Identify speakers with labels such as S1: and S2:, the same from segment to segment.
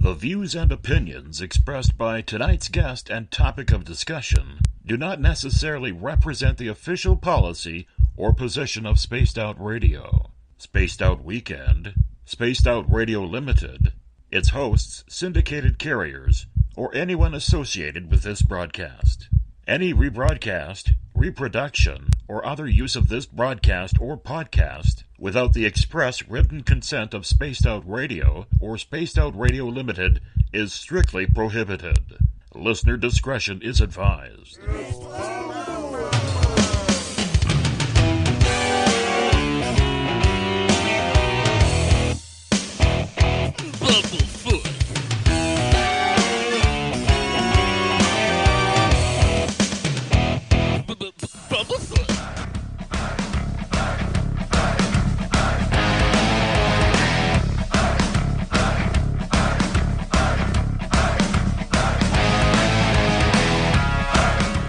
S1: The views and opinions expressed by tonight's guest and topic of discussion do not necessarily represent the official policy or position of Spaced Out Radio, Spaced Out Weekend, Spaced Out Radio Limited, its hosts, syndicated carriers, or anyone associated with this broadcast. Any rebroadcast, reproduction, or other use of this broadcast or podcast without the express written consent of Spaced Out Radio or Spaced Out Radio Limited is strictly prohibited. Listener discretion is advised.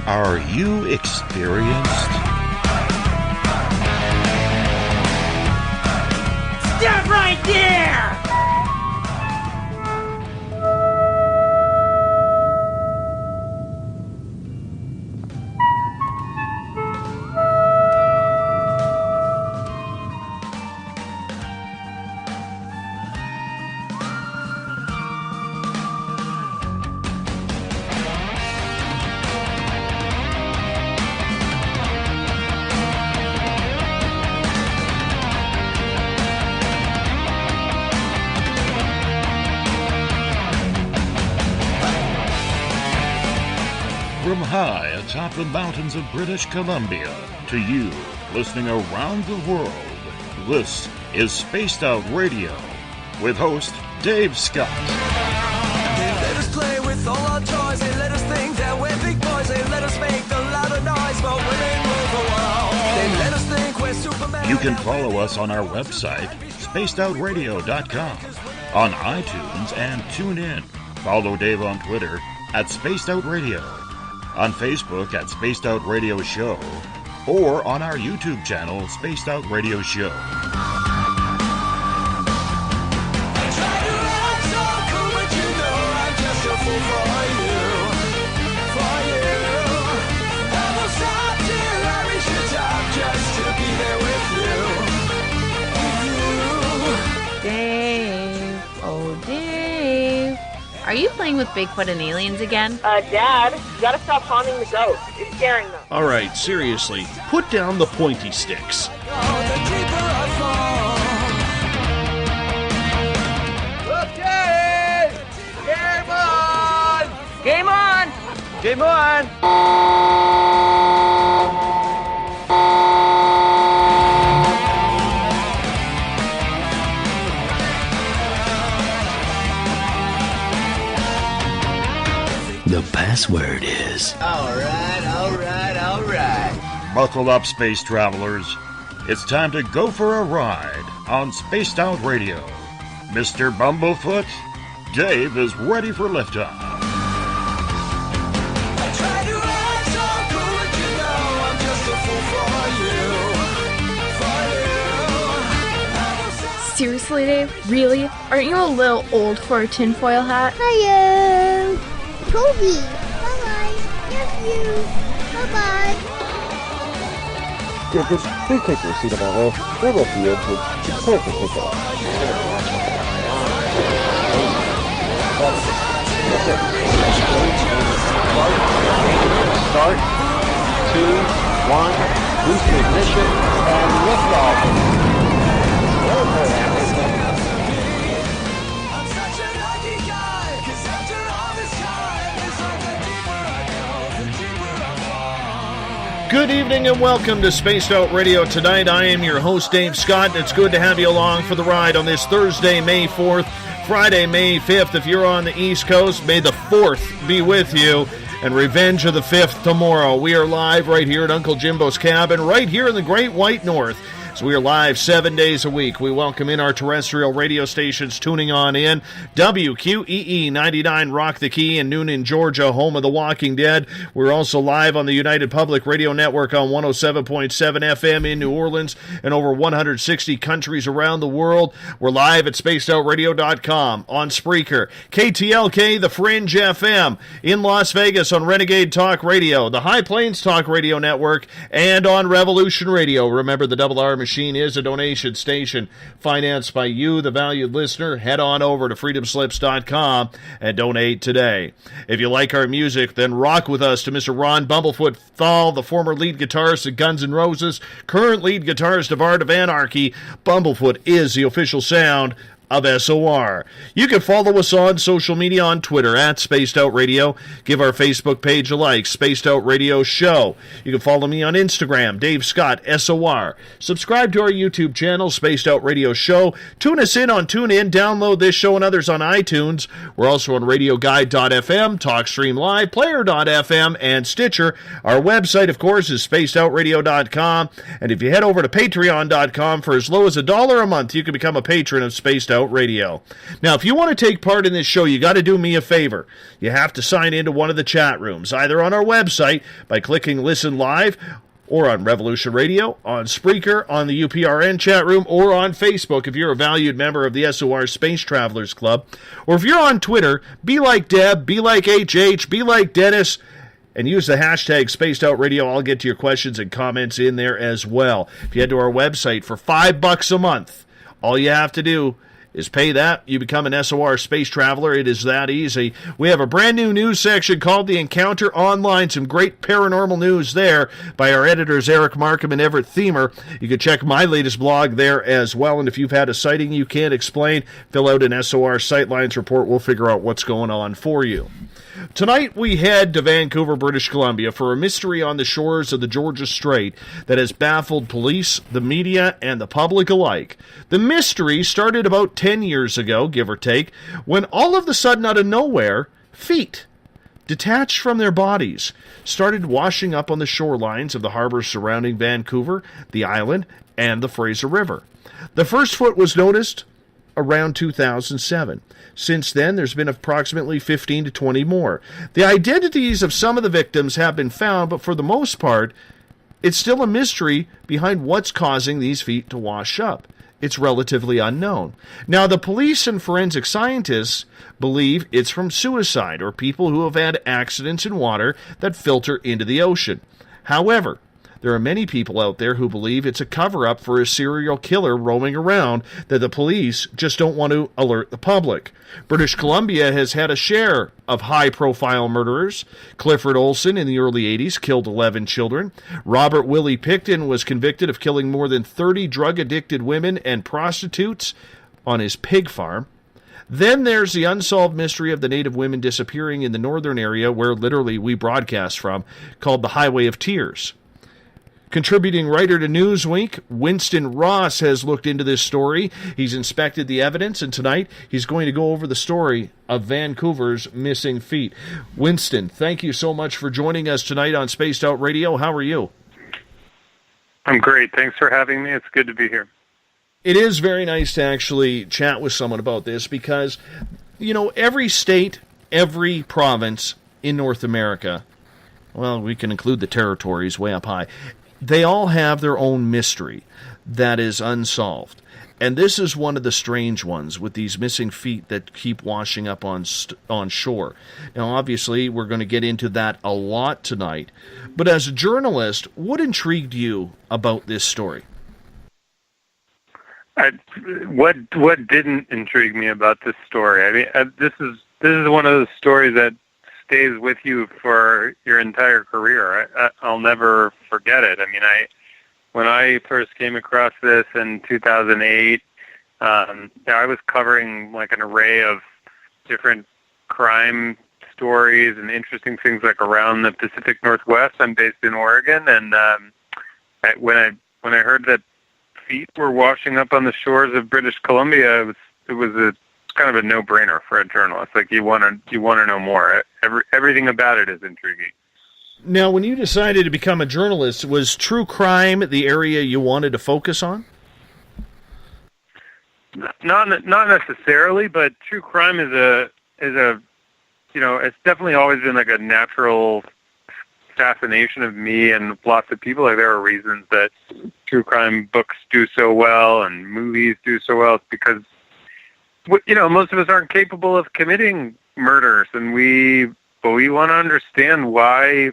S1: Are you experienced?
S2: Stop right there!
S1: From high atop the mountains of British Columbia to you listening around the world, this is Spaced Out Radio with host Dave Scott.
S3: They let us play with all our toys, they let us think that we're big boys, they let us make a lot of noise, but we ain't rule the world. They let us think we're Superman.
S1: You can follow us on our website, spacedoutradio.com, on iTunes and TuneIn. Follow Dave on Twitter at Spaced Out Radio, on Facebook at Spaced Out Radio Show, or on our YouTube channel, Spaced Out Radio Show.
S4: Dave, oh Dave, are you playing with Bigfoot and aliens again?
S5: Dad, you gotta stop haunting the ghost. It's scaring them.
S6: All right, seriously, put down the pointy sticks.
S3: Okay! Game on!
S5: Game on!
S3: Game on!
S7: The password is...
S3: All right.
S1: Buckle up, space travelers. It's time to go for a ride on Spaced Out Radio. Mr. Bumblefoot, Dave is ready for liftoff.
S3: I try to act so cool, but you know I'm just a fool for you.
S4: Seriously, Dave? Really? Aren't you a little old for a tinfoil hat?
S8: Hello, Toby. Bye-bye. Love you. Bye-bye.
S9: Please take your seat about way. We're with you. It's time to take it off. Start. 2, 1. Boost ignition and lift off.
S3: I'm such a lucky guy, 'cause after all this time, it's like the deeper I go, the deeper I fall.
S6: Good evening and welcome to Spaced Out Radio tonight. I am your host, Dave Scott, and it's good to have you along for the ride on this Thursday, May 4th, Friday, May 5th. If you're on the East Coast, may the 4th be with you, and Revenge of the 5th tomorrow. We are live right here at Uncle Jimbo's cabin, right here in the Great White North. So we are live 7 days a week. We welcome in our terrestrial radio stations tuning on in. WQEE 99 Rock the Key in Noonan, Georgia, home of The Walking Dead. We're also live on the United Public Radio Network on 107.7 FM in New Orleans and over 160 countries around the world. We're live at spacedoutradio.com, on Spreaker, KTLK, The Fringe FM, in Las Vegas on Renegade Talk Radio, the High Plains Talk Radio Network, and on Revolution Radio. Remember, the Double R Machine is a donation station financed by you, the valued listener. Head on over to freedomslips.com and donate today. If you like our music, then rock with us to Mr. Ron Bumblefoot THAL, the former lead guitarist of Guns N' Roses, current lead guitarist of Art of Anarchy. Bumblefoot is the official sound of SOR. You can follow us on social media on Twitter at Spaced Out Radio. Give our Facebook page a like, Spaced Out Radio Show. You can follow me on Instagram, Dave Scott SOR. Subscribe to our YouTube channel, Spaced Out Radio Show. Tune us in on TuneIn. Download this show and others on iTunes. We're also on RadioGuide.fm, TalkStream Live, Player.fm, and Stitcher. Our website, of course, is SpacedOutRadio.com. And if you head over to Patreon.com, for as low as $1 a month, you can become a patron of Spaced Out Radio. Now, if you want to take part in this show, you got to do me a favor. You have to sign into one of the chat rooms, either on our website by clicking Listen Live, or on Revolution Radio, on Spreaker, on the UPRN chat room, or on Facebook if you're a valued member of the SOR Space Travelers Club. Or if you're on Twitter, be like Deb, be like HH, be like Dennis, and use the hashtag Spaced Out Radio. I'll get to your questions and comments in there as well. If you head to our website for $5 a month, all you have to do is pay that. You become an SOR Space Traveler. It is that easy. We have a brand new news section called The Encounter Online. Some great paranormal news there by our editors Eric Markham and Everett Thiemer. You can check my latest blog there as well. And if you've had a sighting you can't explain, fill out an SOR Sightlines report. We'll figure out what's going on for you. Tonight we head to Vancouver, British Columbia for a mystery on the shores of the Georgia Strait that has baffled police, the media, and the public alike. The mystery started about 10 years ago, give or take, when all of a sudden out of nowhere, feet, detached from their bodies, started washing up on the shorelines of the harbors surrounding Vancouver, the island, and the Fraser River. The first foot was noticed around 2007. Since then, there's been approximately 15 to 20 more. The identities of some of the victims have been found, but for the most part, it's still a mystery behind what's causing these feet to wash up. It's relatively unknown. Now, the police and forensic scientists believe it's from suicide or people who have had accidents in water that filter into the ocean. However, there are many people out there who believe it's a cover-up for a serial killer roaming around that the police just don't want to alert the public. British Columbia has had a share of high-profile murderers. Clifford Olson in the early 80s killed 11 children. Robert Willie Picton was convicted of killing more than 30 drug-addicted women and prostitutes on his pig farm. Then there's the unsolved mystery of the Native women disappearing in the northern area where literally we broadcast from, called the Highway of Tears. Contributing writer to Newsweek, Winston Ross has looked into this story. He's inspected the evidence, and tonight he's going to go over the story of Vancouver's missing feet. Winston, thank you so much for joining us tonight on Spaced Out Radio. How are you?
S10: I'm great. Thanks for having me. It's good to be here.
S6: It is very nice to actually chat with someone about this because, you know, every state, every province in North America, well, we can include the territories way up high, they all have their own mystery that is unsolved. And this is one of the strange ones with these missing feet that keep washing up on shore. Now, obviously, we're going to get into that a lot tonight. But as a journalist, what intrigued you about this story?
S10: What didn't intrigue me about this story? I mean, this is one of those stories that stays with you for your entire career. I'll never forget it. I mean, when I first came across this in 2008, I was covering like an array of different crime stories and interesting things like around the Pacific Northwest. I'm based in Oregon, and when I heard that feet were washing up on the shores of British Columbia, it was kind of a no-brainer for a journalist. Like you want to know more. Everything about it is intriguing.
S6: Now, when you decided to become a journalist, was true crime the area you wanted to focus on?
S10: Not necessarily, but true crime is a it's definitely always been like a natural fascination of me and lots of people. Like, there are reasons that true crime books do so well and movies do so well. It's because most of us aren't capable of committing murders, and we want to understand why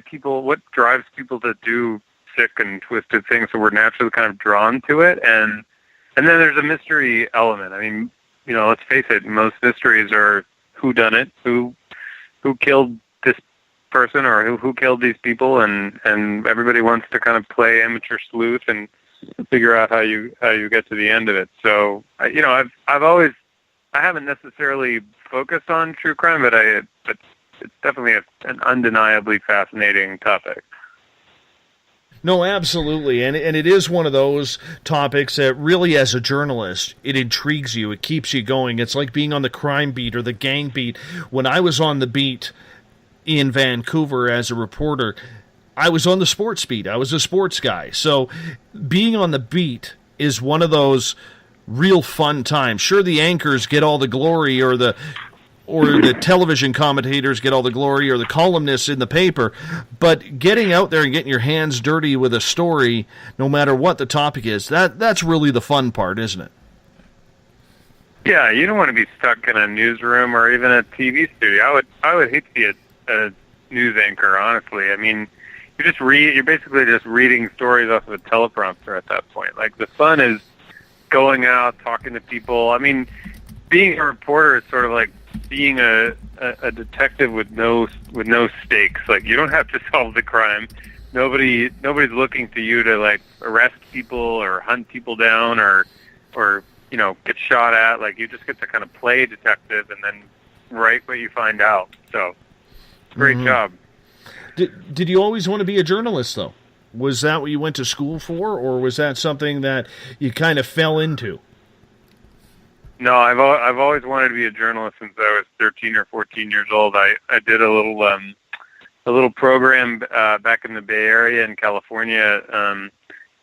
S10: people, what drives people to do sick and twisted things. So we're naturally kind of drawn to it, and then there's a mystery element. I mean, let's face it, most mysteries are who done it, who killed this person, or who killed these people, and everybody wants to kind of play amateur sleuth and figure out how you get to the end of it. So I haven't necessarily focused on true crime, but it's definitely an undeniably fascinating topic.
S6: No, absolutely, and it is one of those topics that really, as a journalist, it intrigues you. It keeps you going. It's like being on the crime beat or the gang beat. When I was on the beat in Vancouver as a reporter, I was on the sports beat. I was a sports guy. So being on the beat is one of those real fun times. Sure, the anchors get all the glory, or the television commentators get all the glory, or the columnists in the paper, but getting out there and getting your hands dirty with a story, no matter what the topic is, that's really the fun part, isn't it?
S10: Yeah, you don't want to be stuck in a newsroom or even a TV studio. I would hate to be a news anchor, honestly. I mean, you're basically just reading stories off of a teleprompter at that point. Like, the fun is going out, talking to people. I mean, being a reporter is sort of like being a detective with no stakes. Like, you don't have to solve the crime. Nobody's looking to you to, like, arrest people or hunt people down or get shot at. Like, you just get to kind of play detective and then write what you find out. So, great job.
S6: Did you always want to be a journalist, though? Was that what you went to school for, or was that something that you kind of fell into?
S10: No, I've always wanted to be a journalist since I was 13 or 14 years old. I did a little program back in the Bay Area in California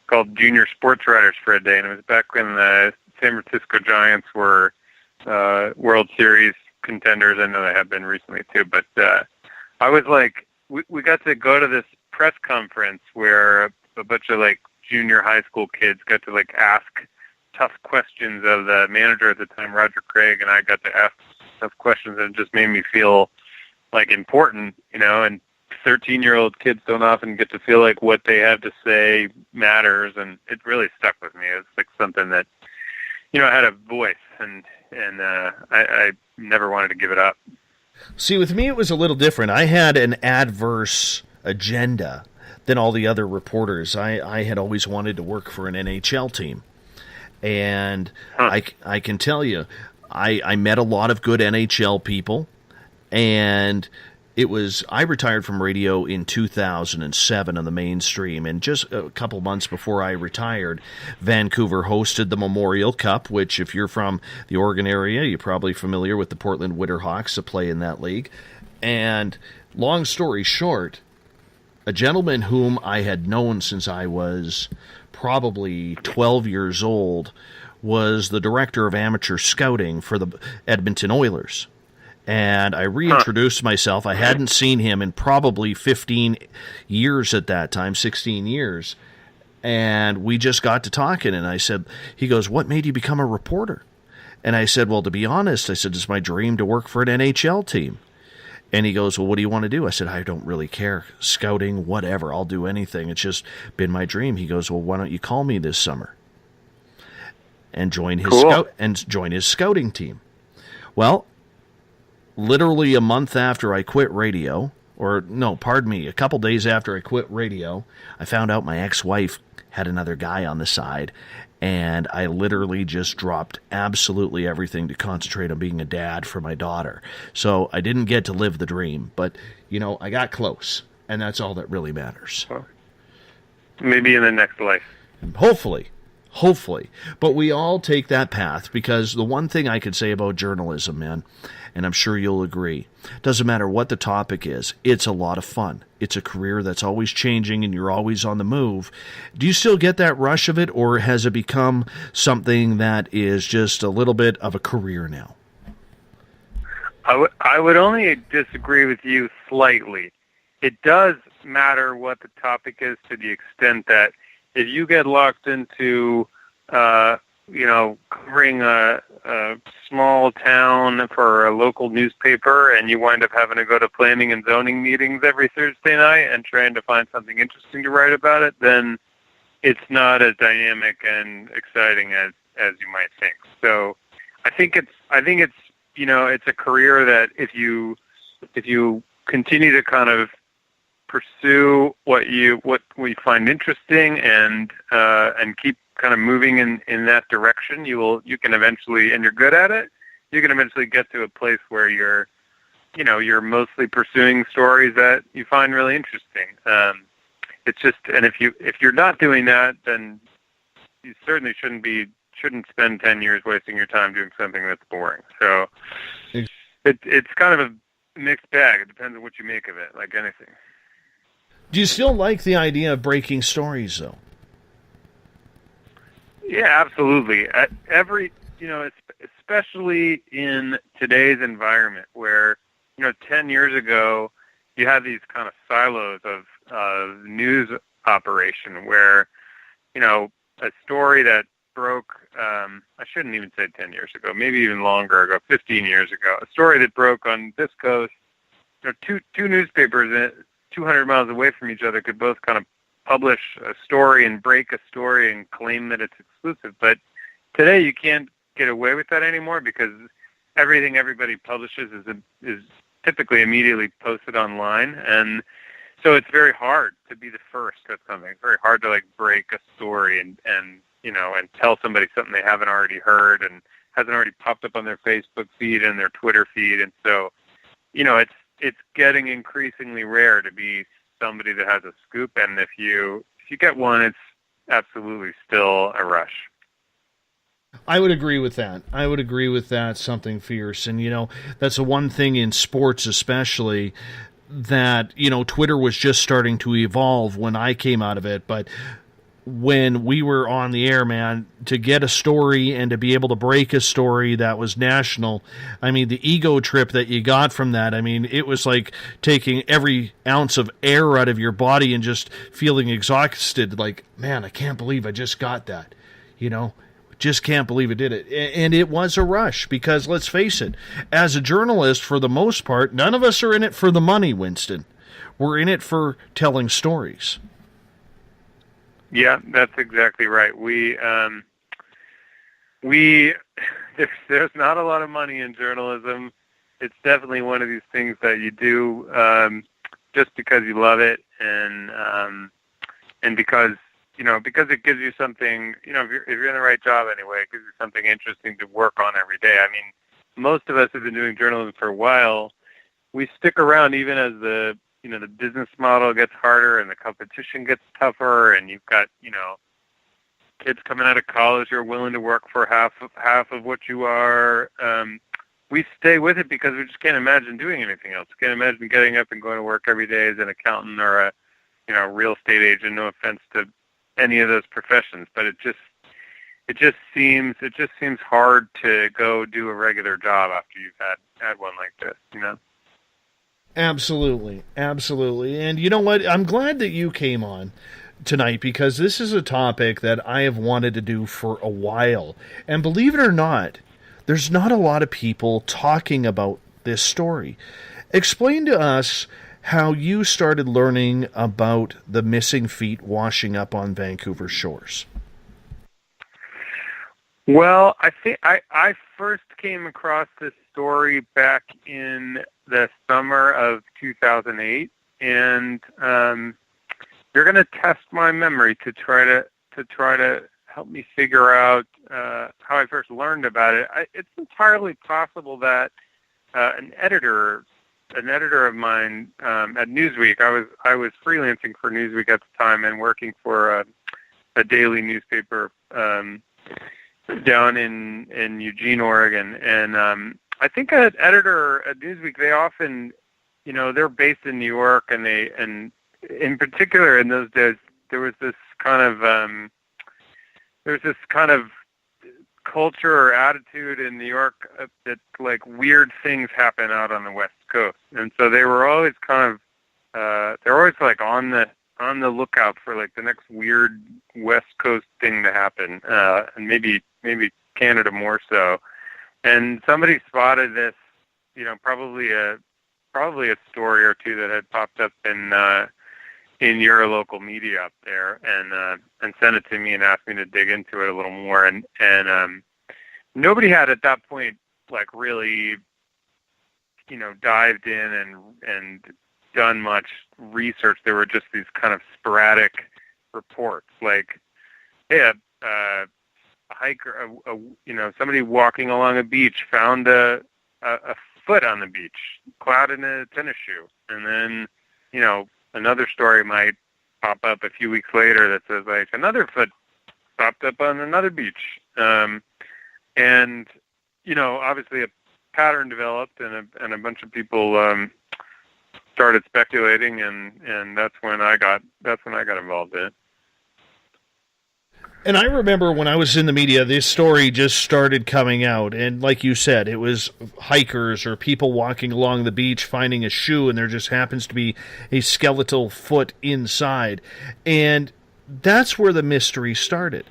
S10: called Junior Sports Writers for a Day, and it was back when the San Francisco Giants were World Series contenders. I know they have been recently too, but I was like, we got to go to this press conference where a bunch of like junior high school kids got to like ask tough questions of the manager at the time, Roger Craig, and I got to ask tough questions, and it just made me feel like important, and 13-year-old kids don't often get to feel like what they have to say matters, and it really stuck with me. It was like something that, I had a voice, and I never wanted to give it up.
S6: See, with me it was a little different. I had an adverse agenda than all the other reporters. I had always wanted to work for an NHL team. And I can tell you, I met a lot of good NHL people, and I retired from radio in 2007 on the mainstream, and just a couple months before I retired, Vancouver hosted the Memorial Cup, which, if you're from the Oregon area, you're probably familiar with the Portland Winterhawks that play in that league. And long story short, a gentleman whom I had known since I was probably 12 years old was the director of amateur scouting for the Edmonton Oilers. And I reintroduced myself. I hadn't seen him in probably 15 years at that time, 16 years. And we just got to talking, and I said, he goes, "What made you become a reporter?" And I said, "Well, to be honest," I said, "it's my dream to work for an NHL team." And he goes, "Well, what do you want to do?" I said, "I don't really care. Scouting, whatever. I'll do anything. It's just been my dream." He goes, "Well, why don't you call me this summer and join his scouting team?" Well, literally a month after I quit radio, a couple days after I quit radio, I found out my ex-wife had another guy on the side, and I literally just dropped absolutely everything to concentrate on being a dad for my daughter. So I didn't get to live the dream, but, I got close, and that's all that really matters.
S10: Maybe in the next life.
S6: Hopefully. hopefully. But we all take that path, because the one thing I could say about journalism, man, and I'm sure you'll agree, doesn't matter what the topic is, it's a lot of fun. It's a career that's always changing and you're always on the move. Do you still get that rush of it, or has it become something that is just a little bit of a career now?
S10: I would only disagree with you slightly. It does matter what the topic is, to the extent that if you get locked into, covering a small town for a local newspaper, and you wind up having to go to planning and zoning meetings every Thursday night and trying to find something interesting to write about it, then it's not as dynamic and exciting as you might think. So I think it's it's a career that if you continue to kind of pursue what you find interesting and keep kind of moving in that direction, you can eventually, and you're good at it, you can eventually get to a place where you're mostly pursuing stories that you find really interesting. It's just, and if you're not doing that, then you certainly shouldn't spend 10 years wasting your time doing something that's boring. So it's kind of a mixed bag. It depends on what you make of it, like anything.
S6: Do you still like the idea of breaking stories, though?
S10: Yeah, absolutely. Especially in today's environment, where 10 years ago you had these kind of silos of news operation, where a story that broke, I shouldn't even say 10 years ago, maybe even longer ago, 15 years ago, a story that broke on this coast, two newspapers 200 miles away from each other could both kind of publish a story and break a story and claim that it's exclusive. But today you can't get away with that anymore, because everything everybody publishes is typically immediately posted online. And so it's very hard to be the first at something. It's very hard to break a story and tell somebody something they haven't already heard and hasn't already popped up on their Facebook feed and their Twitter feed. And so, it's getting increasingly rare to be somebody that has a scoop, and if you get one, it's absolutely still a rush.
S6: I would agree with that. Something fierce. And, that's the one thing in sports especially that, Twitter was just starting to evolve when I came out of it. But when we were on the air, man, to get a story and to be able to break a story that was national, I mean, the ego trip that you got from that, I mean, it was like taking every ounce of air out of your body and just feeling exhausted, like, man, I can't believe I just got that, just can't believe it did it. And it was a rush, because let's face it, as a journalist, for the most part, none of us are in it for the money, Winston. We're in it for telling stories.
S10: Yeah, that's exactly right. There's not a lot of money in journalism. It's definitely one of these things that you do just because you love it, and because it gives you something. If you're in the right job anyway, it gives you something interesting to work on every day. I mean, most of us have been doing journalism for a while. We stick around even as the business model gets harder and the competition gets tougher, and you've got, kids coming out of college who are willing to work for half of what you are. We stay with it because we just can't imagine doing anything else. Can't imagine getting up and going to work every day as an accountant or a real estate agent. No offense to any of those professions, but it just seems hard to go do a regular job after you've had one like this,
S6: Absolutely. And you know what? I'm glad that you came on tonight, because this is a topic that I have wanted to do for a while. And believe it or not, there's not a lot of people talking about this story. Explain to us how you started learning about the missing feet washing up on Vancouver shores.
S10: Well, I think I first came across this story back in the summer of 2008, and you're going to test my memory to try to help me figure out how I first learned about it. It's entirely possible that an editor of mine at Newsweek. I was freelancing for Newsweek at the time and working for a daily newspaper down in Eugene, Oregon, and I think an editor at Newsweek, they often, they're based in New York, and in particular in those days there was this kind of culture or attitude in New York that like weird things happen out on the West Coast, and so they were always they're always like on the lookout for like the next weird West Coast thing to happen, and maybe Canada more so. And somebody spotted this, probably a story or two that had popped up in your local media up there, and sent it to me and asked me to dig into it a little more. And nobody had at that point like really, dived in and done much research. There were just these kind of sporadic reports, like, hey, a hiker, somebody walking along a beach found a foot on the beach, clad in a tennis shoe, and then, another story might pop up a few weeks later that says like another foot popped up on another beach, and obviously a pattern developed, and a bunch of people started speculating, and that's when I got involved in it.
S6: And I remember when I was in the media, this story just started coming out. And like you said, it was hikers or people walking along the beach finding a shoe, and there just happens to be a skeletal foot inside. And that's where the mystery started.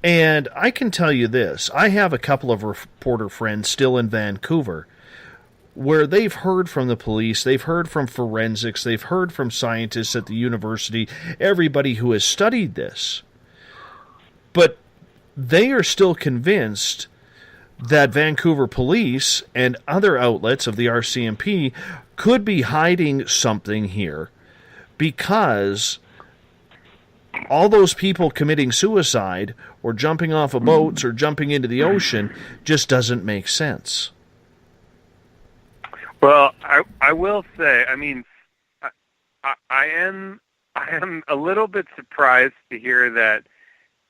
S6: And I can tell you this. I have a couple of reporter friends still in Vancouver where they've heard from the police, they've heard from forensics, they've heard from scientists at the university, everybody who has studied this. But they are still convinced that Vancouver police and other outlets of the RCMP could be hiding something here, because all those people committing suicide or jumping off of boats or jumping into the ocean just doesn't make sense.
S10: Well, I will say, I mean, I am a little bit surprised to hear that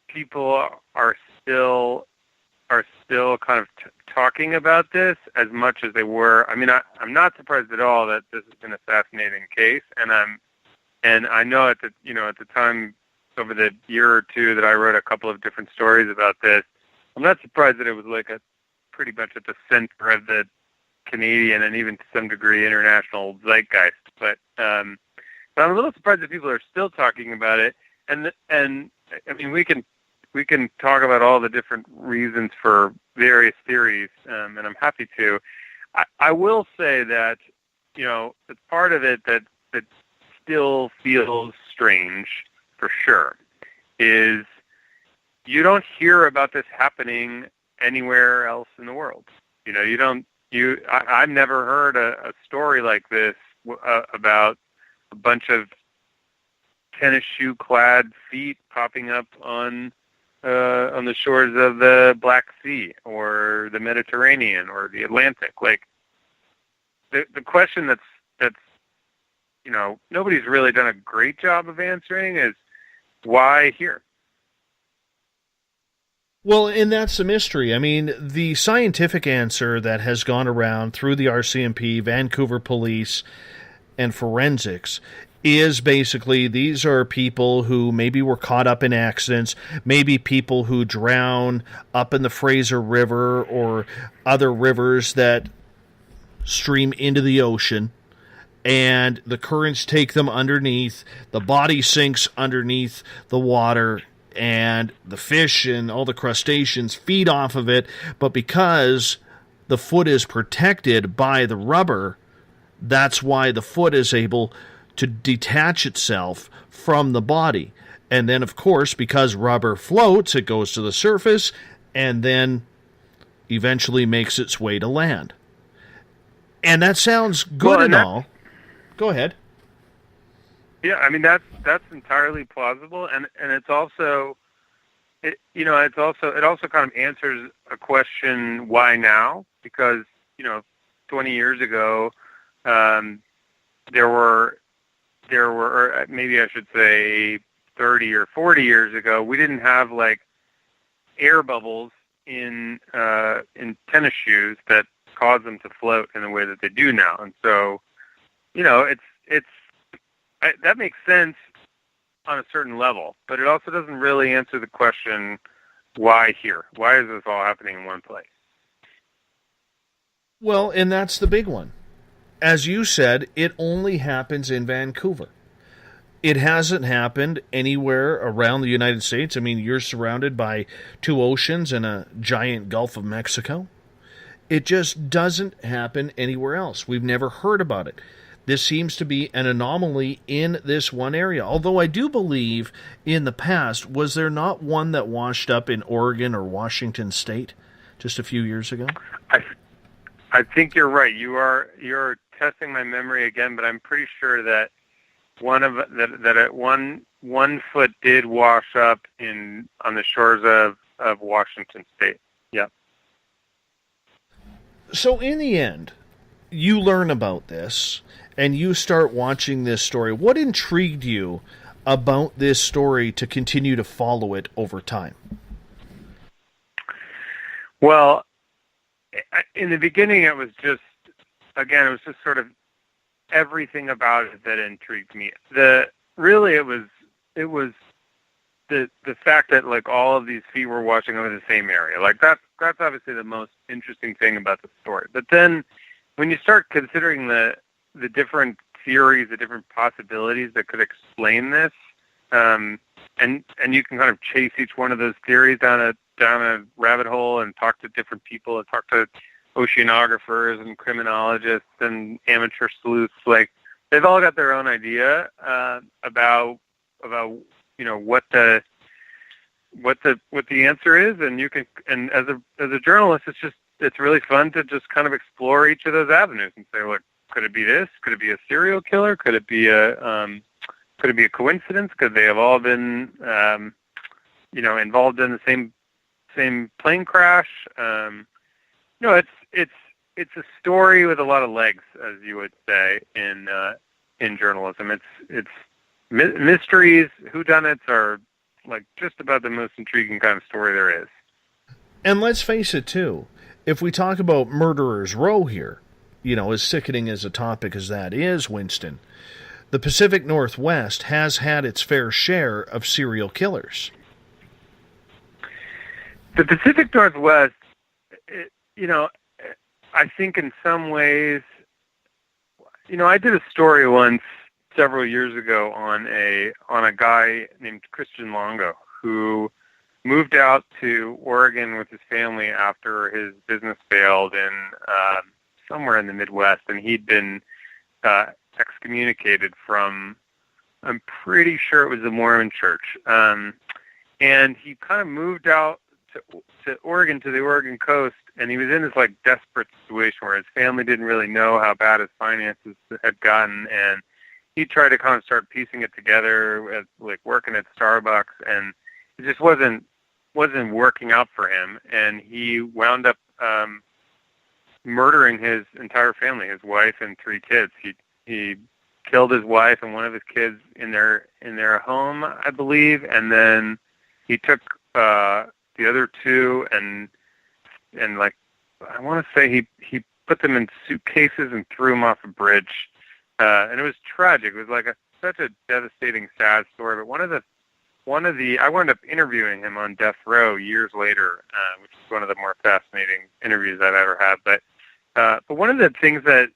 S10: people are still kind of talking about this as much as they were. I mean, I'm not surprised at all that this is an fascinating case, and I know at the time, over the year or two that I wrote a couple of different stories about this, I'm not surprised that it was like a pretty much at the center of the Canadian and even to some degree international zeitgeist. But I'm a little surprised that people are still talking about it, and I mean, we can talk about all the different reasons for various theories, and I'm happy to. I will say that, it's part of it that still feels strange, for sure, is you don't hear about this happening anywhere else in the world. I've never heard a story like this about a bunch of tennis shoe clad feet popping up on the shores of the Black Sea or the Mediterranean or the Atlantic. Like the question that's nobody's really done a great job of answering is why here?
S6: Well, and that's a mystery. I mean, the scientific answer that has gone around through the RCMP, Vancouver Police, and forensics is basically these are people who maybe were caught up in accidents, maybe people who drown up in the Fraser River or other rivers that stream into the ocean, and the currents take them underneath, the body sinks underneath the water, and the fish and all the crustaceans feed off of it, but because the foot is protected by the rubber, that's why the foot is able to detach itself from the body. And then, of course, because rubber floats, it goes to the surface and then eventually makes its way to land. And that sounds good and all. Go ahead.
S10: Yeah, I mean that's entirely plausible, and it's also, it also kind of answers a question, why now? Because 20 years ago, there were, or maybe I should say 30 or 40 years ago, we didn't have like air bubbles in tennis shoes that cause them to float in the way that they do now. And so, that makes sense on a certain level, but it also doesn't really answer the question, why here? Why is this all happening in one place?
S6: Well, and that's the big one. As you said, it only happens in Vancouver. It hasn't happened anywhere around the United States. I mean, you're surrounded by 2 oceans and a giant Gulf of Mexico. It just doesn't happen anywhere else. We've never heard about it. This seems to be an anomaly in this one area. Although I do believe in the past, was there not one that washed up in Oregon or Washington State just a few years ago?
S10: I think you're right. You're testing my memory again, but I'm pretty sure that one foot did wash up on the shores of Washington State. Yep.
S6: So in the end, you learn about this and you start watching this story. What intrigued you about this story to continue to follow it over time?
S10: Well, in the beginning, it was just sort of everything about it that intrigued me. It was the fact that like all of these feet were washing over the same area. Like that's obviously the most interesting thing about the story. But then when you start considering the different theories, the different possibilities that could explain this, and you can kind of chase each one of those theories down a rabbit hole and talk to different people and talk to oceanographers and criminologists and amateur sleuths. Like they've all got their own idea about what the answer is, and as a journalist, it's really fun to just kind of explore each of those avenues and say, look, could it be this? Could it be a serial killer? Could it be a coincidence? Could they have all been involved in the same plane crash? It's a story with a lot of legs, as you would say in journalism. It's mysteries, whodunits are like just about the most intriguing kind of story there is.
S6: And let's face it too, if we talk about Murderers Row here, as sickening as a topic as that is, Winston, the Pacific Northwest has had its fair share of serial killers.
S10: The Pacific Northwest, I think in some ways, I did a story once several years ago on a guy named Christian Longo who moved out to Oregon with his family after his business failed in somewhere in the Midwest, and he'd been excommunicated from, I'm pretty sure it was the Mormon Church, and he kind of moved out to Oregon, to the Oregon coast, and he was in this like desperate situation where his family didn't really know how bad his finances had gotten, and he tried to kind of start piecing it together as like working at Starbucks, and it just wasn't working out for him, and he wound up murdering his entire family, his wife and 3 kids. He killed his wife and one of his kids in their home, I believe, and then he took the other 2 and like I want to say he put them in suitcases and threw them off a bridge, and it was tragic. It was like such a devastating, sad story. But one of the I wound up interviewing him on death row years later, which is one of the more fascinating interviews I've ever had. But one of the things that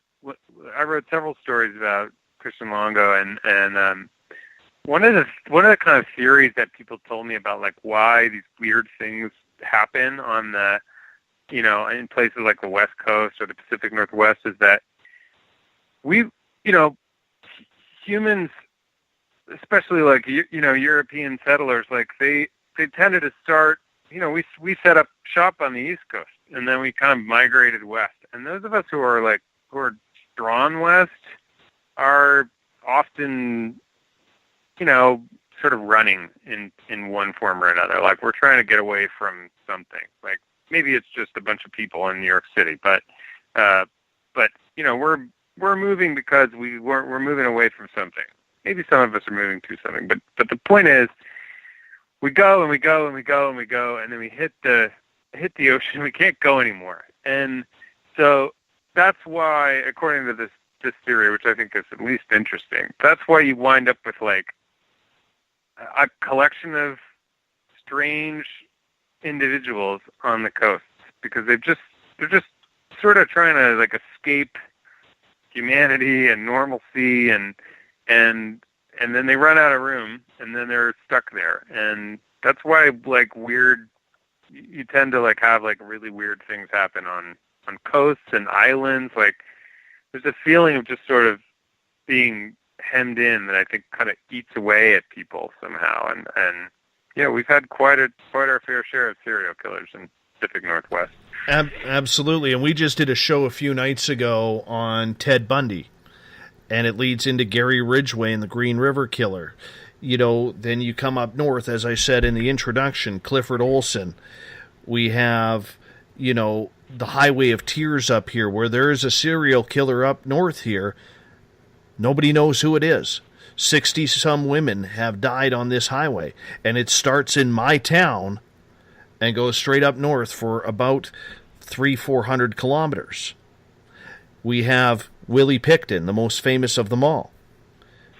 S10: I wrote several stories about Christian Longo, and one of the kind of theories that people told me about like why these weird things happen on the in places like the West Coast or the Pacific Northwest is that humans, especially like European settlers, like they tended to start, we set up shop on the East Coast and then we kind of migrated west. And those of us who are drawn west are often sort of running in one form or another. Like we're trying to get away from something. Like maybe it's just a bunch of people in New York City, but we're moving because we're moving away from something. maybe some of us are moving to something. But the point is, we go and we go and we go and we go, and then we hit the ocean. We can't go anymore. And so that's why, according to this theory, which I think is at least interesting, that's why you wind up with like a collection of strange individuals on the coasts, because they're just sort of trying to like escape humanity and normalcy, and then they run out of room, and then they're stuck there. And that's why like you tend to like have like really weird things happen on coasts and islands. Like there's a feeling of just sort of being hemmed in that I think kind of eats away at people somehow. And yeah, we've had quite our fair share of serial killers in Pacific Northwest.
S6: Absolutely, and we just did a show a few nights ago on Ted Bundy, and it leads into Gary Ridgway and the Green River Killer. You know, then you come up north, as I said in the introduction, Clifford Olson. We have, you know, the Highway of Tears up here, where there is a serial killer up north here. Nobody knows who it is. 60-some women have died on this highway, and it starts in my town and goes straight up north for about 300-400 kilometers. We have Willie Picton, the most famous of them all,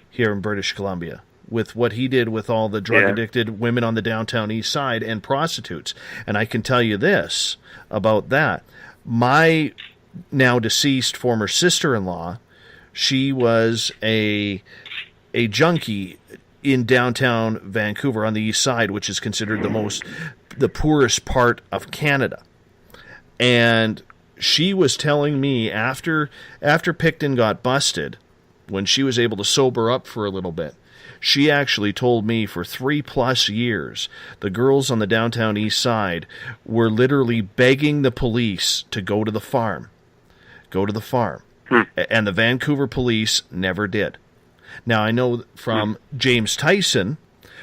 S6: here in British Columbia, with what he did with all the drug-addicted women on the downtown east side and prostitutes. And I can tell you this about that. My now deceased former sister-in-law, she was a junkie in downtown Vancouver on the east side, which is considered the poorest part of Canada. And she was telling me after Picton got busted, when she was able to sober up for a little bit, she actually told me for 3+ years, the girls on the downtown east side were literally begging the police to go to the farm. Go to the farm. And the Vancouver police never did. Now, I know from James Tyson,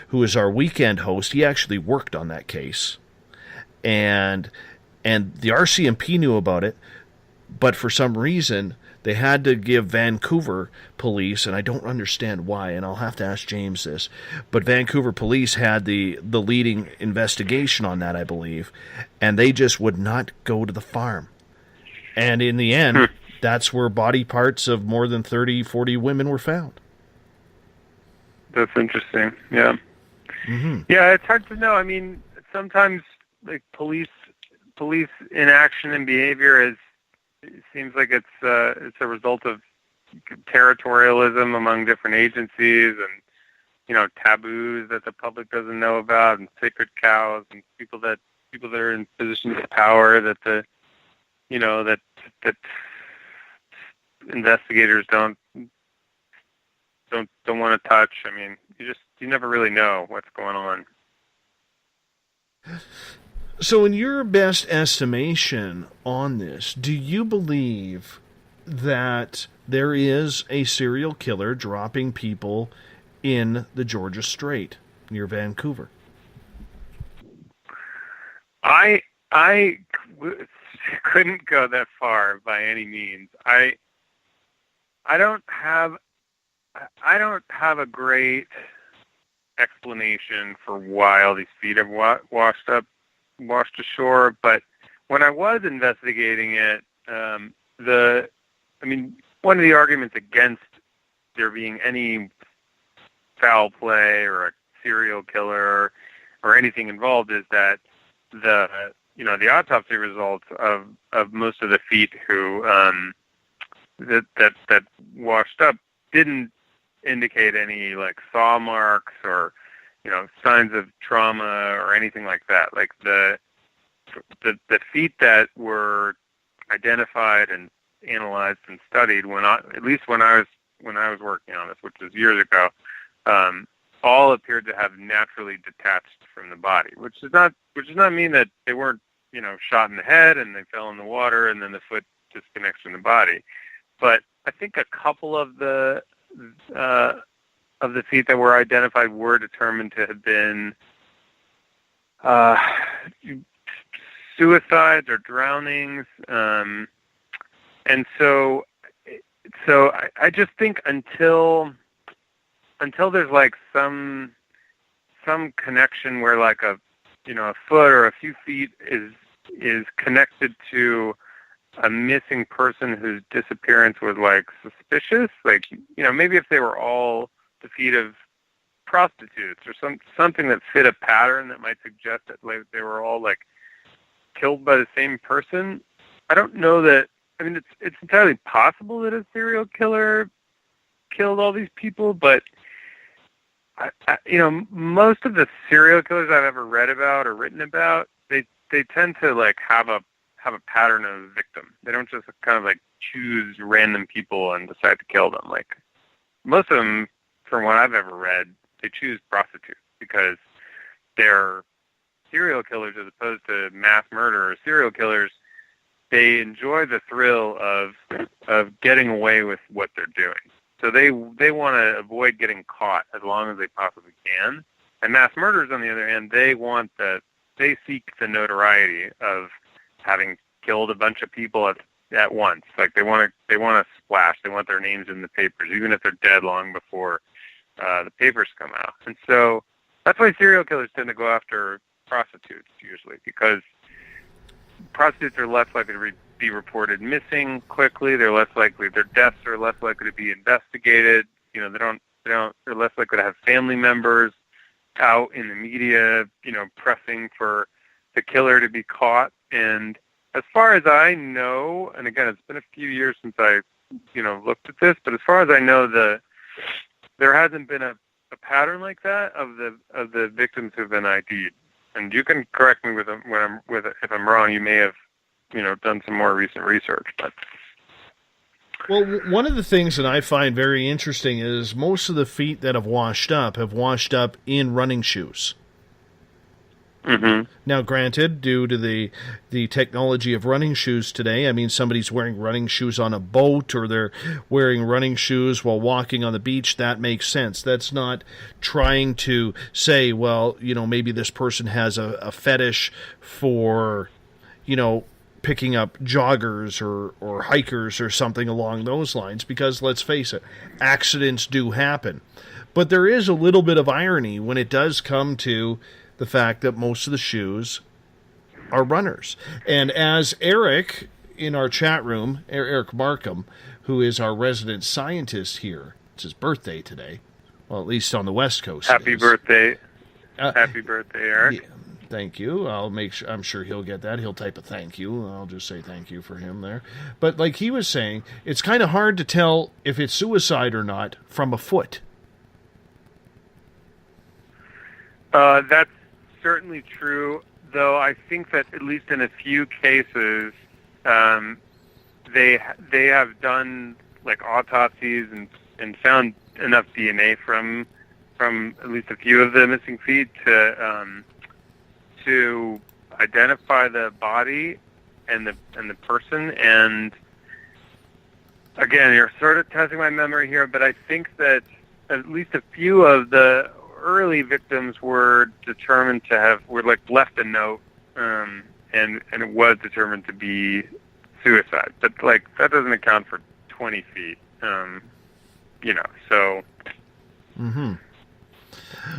S6: who is our weekend host, he actually worked on that case. And the RCMP knew about it, but for some reason, they had to give Vancouver police, and I don't understand why, and I'll have to ask James this, but Vancouver police had the leading investigation on that, I believe, and they just would not go to the farm. And in the end, that's where body parts of more than 30, 40 women were found.
S10: That's interesting, yeah.
S6: Mm-hmm.
S10: Yeah, it's hard to know. I mean, sometimes like police inaction and behavior it seems like it's a result of territorialism among different agencies, and you know, taboos that the public doesn't know about, and sacred cows, and people that are in positions of power that that investigators don't want to touch. I mean, you never really know what's going on.
S6: So in your best estimation on this, do you believe that there is a serial killer dropping people in the Georgia Strait near Vancouver?
S10: I couldn't go that far by any means. I don't have a great explanation for why all these feet have washed ashore, but when I was investigating it, one of the arguments against there being any foul play or a serial killer or anything involved is that the autopsy results of most of the feet who that washed up didn't indicate any like saw marks or signs of trauma or anything like that. Like the feet that were identified and analyzed and studied when I was working on this, which was years ago, all appeared to have naturally detached from the body, which does not mean that they weren't shot in the head and they fell in the water and then the foot disconnects from the body. But I think a couple of the feet that were identified were determined to have been suicides or drownings, and so I just think until there's like some connection where like a foot or a few feet is connected to a missing person whose disappearance was like suspicious, like maybe if they were all the feet of prostitutes or something that fit a pattern that might suggest that like they were all like killed by the same person. I don't know that. I mean, it's entirely possible that a serial killer killed all these people, but most of the serial killers I've ever read about or written about, they tend to like have a pattern of victim. They don't just kind of like choose random people and decide to kill them. Like most of them, from what I've ever read, they choose prostitutes because they're serial killers as opposed to mass murderers. Serial killers, they enjoy the thrill of getting away with what they're doing. So they want to avoid getting caught as long as they possibly can. And mass murderers, on the other hand, they seek the notoriety of having killed a bunch of people at once. Like they want to splash. They want their names in the papers, even if they're dead long before the papers come out. And so that's why serial killers tend to go after prostitutes usually, because prostitutes are less likely to be reported missing quickly. They're less likely, their deaths are less likely to be investigated. They're less likely to have family members out in the media, pressing for the killer to be caught. And as far as I know, and again, it's been a few years since I, looked at this, but as far as I know, there hasn't been a pattern like that of the victims who've been ID'd. And you can correct me if I'm wrong. You may have, done some more recent research. But
S6: well, one of the things that I find very interesting is most of the feet that have washed up in running shoes.
S10: Mm-hmm.
S6: Now, granted, due to the technology of running shoes today, I mean, somebody's wearing running shoes on a boat or they're wearing running shoes while walking on the beach. That makes sense. That's not trying to say, well, maybe this person has a fetish for, picking up joggers or hikers or something along those lines, because let's face it, accidents do happen. But there is a little bit of irony when it does come to the fact that most of the shoes are runners. And as Eric in our chat room, Eric Markham, who is our resident scientist here, it's his birthday today, well, at least on the West Coast.
S10: Happy birthday. Happy birthday, Eric.
S6: Yeah, thank you. I'm sure he'll get that. He'll type a thank you. I'll just say thank you for him there. But like he was saying, it's kind of hard to tell if it's suicide or not from a foot.
S10: That's certainly true, though I think that at least in a few cases, they have done like autopsies and found enough DNA from at least a few of the missing feet to identify the body and the person. And again, you're sort of testing my memory here, but I think that at least a few of the early victims were determined to were left a note, and it was determined to be suicide. But like that doesn't account for 20 feet, so.
S6: Mm-hmm.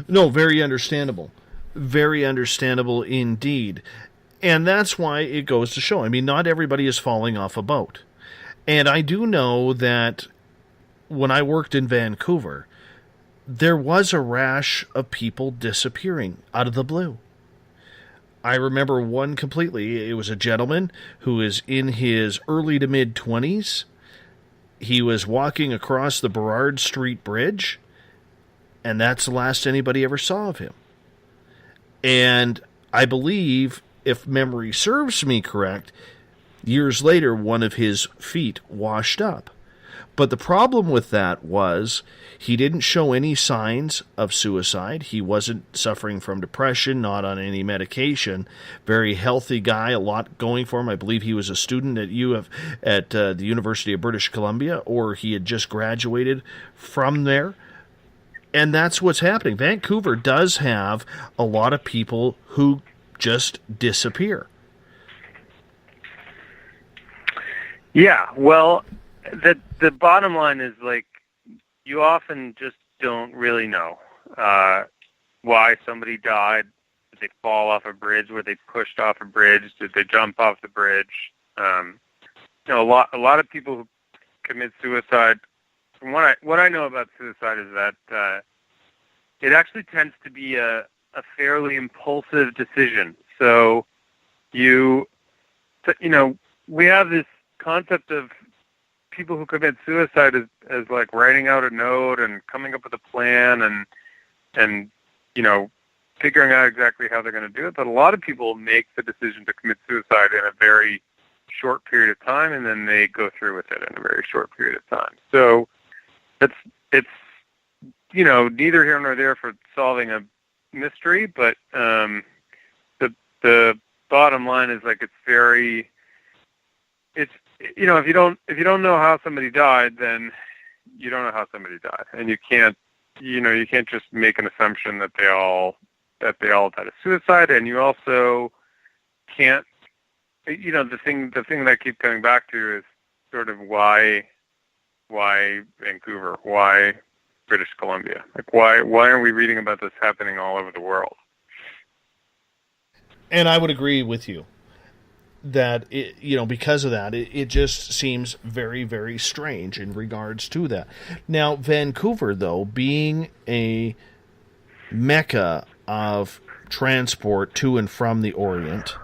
S6: No, very understandable. Very understandable indeed. And that's why it goes to show. I mean, not everybody is falling off a boat. And I do know that when I worked in Vancouver, there was a rash of people disappearing out of the blue. I remember one completely. It was a gentleman who is in his early to mid-20s. He was walking across the Burrard Street Bridge, and that's the last anybody ever saw of him. And I believe, if memory serves me correct, years later, one of his feet washed up. But the problem with that was he didn't show any signs of suicide. He wasn't suffering from depression, not on any medication. Very healthy guy, a lot going for him. I believe he was a student at the University of British Columbia, or he had just graduated from there. And that's what's happening. Vancouver does have a lot of people who just disappear. Yeah,
S10: well, the bottom line is, like, you often just don't really know why somebody died. Did they fall off a bridge? Were they pushed off a bridge? Did they jump off the bridge? A lot of people who commit suicide. From what I know about suicide is that it actually tends to be a fairly impulsive decision. So we have this concept of people who commit suicide as like writing out a note and coming up with a plan and figuring out exactly how they're going to do it. But a lot of people make the decision to commit suicide in a very short period of time, and then they go through with it in a very short period of time. So it's neither here nor there for solving a mystery, but the bottom line is like if you don't know how somebody died, then you don't know how somebody died, and you can't just make an assumption that they all died of suicide, and you also can't. The thing that I keep coming back to is sort of why Vancouver, why British Columbia, like why aren't we reading about this happening all over the world?
S6: And I would agree with you that because of that, it just seems very, very strange in regards to that. Now, Vancouver, though, being a mecca of transport to and from the Orient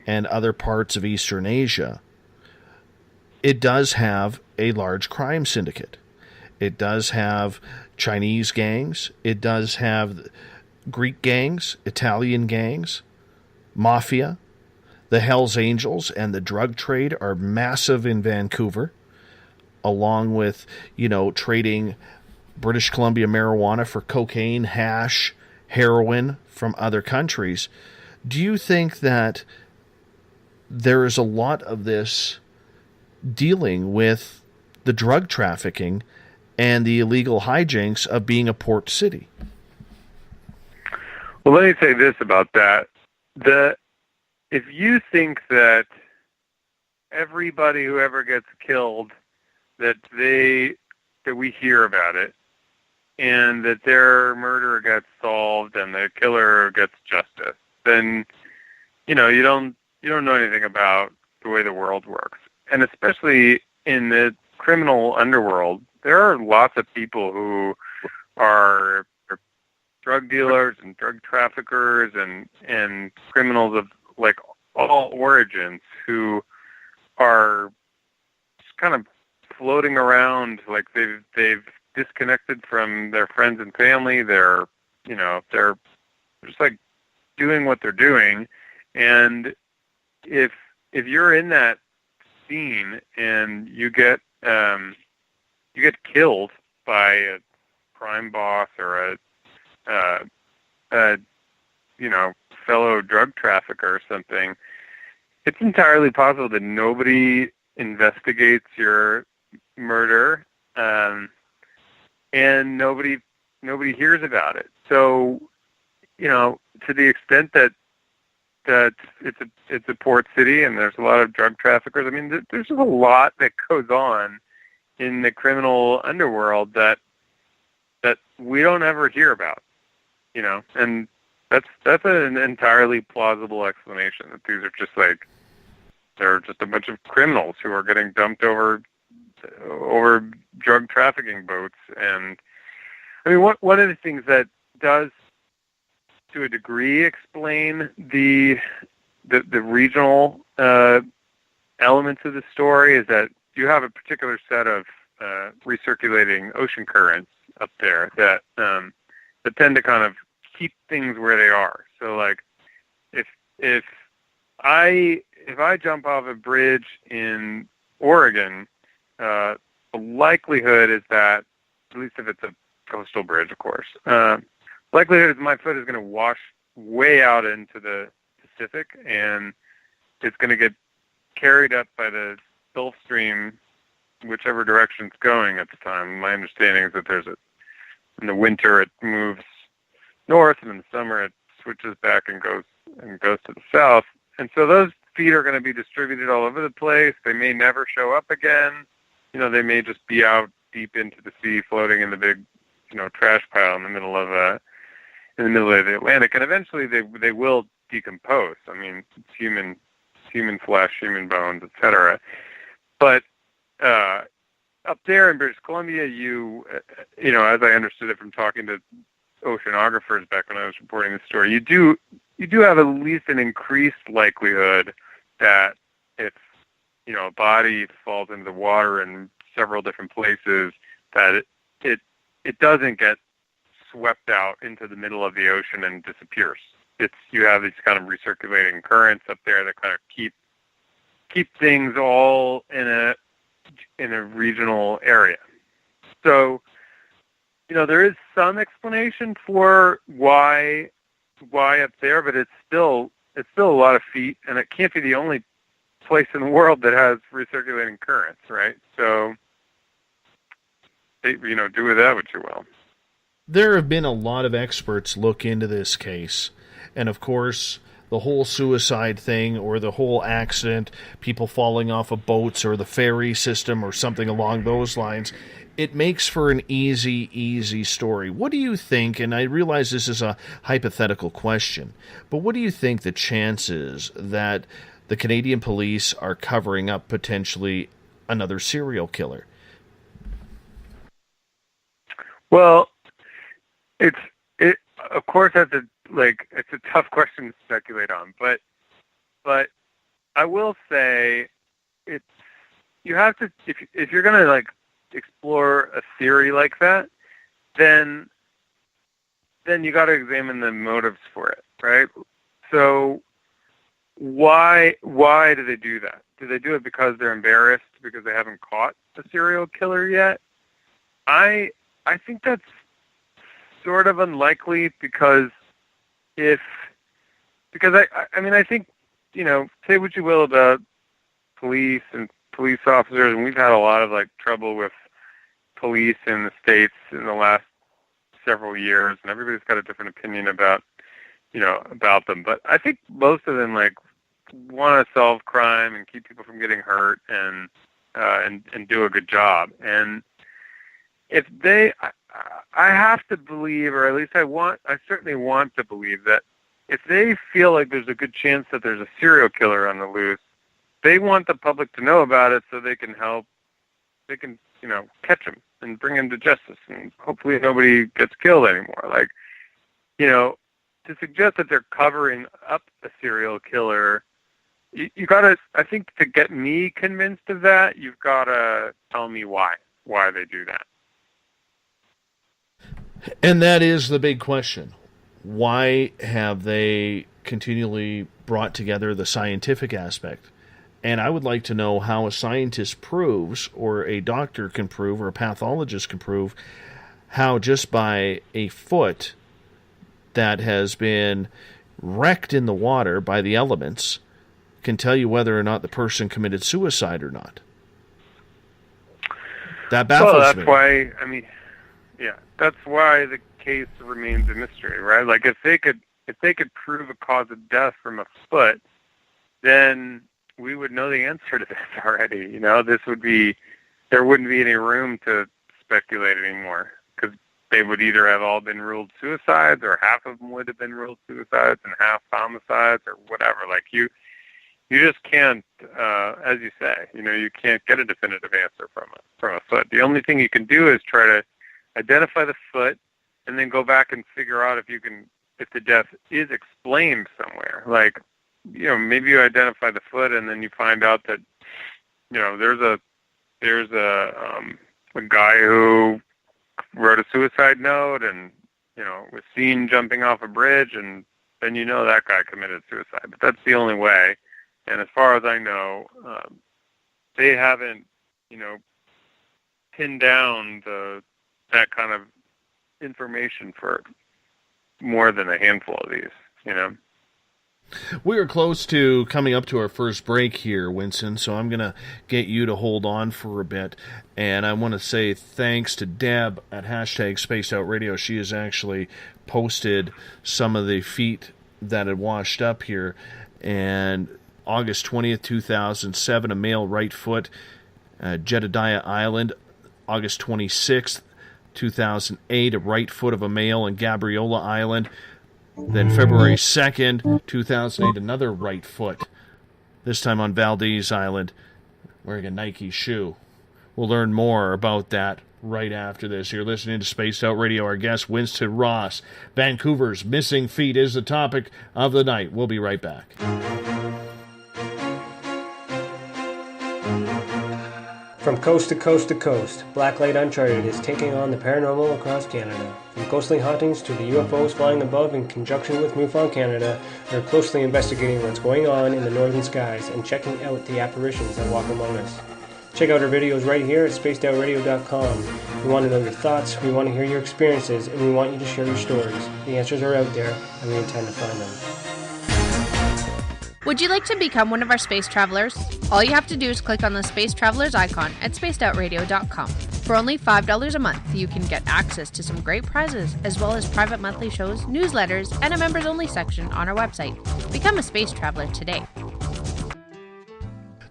S6: and other parts of Eastern Asia, it does have a large crime syndicate. It does have Chinese gangs. It does have Greek gangs, Italian gangs, mafia. The Hells Angels and the drug trade are massive in Vancouver, along with, trading British Columbia marijuana for cocaine, hash, heroin from other countries. Do you think that there is a lot of this dealing with the drug trafficking and the illegal hijinks of being a port city?
S10: Well, let me say this about that. If you think that everybody who ever gets killed, that we hear about it, and that their murder gets solved and the killer gets justice, then you don't know anything about the way the world works. And especially in the criminal underworld, there are lots of people who are drug dealers and drug traffickers and criminals of like all origins who are just kind of floating around, like they've disconnected from their friends and family. They're just like doing what they're doing. And if you're in that scene and you get killed by a crime boss or a fellow drug trafficker or something, it's entirely possible that nobody investigates your murder, and nobody hears about it. So, to the extent that it's a port city and there's a lot of drug traffickers, I mean, there's just a lot that goes on in the criminal underworld that we don't ever hear about, and that's an entirely plausible explanation, that these are just like, they're just a bunch of criminals who are getting dumped over drug trafficking boats. And I mean, one of the things that does, to a degree, explain the regional elements of the story is that you have a particular set of recirculating ocean currents up there that tend to kind of keep things where they are. So, like, if I jump off a bridge in Oregon, the likelihood is that, at least if it's a coastal bridge, of course, likelihood is my foot is going to wash way out into the Pacific, and it's going to get carried up by the Gulf Stream, whichever direction it's going at the time. My understanding is that in the winter it moves north, and in the summer it switches back and goes to the south. And so those feet are going to be distributed all over the place. They may never show up again. They may just be out deep into the sea, floating in the big trash pile in the middle of the Atlantic, and eventually they will decompose. I mean, it's human flesh, human bones, etc. But up there in British Columbia, as I understood it from talking to oceanographers back when I was reporting the story, you do have at least an increased likelihood that if a body falls into the water in several different places, that it doesn't get swept out into the middle of the ocean and disappears. You have these kind of recirculating currents up there that kind of keep things all in a regional area. So, there is some explanation for why up there, but it's still a lot of feet, and it can't be the only place in the world that has recirculating currents, right? So, do with that what you will.
S6: There have been a lot of experts look into this case, and of course, the whole suicide thing or the whole accident, people falling off of boats or the ferry system or something along those lines, it makes for an easy story. What do you think, and I realize this is a hypothetical question, but what do you think the chances that the Canadian police are covering up potentially another serial killer?
S10: Well, of course it's a tough question to speculate on, but I will say you have to, if you're going to explore a theory like that, then you got to examine the motives for it, right? So why do they do that? Do they do it because they're embarrassed because they haven't caught a serial killer yet? I think that's sort of unlikely because I think, say what you will about police and police officers, and we've had a lot of trouble with police in the States in the last several years, and everybody's got a different opinion about them. But I think most of them want to solve crime and keep people from getting hurt and do a good job. And if I have to believe, or at least I certainly want to believe that if they feel like there's a good chance that there's a serial killer on the loose, they want the public to know about it so they can catch him and bring him to justice, and hopefully nobody gets killed anymore. To suggest that they're covering up a serial killer, you gotta, I think, to get me convinced of that, you've gotta tell me why they do that.
S6: And that is the big question. Why have they continually brought together the scientific aspect? And I would like to know how a scientist proves, or a doctor can prove, or a pathologist can prove, how just by a foot that has been wrecked in the water by the elements can tell you whether or not the person committed suicide or not. That baffles me.
S10: Well, that's why the case remains a mystery, right? If they could prove a cause of death from a foot, then we would know the answer to this already. There wouldn't be any room to speculate anymore, because they would either have all been ruled suicides, or half of them would have been ruled suicides and half homicides, or whatever. You just can't, as you say, you can't get a definitive answer from a foot. The only thing you can do is try to identify the foot, and then go back and figure out if the death is explained somewhere. Maybe you identify the foot, and then you find out that, there's a guy who wrote a suicide note and, was seen jumping off a bridge, and then that guy committed suicide. But that's the only way. And as far as I know, they haven't, pinned down that kind of information for more than a handful of these,
S6: We are close to coming up to our first break here, Winston, so I'm going to get you to hold on for a bit. And I want to say thanks to Deb at #SpacedOutRadio. She has actually posted some of the feet that had washed up here. And August 20th, 2007, a male right foot, Jedediah Island. August 26th, 2008, a right foot of a male in Gabriola Island. Then February 2nd, 2008, another right foot, this time on Valdez Island, wearing a Nike shoe. We'll learn more about that right after this. You're listening to Spaced Out Radio. Our guest, Winston Ross. Vancouver's missing feet is the topic of the night. We'll be right back.
S11: From coast to coast to coast, Blacklight Uncharted is taking on the paranormal across Canada. From ghostly hauntings to the UFOs flying above in conjunction with MUFON Canada, we're closely investigating what's going on in the northern skies and checking out the apparitions that walk among us. Check out our videos right here at spacedoutradio.com. We want to know your thoughts, we want to hear your experiences, and we want you to share your stories. The answers are out there, and we intend to find them.
S4: Would you like to become one of our space travelers? All you have to do is click on the Space Travelers icon at spacedoutradio.com. For only $5 a month, you can get access to some great prizes, as well as private monthly shows, newsletters, and a members-only section on our website. Become a space traveler today.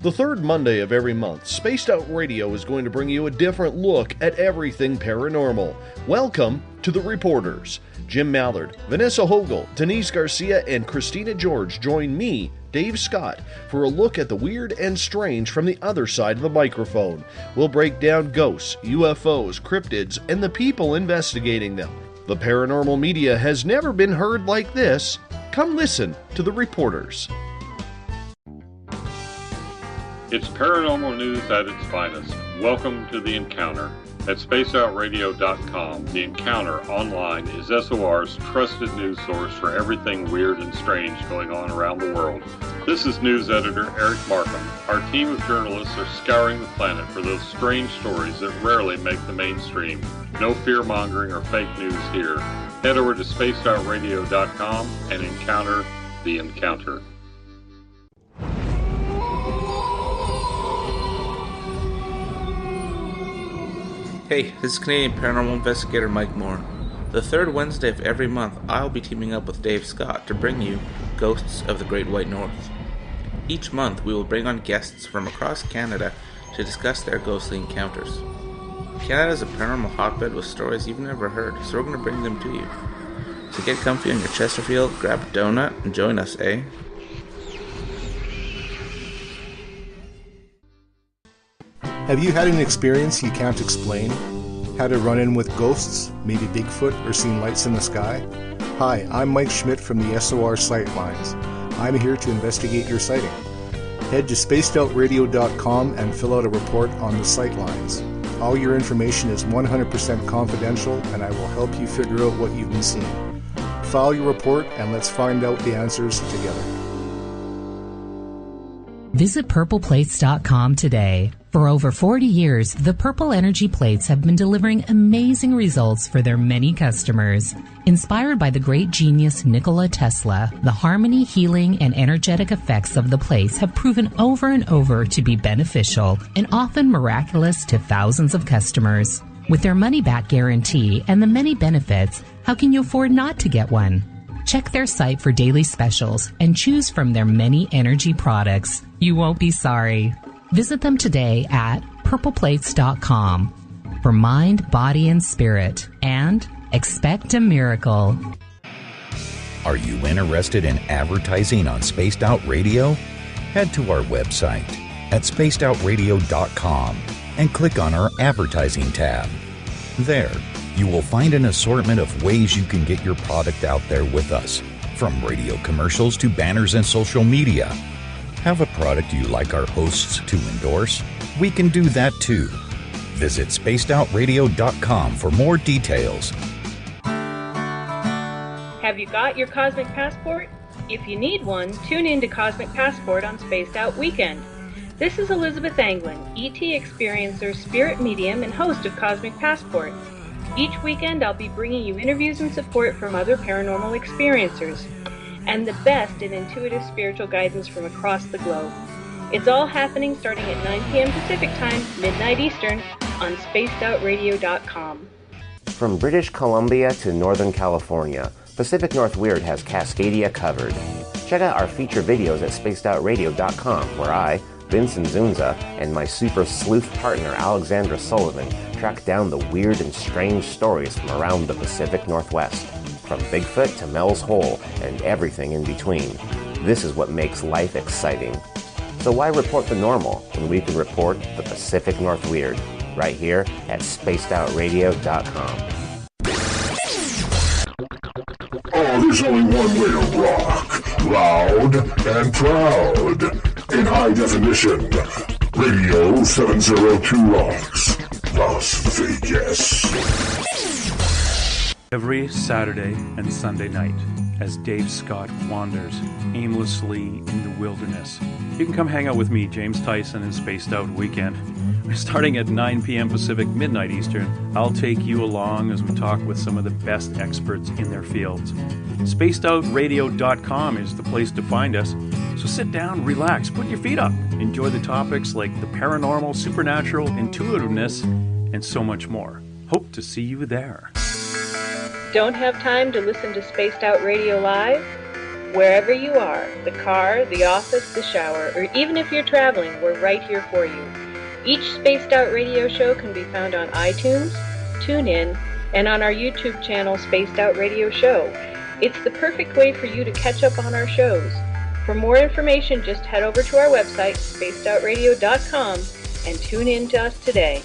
S6: The third Monday of every month, Spaced Out Radio is going to bring you a different look at everything paranormal. Welcome to The Reporters. Jim Mallard, Vanessa Hogel, Denise Garcia, and Christina George join me, Dave Scott, for a look at the weird and strange from the other side of the microphone. We'll break down ghosts, UFOs, cryptids, and the people investigating them. The paranormal media has never been heard like this. Come listen to The Reporters.
S12: It's paranormal news at its finest. Welcome to The Encounter. At spacedoutradio.com, The Encounter online is SOR's trusted news source for everything weird and strange going on around the world. This is news editor Eric Markham. Our team of journalists are scouring the planet for those strange stories that rarely make the mainstream. No fear-mongering or fake news here. Head over to spacedoutradio.com and encounter The Encounter.
S13: Hey, this is Canadian Paranormal Investigator Mike Moore. The third Wednesday of every month, I'll be teaming up with Dave Scott to bring you Ghosts of the Great White North. Each month, we will bring on guests from across Canada to discuss their ghostly encounters. Canada is a paranormal hotbed with stories you've never heard, so we're going to bring them to you. So get comfy on your Chesterfield, grab a donut, and join us, eh?
S14: Have you had an experience you can't explain? Had a run-in with ghosts, maybe Bigfoot, or seen lights in the sky? Hi, I'm Mike Schmidt from the SOR Sightlines. I'm here to investigate your sighting. Head to spacedoutradio.com and fill out a report on the Sightlines. All your information is 100% confidential, and I will help you figure out what you've been seeing. File your report and let's find out the answers together.
S15: Visit purpleplates.com today. For over 40 years, the Purple Energy Plates have been delivering amazing results for their many customers. Inspired by the great genius Nikola Tesla, the harmony, healing, and energetic effects of the plates have proven over and over to be beneficial and often miraculous to thousands of customers. With their money-back guarantee and the many benefits, how can you afford not to get one? Check their site for daily specials and choose from their many energy products. You won't be sorry. Visit them today at purpleplates.com for mind, body, and spirit, and expect a miracle.
S16: Are you interested in advertising on Spaced Out Radio? Head to our website at spacedoutradio.com and click on our advertising tab. There, you will find an assortment of ways you can get your product out there with us, from radio commercials to banners and social media. Have a product you like our hosts to endorse? We can do that too. Visit spacedoutradio.com for more details.
S17: Have you got your Cosmic Passport? If you need one, tune in to Cosmic Passport on Spaced Out Weekend. This is Elizabeth Anglin, ET experiencer, spirit medium, and host of Cosmic Passport. Each weekend I'll be bringing you interviews and support from other paranormal experiencers, and the best in intuitive spiritual guidance from across the globe. It's all happening starting at 9 p.m. Pacific Time, midnight Eastern, on spacedoutradio.com.
S18: From British Columbia to Northern California, Pacific North Weird has Cascadia covered. Check out our feature videos at spacedoutradio.com, where I, Vincent Zunza and my super sleuth partner Alexandra Sullivan track down the weird and strange stories from around the Pacific Northwest, from Bigfoot to Mel's Hole and everything in between. This is what makes life exciting. So why report the normal when we can report the Pacific North Weird right here at spacedoutradio.com.
S19: Oh, there's only one way to rock. Loud and proud. In high definition. Radio 702 rocks. Las Vegas.
S20: Every Saturday and Sunday night, as Dave Scott wanders aimlessly in the wilderness, you can come hang out with me, James Tyson, in Spaced Out Weekend. Starting at 9 p.m. Pacific, midnight Eastern, I'll take you along as we talk with some of the best experts in their fields. SpacedOutRadio.com is the place to find us. So sit down, relax, put your feet up. Enjoy the topics like the paranormal, supernatural, intuitiveness, and so much more. Hope to see you there.
S17: Don't have time to listen to Spaced Out Radio Live? Wherever you are, the car, the office, the shower, or even if you're traveling, we're right here for you. Each Spaced Out Radio show can be found on iTunes, TuneIn, and on our YouTube channel, Spaced Out Radio Show. It's the perfect way for you to catch up on our shows. For more information, just head over to our website, spacedoutradio.com, and tune in to us today.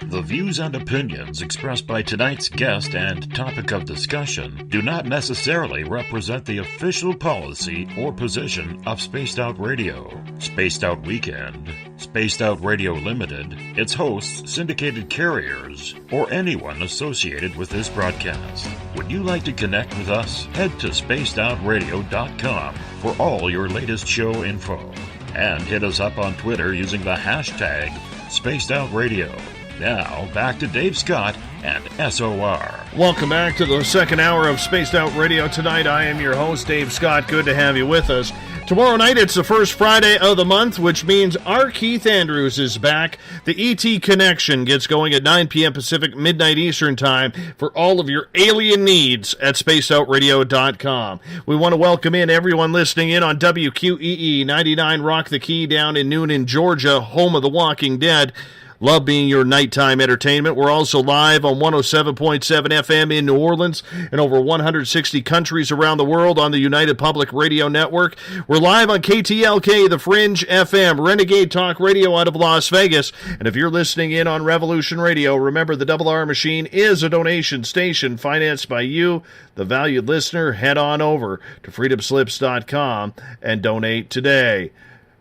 S1: The views and opinions expressed by tonight's guest and topic of discussion do not necessarily represent the official policy or position of Spaced Out Radio, Spaced Out Weekend, Spaced Out Radio Limited, its hosts, syndicated carriers, or anyone associated with this broadcast. Would you like to connect with us? Head to spacedoutradio.com for all your latest show info. And hit us up on Twitter using the hashtag Spaced Out Radio. Now, back to Dave Scott and SOR.
S6: Welcome back to the second hour of Spaced Out Radio. Tonight, I am your host, Dave Scott. Good to have you with us. Tomorrow night, it's the first Friday of the month, which means our Keith Andrews is back. The ET Connection gets going at 9 p.m. Pacific, midnight Eastern Time for all of your alien needs at spacedoutradio.com. We want to welcome in everyone listening in on WQEE 99 Rock the Key down in Noonan, Georgia, home of The Walking Dead. Love being your nighttime entertainment. We're also live on 107.7 FM in New Orleans and over 160 countries around the world on the United Public Radio Network. We're live on KTLK, The Fringe FM, Renegade Talk Radio out of Las Vegas. And if you're listening in on Revolution Radio, remember the Double R Machine is a donation station financed by you, the valued listener. Head on over to freedomslips.com and donate today.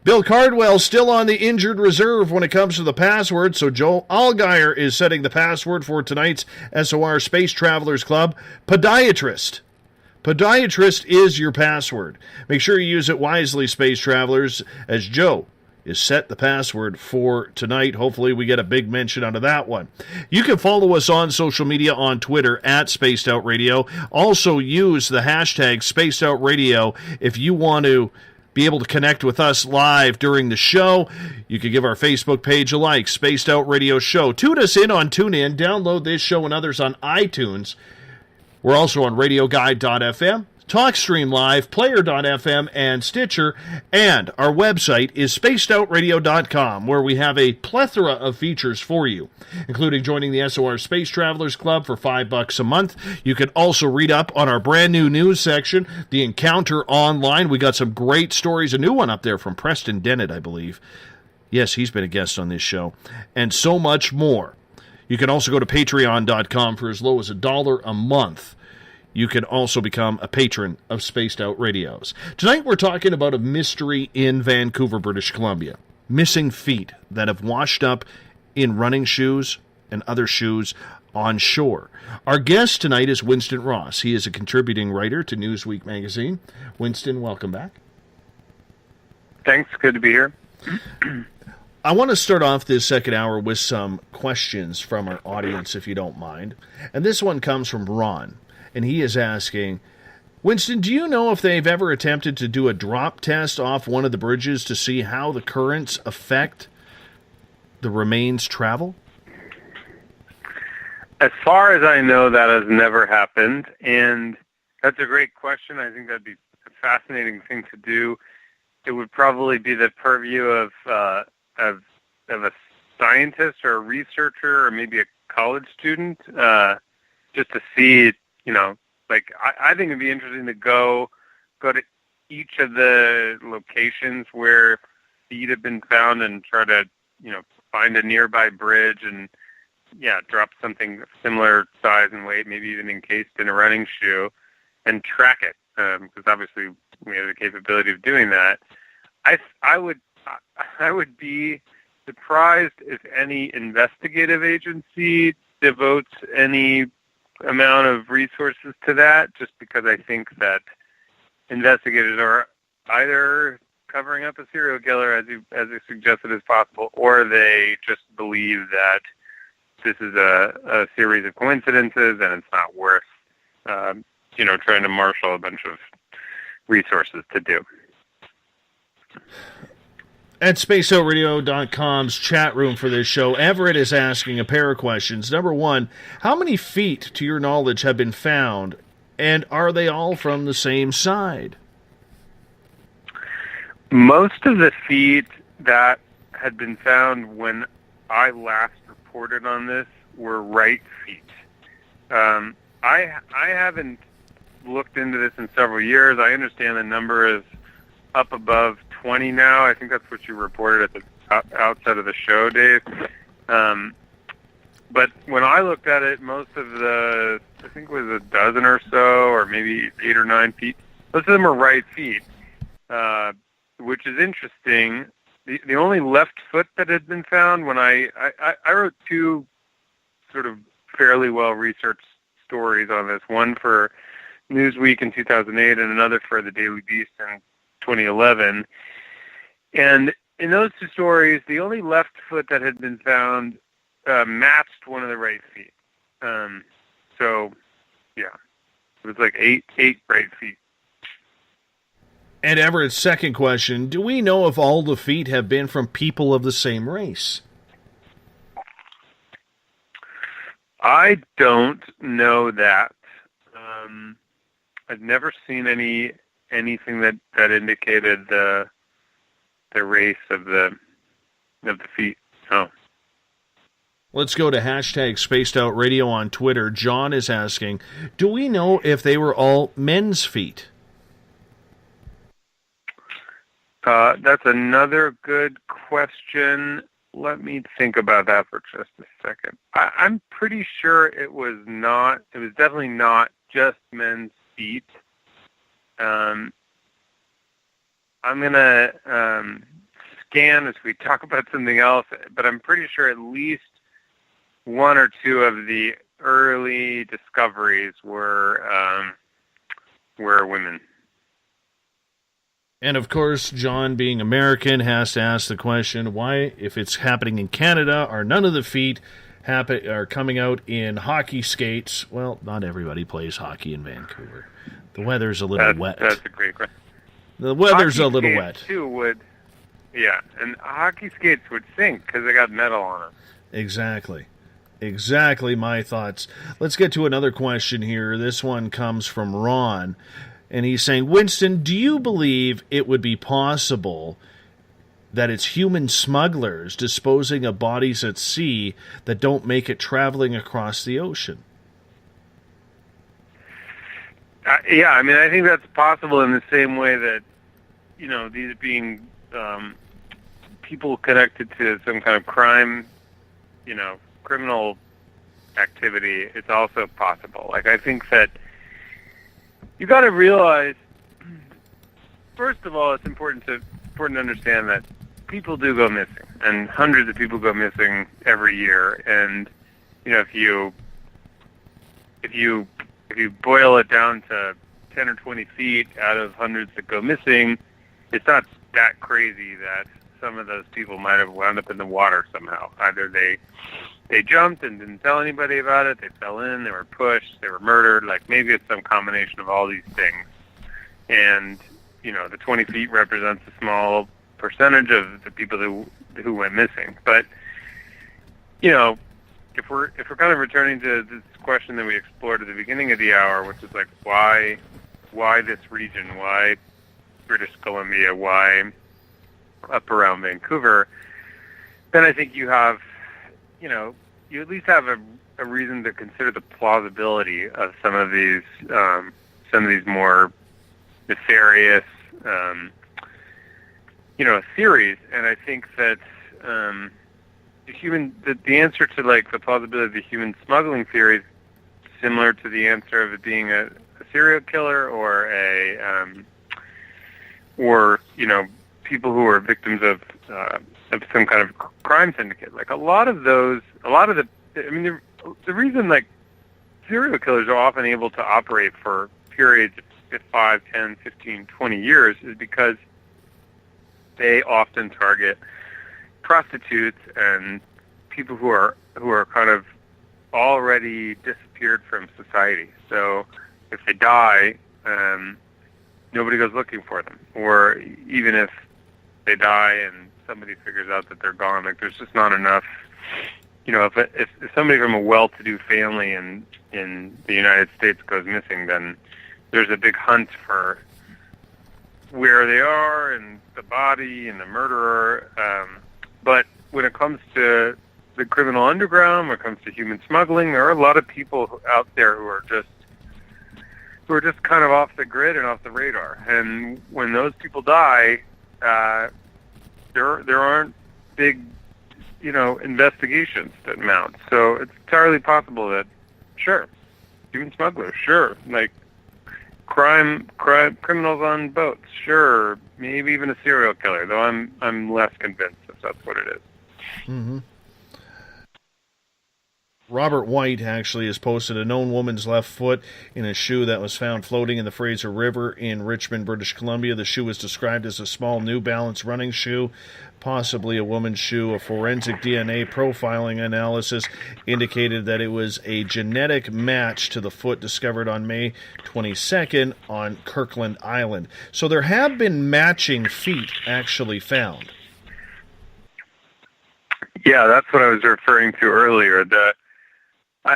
S6: Bill Cardwell still on the injured reserve when it comes to the password, so Joe Allgaier is setting the password for tonight's SOR Space Travelers Club. Podiatrist. Podiatrist is your password. Make sure you use it wisely, Space Travelers, as Joe is set the password for tonight. Hopefully we get a big mention out of that one. You can follow us on social media on Twitter at Spaced Out Radio. Also use the hashtag Spaced Out Radio if you want to be able to connect with us live during the show. You can give our Facebook page a like, Spaced Out Radio Show. Tune us in on TuneIn. Download this show and others on iTunes. We're also on RadioGuide.fm, TalkStream Live, Player.fm, and Stitcher. And our website is SpacedOutRadio.com, where we have a plethora of features for you, including joining the SOR Space Travelers Club for $5 a month. You can also read up on our brand new news section, The Encounter Online. We got some great stories, a new one up there from Preston Dennett, I believe. Yes, he's been a guest on this show. And so much more. You can also go to Patreon.com for as low as $1 a month. You can also become a patron of Spaced Out Radios. Tonight we're talking about a mystery in Vancouver, British Columbia. Missing feet that have washed up in running shoes and other shoes on shore. Our guest tonight is Winston Ross. He is a contributing writer to Newsweek magazine. Winston, welcome back.
S10: Thanks. Good to be here.
S6: I want to start off this second hour with some questions from our audience, if you don't mind. And this one comes from Ron. And he is asking, Winston, do you know if they've ever attempted to do a drop test off one of the bridges to see how the currents affect the remains travel?
S10: As far as I know, that has never happened. And that's a great question. I think that'd be fascinating thing to do. It would probably be the purview of a scientist or a researcher or maybe a college student, just to see, like I think it'd be interesting to go to each of the locations where feet have been found and try to, find a nearby bridge and, drop something similar size and weight, maybe even encased in a running shoe, and track it, because obviously we have the capability of doing that. I would be surprised if any investigative agency devotes any amount of resources to that, just because I think that investigators are either covering up a serial killer, as you suggested, as possible, or they just believe that this is a series of coincidences and it's not worth, trying to marshal a bunch of resources to do.
S6: At SpaceOutRadio.com's chat room for this show, Everett is asking a pair of questions. Number one, how many feet, to your knowledge, have been found, and are they all from the same side?
S10: Most of the feet that had been found when I last reported on this were right feet. I haven't looked into this in several years. I understand the number is up above 20 now. I think that's what you reported at the outset of the show, Dave. But when I looked at it, most of the, I think it was a dozen or so, or maybe 8 or 9 feet, most of them are right feet, which is interesting. The only left foot that had been found when I wrote 2 sort of fairly well-researched stories on this, one for Newsweek in 2008 and another for the Daily Beast in 2011. And in those 2 stories, the only left foot that had been found matched one of the right feet. So, yeah, it was like 8 right feet.
S6: And Everett's second question, do we know if all the feet have been from people of the same race?
S10: I don't know that. I've never seen anything that indicated the race of the feet. Oh.
S6: Let's go to hashtag Spaced Out Radio on Twitter. John is asking, do we know if they were all men's feet?
S10: That's another good question. Let me think about that for just a second. I'm pretty sure it was definitely not just men's feet. I'm going to scan as we talk about something else, but I'm pretty sure at least 1 or 2 of the early discoveries were women.
S6: And of course, John, being American, has to ask the question, why, if it's happening in Canada, are none of the feet are coming out in hockey skates? Well, not everybody plays hockey in Vancouver. The weather's a little wet.
S10: That's a great question.
S6: The weather's
S10: hockey
S6: a little
S10: skates
S6: wet.
S10: Too and hockey skates would sink because they got metal on them.
S6: Exactly my thoughts. Let's get to another question here. This one comes from Ron. And he's saying, Winston, do you believe it would be possible that it's human smugglers disposing of bodies at sea that don't make it traveling across the ocean?
S10: Yeah, I mean, I think that's possible in the same way that, these being people connected to some kind of crime, criminal activity, it's also possible. Like, I think that you got to realize, first of all, it's important to understand that people do go missing, and hundreds of people go missing every year. And if you boil it down to 10 or 20 feet out of hundreds that go missing, it's not that crazy that some of those people might have wound up in the water somehow. Either they jumped and didn't tell anybody about it, they fell in, they were pushed, they were murdered. Like, maybe it's some combination of all these things. And, the 20 feet represents a small percentage of the people who went missing. But, if we're kind of returning to this question that we explored at the beginning of the hour, which is like, why why this region, why British Columbia, why up around Vancouver, then I think you have, you at least have a reason to consider the plausibility of some of these more nefarious, theories. And I think that the answer to like the plausibility of the human smuggling theory is similar to the answer of it being a serial killer or people who are victims of some kind of crime syndicate. Like the reason like serial killers are often able to operate for periods of 5, 10, 15, 20 years is because they often target prostitutes and people who are kind of already disappeared from society. So if they die, nobody goes looking for them. Or even if they die and somebody figures out that they're gone, like there's just not enough. If somebody from a well-to-do family in the United States goes missing, then there's a big hunt for where they are and the body and the murderer. But when it comes to the criminal underground, when it comes to human smuggling, there are a lot of people out there who are just kind of off the grid and off the radar. And when those people die, there aren't big, investigations that mount. So it's entirely possible that, sure, human smugglers, sure, like criminals on boats, sure, maybe even a serial killer. Though I'm less convinced if that's what it is.
S6: Mm-hmm. Robert White actually has posted a known woman's left foot in a shoe that was found floating in the Fraser River in Richmond, British Columbia. The shoe was described as a small New Balance running shoe, possibly a woman's shoe. A forensic DNA profiling analysis indicated that it was a genetic match to the foot discovered on May 22nd on Kirkland Island. So there have been matching feet actually found.
S10: Yeah, that's what I was referring to earlier.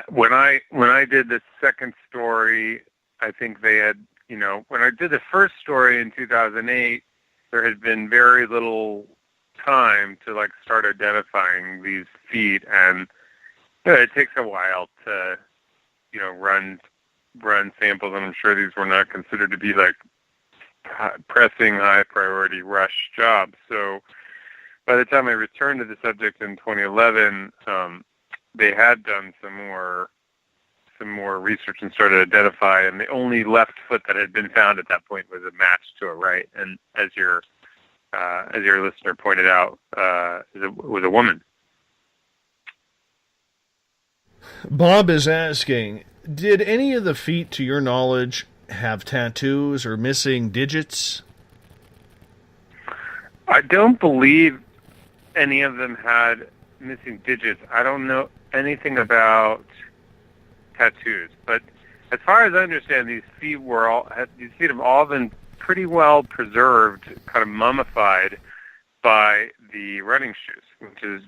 S10: When I did the second story, I think they had, when I did the first story in 2008, there had been very little time to start identifying these feet, and it takes a while to, run samples, and I'm sure these were not considered to be pressing high priority rush jobs. So by the time I returned to the subject in 2011, they had done some more research and started to identify, and the only left foot that had been found at that point was a match to a right. And as your listener pointed out, it was a woman.
S6: Bob is asking, did any of the feet, to your knowledge, have tattoos or missing digits?
S10: I don't believe any of them had missing digits. I don't know anything about tattoos, but as far as I understand, these feet have all been pretty well preserved, kind of mummified by the running shoes, which is,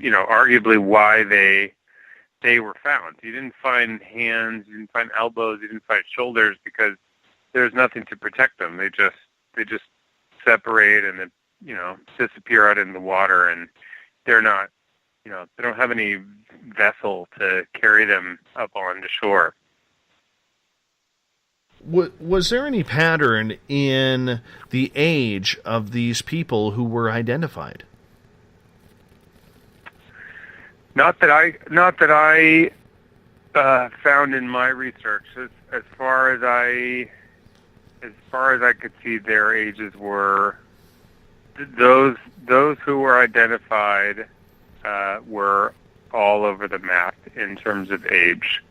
S10: arguably why they were found. You didn't find hands, you didn't find elbows, you didn't find shoulders because there's nothing to protect them. They just separate and then, disappear out in the water, and they're not, they don't have any vessel to carry them up on the shore.
S6: Was there any pattern in the age of these people who were identified?
S10: Not that I found in my research. As far as I could see, their ages were those who were identified were all over the map in terms of age.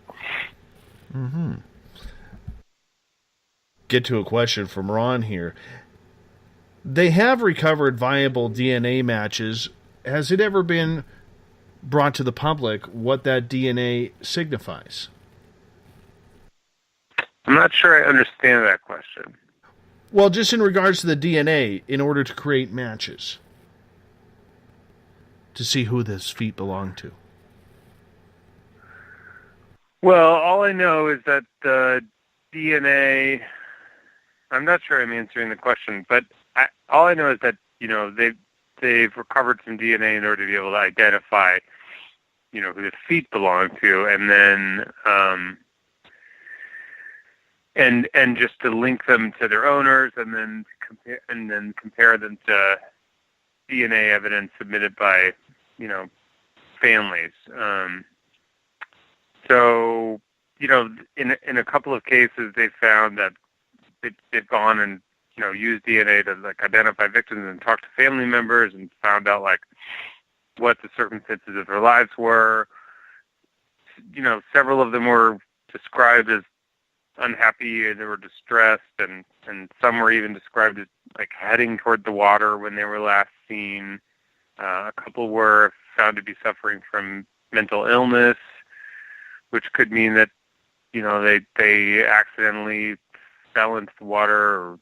S6: Mm-hmm. Get to a question from Ron here. They have recovered viable DNA matches. Has it ever been brought to the public what that DNA signifies?
S10: I'm not sure I understand that question.
S6: Well, just in regards to the DNA, in order to create matches, to see who this feet belong to.
S10: Well, all I know is that DNA, I'm not sure I'm answering the question, but all I know is that, they've recovered some DNA in order to be able to identify, who the feet belong to, and then, and just to link them to their owners, and then compare them to DNA evidence submitted by, families. So, in a couple of cases, they found that they've gone and, used DNA to identify victims and talk to family members and found out what the circumstances of their lives were. Several of them were described as unhappy, and they were distressed, and some were even described as heading toward the water when they were last seen. A couple were found to be suffering from mental illness, which could mean that they accidentally fell into the water, or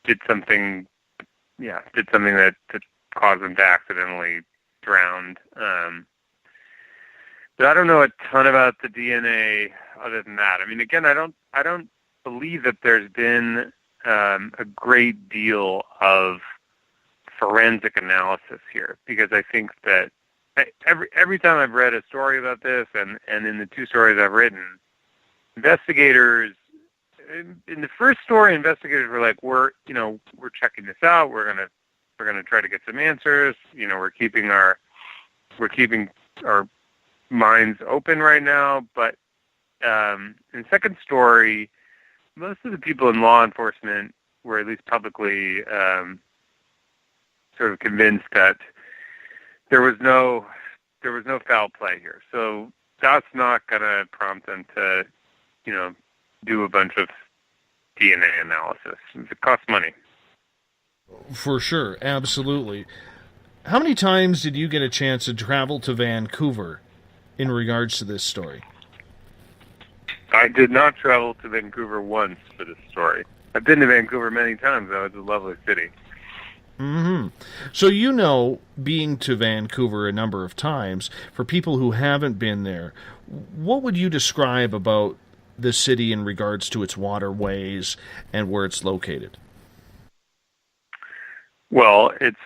S10: did something that caused them to accidentally drown. But I don't know a ton about the DNA other than that. I mean, again, I don't believe that there's been a great deal of forensic analysis here, because I think that every time I've read a story about this, and in the two stories I've written, investigators, in the first story, investigators were like, we're checking this out. We're gonna try to get some answers. We're keeping our minds open right now. But in the second story, most of the people in law enforcement were at least publicly sort of convinced that there was no foul play here. So that's not going to prompt them to, do a bunch of DNA analysis. It costs money.
S6: For sure, absolutely. How many times did you get a chance to travel to Vancouver in regards to this story?
S10: I did not travel to Vancouver once for this story. I've been to Vancouver many times, though. It's a lovely city.
S6: Mm-hmm. So being to Vancouver a number of times, for people who haven't been there, what would you describe about the city in regards to its waterways and where it's located?
S10: Well, it's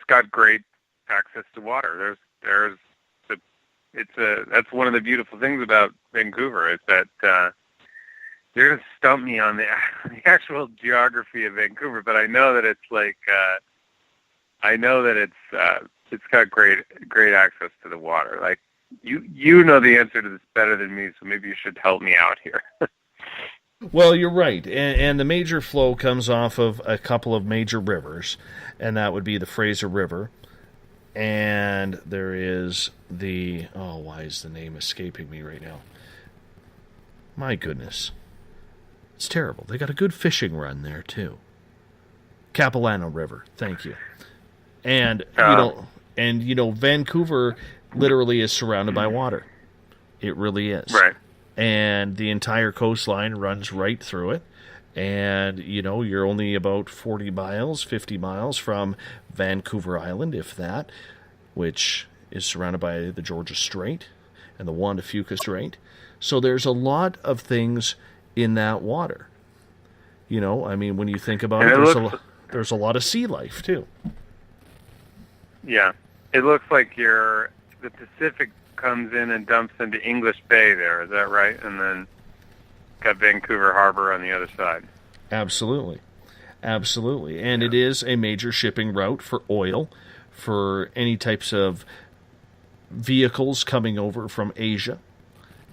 S10: got great access to water. That's one of the beautiful things about Vancouver, is that you're going to stump me on the actual geography of Vancouver, but I know that it's it's got great access to the water. You know the answer to this better than me, so maybe you should help me out here.
S6: Well, you're right, and the major flow comes off of a couple of major rivers, and that would be the Fraser River, and there is why is the name escaping me right now? My goodness. It's terrible. They got a good fishing run there, too. Capilano River, thank you. And, Vancouver literally is surrounded by water. It really is.
S10: Right.
S6: And the entire coastline runs right through it. And, you're only about 40 miles, 50 miles from Vancouver Island, if that, which is surrounded by the Georgia Strait and the Juan de Fuca Strait. So there's a lot of things in that water. When you think about it, there's a lot of sea life, too.
S10: Yeah. It looks like the Pacific comes in and dumps into English Bay there. Is that right? And then got Vancouver Harbor on the other side.
S6: Absolutely. Absolutely. And it is a major shipping route for oil, for any types of vehicles coming over from Asia,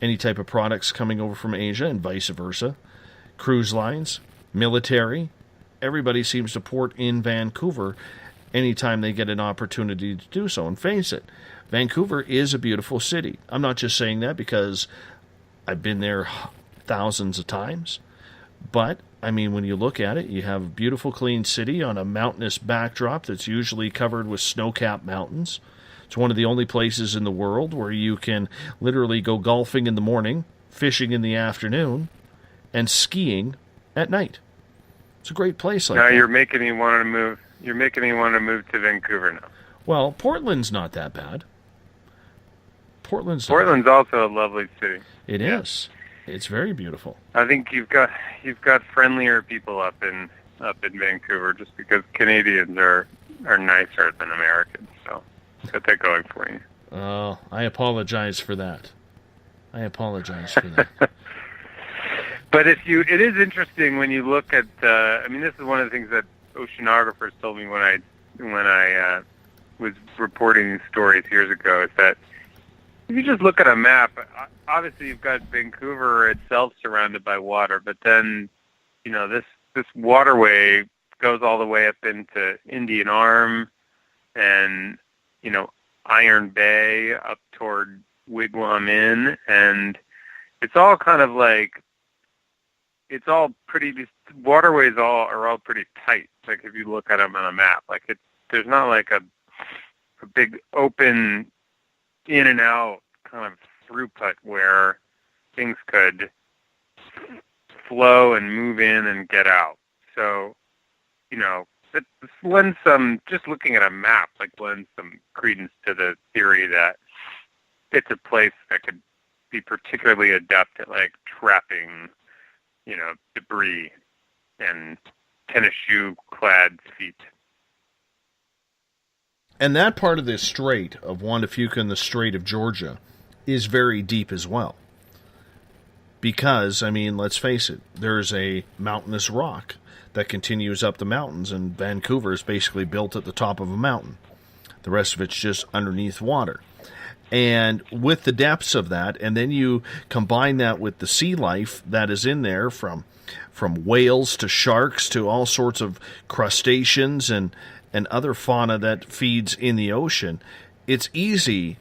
S6: any type of products coming over from Asia, and vice versa. Cruise lines, military, everybody seems to port in Vancouver anytime they get an opportunity to do so. And face it, Vancouver is a beautiful city. I'm not just saying that because I've been there thousands of times. But, when you look at it, you have a beautiful, clean city on a mountainous backdrop that's usually covered with snow-capped mountains. It's one of the only places in the world where you can literally go golfing in the morning, fishing in the afternoon, and skiing at night. It's a great place like that.
S10: Now you're making me want to move. You're making me want to move to Vancouver now.
S6: Well, Portland's not that bad. Portland's
S10: also a lovely city.
S6: It is. It's very beautiful.
S10: I think you've got friendlier people up in Vancouver, just because Canadians are nicer than Americans. So got that going for you.
S6: Oh, I apologize for that.
S10: But it is interesting when you look at. I mean, this is one of the things that oceanographers told me when I was reporting these stories years ago. Is that if you just look at a map, obviously you've got Vancouver itself surrounded by water, but then this waterway goes all the way up into Indian Arm and Iron Bay up toward Wigwam Inn, and it's all kind of like it's all pretty. These waterways are all pretty tight. Like if you look at them on a map, like there's not like a big open in and out kind of throughput where things could flow and move in and get out. So, this lends some, just looking at a map, lends some credence to the theory that it's a place that could be particularly adept at trapping, debris and tennis shoe clad feet.
S6: And that part of the strait of Juan de Fuca and the Strait of Georgia is very deep as well. Because, I mean, let's face it, there's a mountainous rock that continues up the mountains, and Vancouver is basically built at the top of a mountain. The rest of it's just underneath water. And with the depths of that, and then you combine that with the sea life that is in there, from whales to sharks to all sorts of crustaceans and other fauna that feeds in the ocean, it's easy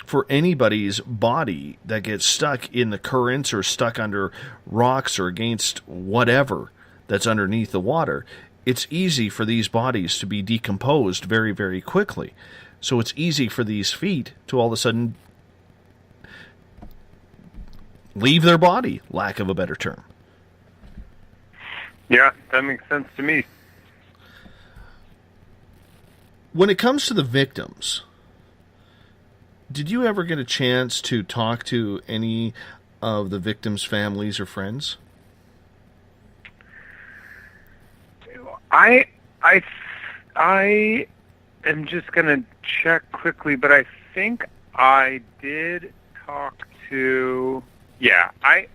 S6: for anybody's body that gets stuck in the currents or stuck under rocks or against whatever that's underneath the water. It's easy for these bodies to be decomposed very, very quickly. So it's easy for these feet to all of a sudden leave their body, lack of a better term.
S10: Yeah, that makes sense to me.
S6: When it comes to the victims, did you ever get a chance to talk to any of the victims' families or friends?
S10: I am just going to check quickly, but I think I did talk to... Yeah, I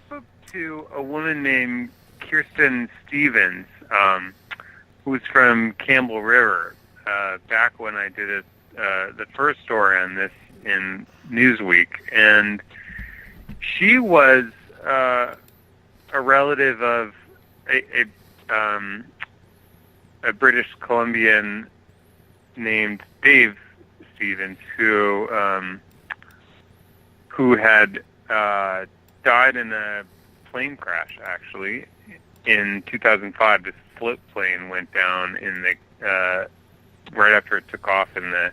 S10: spoke to a woman named Kirsten Stevens, who's from Campbell River, back when I did the first story on this in Newsweek, and she was a relative of a British Columbian named Dave Stevens, who had died in a plane crash, actually, in 2005. This float plane went down in the right after it took off in the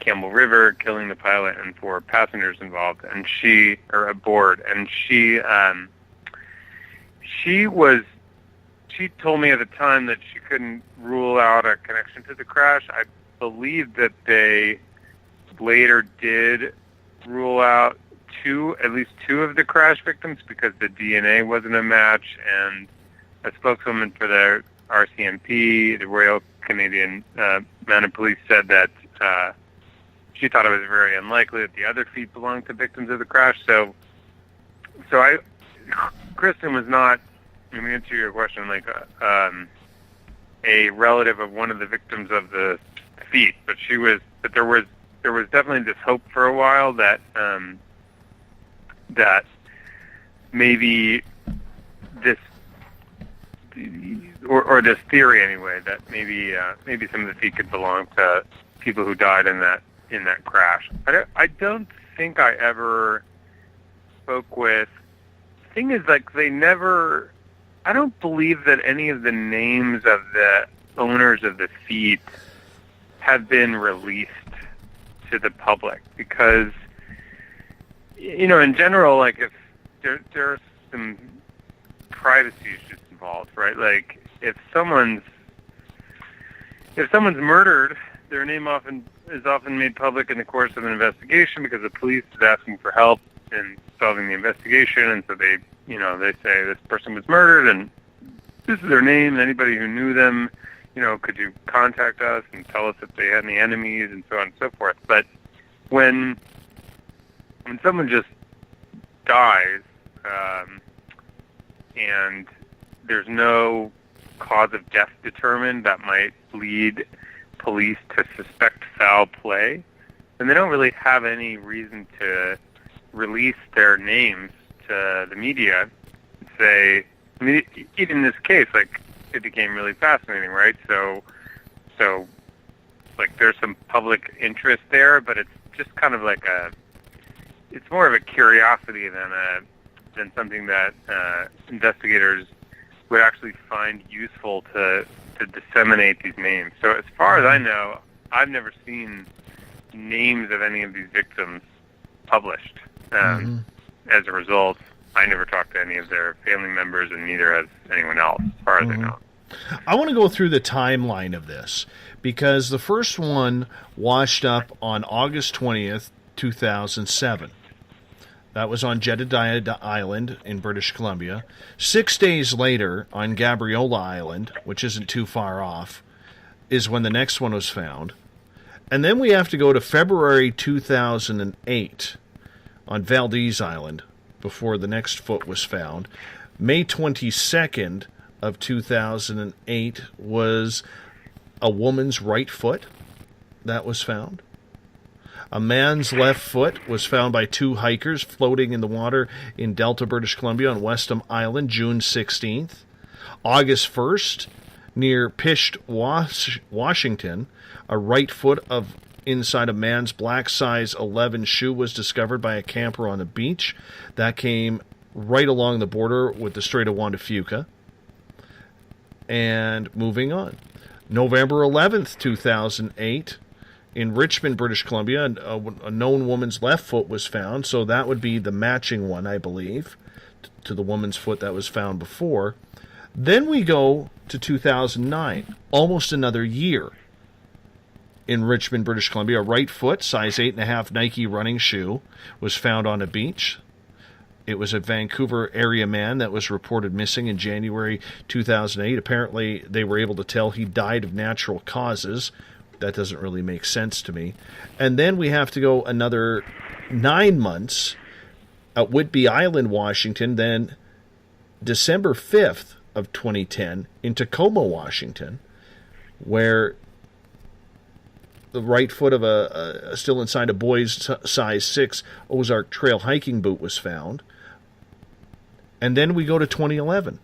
S10: Campbell River, killing the pilot and 4 passengers involved, and she told me at the time that she couldn't rule out a connection to the crash. I believe that they later did rule out at least two of the crash victims because the DNA wasn't a match, and a spokeswoman for the RCMP, the Royal Canadian Mounted Police, said that she thought it was very unlikely that the other feet belonged to victims of the crash. So Kristen was not, to answer your question, a relative of one of the victims of the feet, but there was definitely this hope for a while that that maybe this or this theory anyway, that maybe some of the feet could belong to people who died in that crash. I don't think I ever spoke with. The thing is, they never. I don't believe that any of the names of the owners of the feet have been released to the public because, in general, if there's some privacy issues involved, right? If someone's murdered, their name is often made public in the course of an investigation because the police is asking for help in solving the investigation, and so they say this person was murdered, and this is their name. Anybody who knew them, could you contact us and tell us if they had any enemies, and so on and so forth. But when someone just dies, and there's no cause of death determined that might lead police to suspect foul play, then they don't really have any reason to release their names to the media and say, I mean, even in this case, like, it became really fascinating, right? So like, there's some public interest there, but it's just kind of like it's more of a curiosity than something that investigators would actually find useful to disseminate these names. So as far as I know, I've never seen names of any of these victims published. As a result, I never talked to any of their family members, and neither has anyone else, as far as I know.
S6: I want to go through the timeline of this, because the first one washed up on August 20th, 2007. That was on Jedediah Island in British Columbia. 6 days later, on Gabriola Island, which isn't too far off, is when the next one was found. And then we have to go to February 2008 on Valdez Island before the next foot was found. May 22nd of 2008 was a woman's right foot that was found. A man's left foot was found by two hikers floating in the water in Delta, British Columbia on Westham Island, June 16th. August 1st, near Pisht, Washington, a right foot inside a man's black size 11 shoe was discovered by a camper on the beach. That came right along the border with the Strait of Juan de Fuca. And moving on. November 11th, 2008, in Richmond, British Columbia, a known woman's left foot was found, so that would be the matching one, I believe, to the woman's foot that was found before. Then we go to 2009, almost another year. In Richmond, British Columbia, a right foot, size 8.5 Nike running shoe, was found on a beach. It was a Vancouver area man that was reported missing in January 2008. Apparently, they were able to tell he died of natural causes. That doesn't really make sense to me. And then we have to go another 9 months at Whidbey Island, Washington, then December 5th of 2010 in Tacoma, Washington, where the right foot of a still inside a boy's size 6 Ozark Trail hiking boot was found. And then we go to 2011.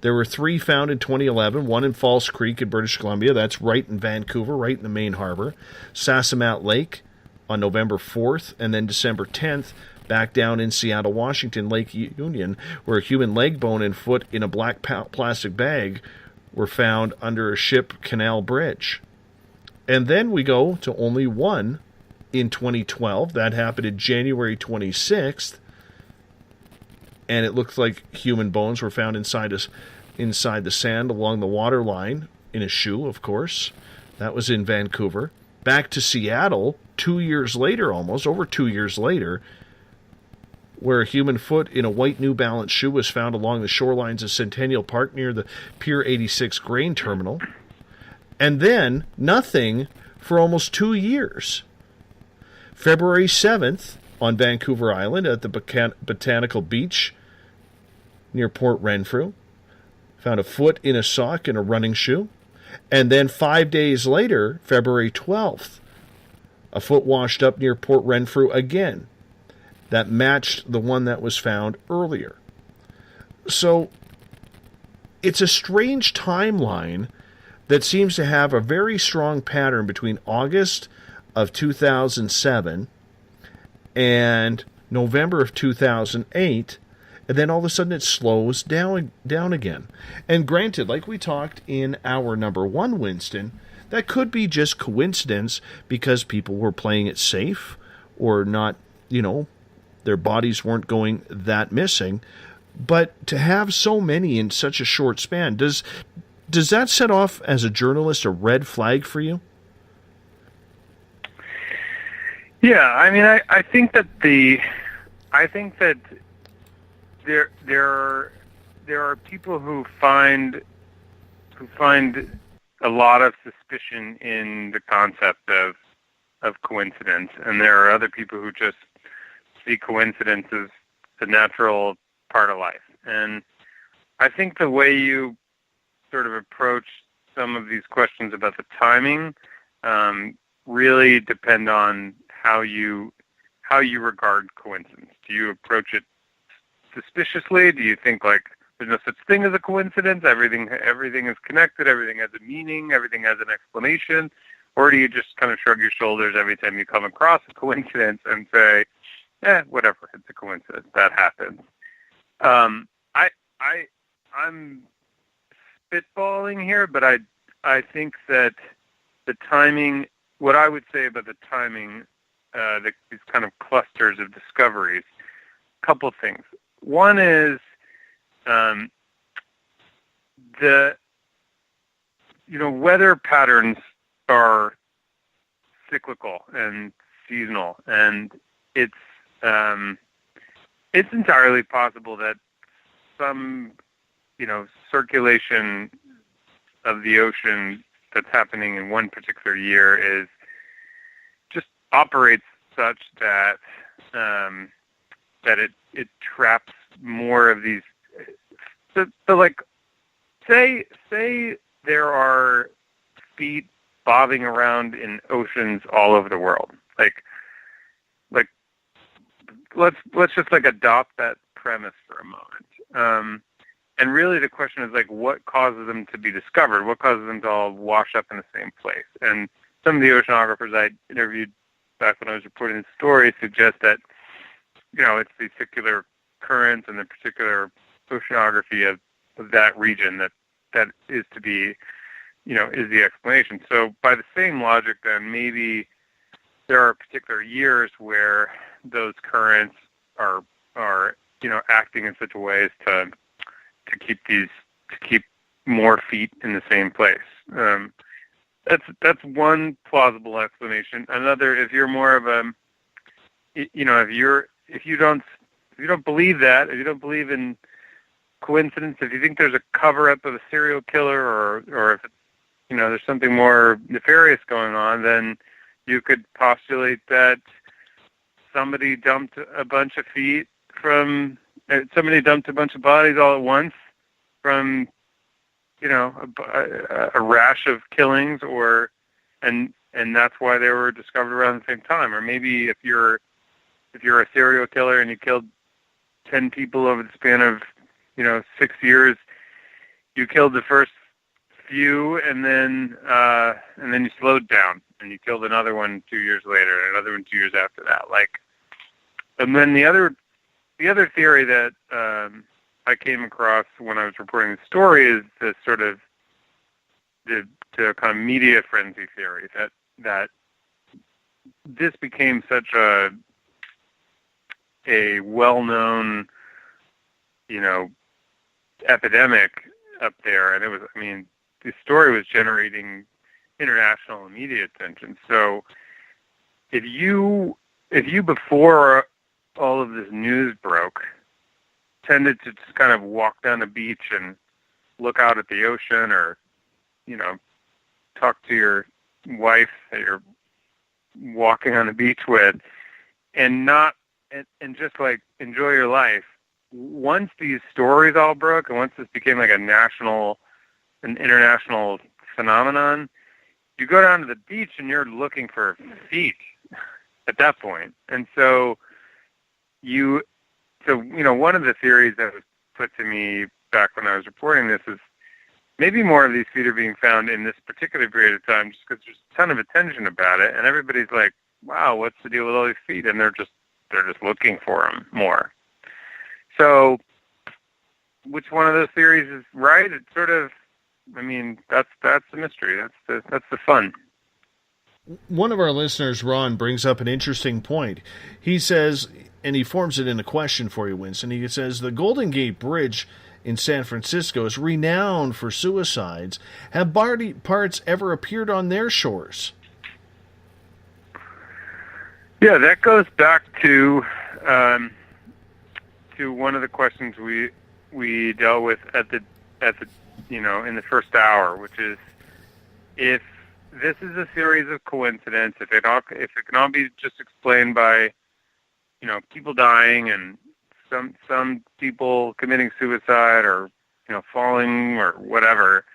S6: There were 3 found in 2011, one in False Creek in British Columbia. That's right in Vancouver, right in the main harbor. Sassamat Lake on November 4th, and then December 10th, back down in Seattle, Washington, Lake Union, where a human leg bone and foot in a black plastic bag were found under a ship canal bridge. And then we go to only one in 2012. That happened in January 26th. And it looks like human bones were found inside the sand along the water line, in a shoe, of course. That was in Vancouver. Back to Seattle, 2 years later almost, over 2 years later, where a human foot in a white New Balance shoe was found along the shorelines of Centennial Park near the Pier 86 grain terminal. And then nothing for almost 2 years. February 7th, on Vancouver Island at the Botanical Beach near Port Renfrew, found a foot in a sock and a running shoe. And then 5 days later, February 12th, a foot washed up near Port Renfrew again. That matched the one that was found earlier. So it's a strange timeline that seems to have a very strong pattern between August of 2007 and November of 2008, and then all of a sudden it slows down again. And granted, like we talked in hour number 1, Winston, that could be just coincidence because people were playing it safe or not, their bodies weren't going that missing. But to have so many in such a short span, does Does that set off, as a journalist, a red flag for you?
S10: Yeah, I mean, I think that there are people who find a lot of suspicion in the concept of coincidence, and there are other people who just see coincidence as a natural part of life. And I think the way you sort of approach some of these questions about the timing really depend on how you regard coincidence. Do you approach it suspiciously? Do you think like there's no such thing as a coincidence? Everything is connected. Everything has a meaning. Everything has an explanation. Or do you just kind of shrug your shoulders every time you come across a coincidence and say, whatever, it's a coincidence. That happens. I'm spitballing here, but I think that the timing, what I would say about the timing, these kind of clusters of discoveries, a couple things. One is weather patterns are cyclical and seasonal, and it's entirely possible that some circulation of the ocean that's happening in one particular year is just operates such that that it traps more of these. So like, say there are feet bobbing around in oceans all over the world. Like let's just like adopt that premise for a moment. And really the question is like, what causes them to be discovered? What causes them to all wash up in the same place? And some of the oceanographers I interviewed back when I was reporting the story suggest that, it's the circular currents and the particular oceanography of that region that is to be, is the explanation. So by the same logic, then maybe there are particular years where those currents are acting in such a way as to keep more feet in the same place. That's one plausible explanation. Another, if you're more of a, if you don't believe that, if you don't believe in coincidence, if you think there's a cover-up of a serial killer, or if there's something more nefarious going on, then you could postulate that somebody dumped a bunch of bodies all at once from, a rash of killings, and that's why they were discovered around the same time. Or maybe if you're a serial killer and you killed 10 people over the span of 6 years, you killed the first few and then you slowed down and you killed another one 2 years later and another one 2 years after that. And then the other theory that I came across when I was reporting the story is the sort of the kind of media frenzy theory that this became such a well-known, epidemic up there, and the story was generating international and media attention. So if you before all of this news broke, tended to just kind of walk down the beach and look out at the ocean, or talk to your wife that you're walking on the beach with, and just like enjoy your life. Once these stories all broke, and once this became like an international phenomenon, you go down to the beach and you're looking for feet at that point. And so one of the theories that was put to me back when I was reporting this is maybe more of these feet are being found in this particular period of time just because there's a ton of attention about it, and everybody's like, wow, what's the deal with all these feet? And they're just looking for them more. So which one of those theories is right? It's sort of, that's the mystery. That's the fun.
S6: One of our listeners, Ron, brings up an interesting point. He says, and he forms it in a question for you, Winston. He says, the Golden Gate Bridge in San Francisco is renowned for suicides. Have body parts ever appeared on their shores?
S10: Yeah, that goes back to one of the questions we dealt with at the in the first hour, which is if this is a series of coincidences, if it can all be just explained by people dying and some people committing suicide or falling or whatever,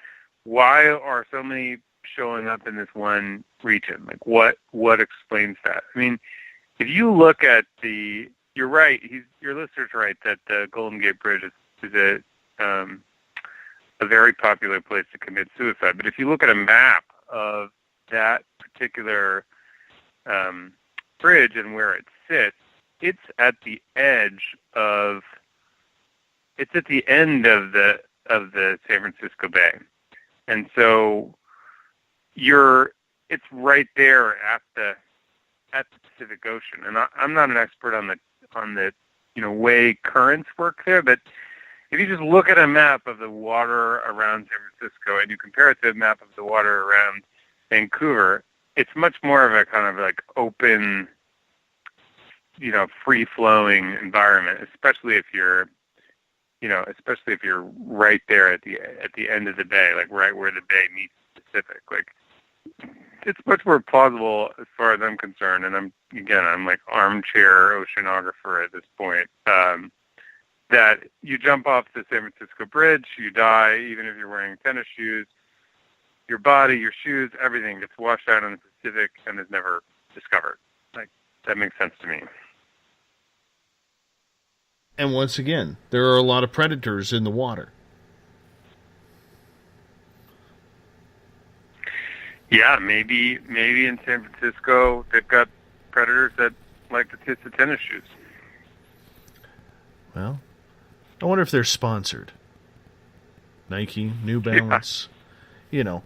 S10: why are so many showing up in this one region? Like what explains that? I mean, if you look at you're right. Your listener's right that the Golden Gate Bridge is a very popular place to commit suicide. But if you look at a map of that particular bridge and where it sits, it's at the edge of. It's at the end of the San Francisco Bay, and so it's right there at the Pacific Ocean. And I'm not an expert on the way currents work there, but if you just look at a map of the water around San Francisco and you compare it to a map of the water around Vancouver, it's much more of a kind of like open, free-flowing environment, especially if you're right there at the end of the bay, like right where the bay meets the Pacific. Like, it's much more plausible as far as I'm concerned, and I'm like armchair oceanographer at this point, that you jump off the San Francisco Bridge, you die, even if you're wearing tennis shoes, your body, your shoes, everything gets washed out in the Pacific and is never discovered. Like, that makes sense to me.
S6: And once again, there are a lot of predators in the water.
S10: Yeah, maybe in San Francisco they've got predators that like to kiss the tennis shoes.
S6: Well, I wonder if they're sponsored. Nike, New Balance. Yeah.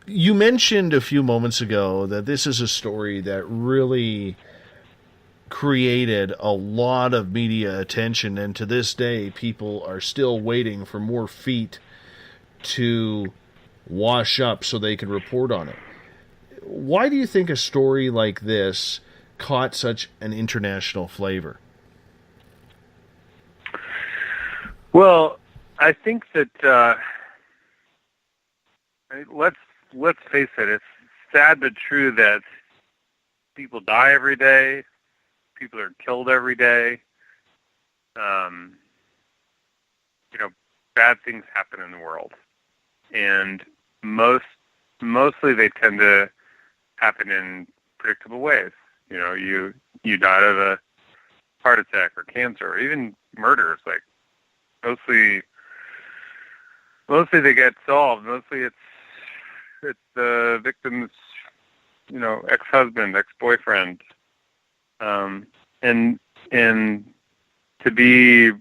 S6: You mentioned a few moments ago that this is a story that really created a lot of media attention, and to this day, people are still waiting for more feet to wash up so they can report on it. Why do you think a story like this caught such an international flavor?
S10: Well, I think that let's face it, it's sad but true that people die every day, people are killed every day. Bad things happen in the world, and mostly they tend to happen in predictable ways. You died of a heart attack or cancer or even murders. Like, mostly they get solved. Mostly it's the victim's, ex-husband, ex-boyfriend. And to be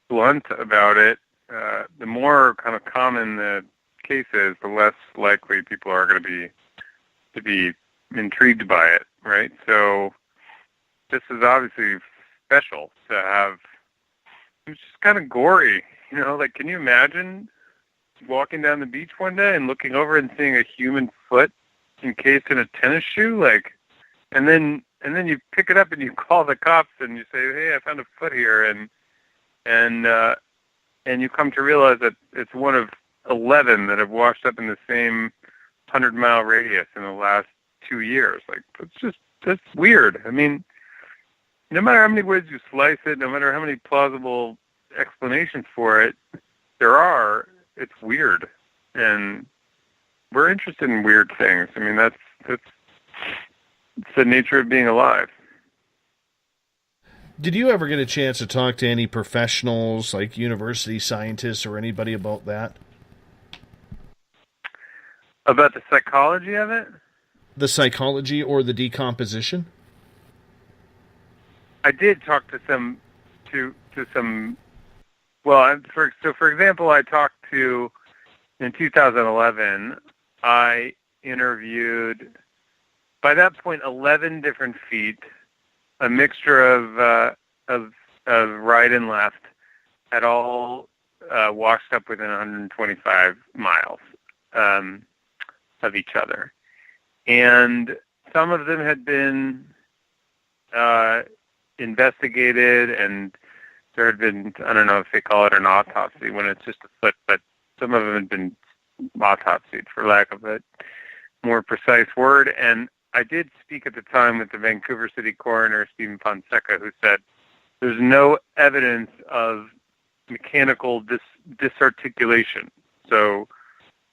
S10: blunt about it, the more kind of common the case is, the less likely people are going to be intrigued by it, right? So this is obviously special to have. It's just kind of gory, like, can you imagine walking down the beach one day and looking over and seeing a human foot encased in a tennis shoe, like, and then you pick it up and you call the cops and you say, hey, I found a foot here, and you come to realize that it's one of 11 that have washed up in the same 100-mile radius in the last 2 years. Like, that's weird. I mean, no matter how many ways you slice it, no matter how many plausible explanations for it there are, it's weird. And we're interested in weird things. I mean, that's it's the nature of being alive.
S6: Did you ever get a chance to talk to any professionals, like university scientists or anybody about that?
S10: About the psychology of it?
S6: The psychology or the decomposition?
S10: I did talk to some. Well, for example, I talked to, in 2011, I interviewed, by that point, 11 different feet, a mixture of right and left, had all washed up within 125 miles of each other. And some of them had been investigated, and there had been, I don't know if they call it an autopsy when it's just a foot, but some of them had been autopsied, for lack of a more precise word. And I did speak at the time with the Vancouver City coroner, Stephen Fonseca, who said there's no evidence of mechanical disarticulation. So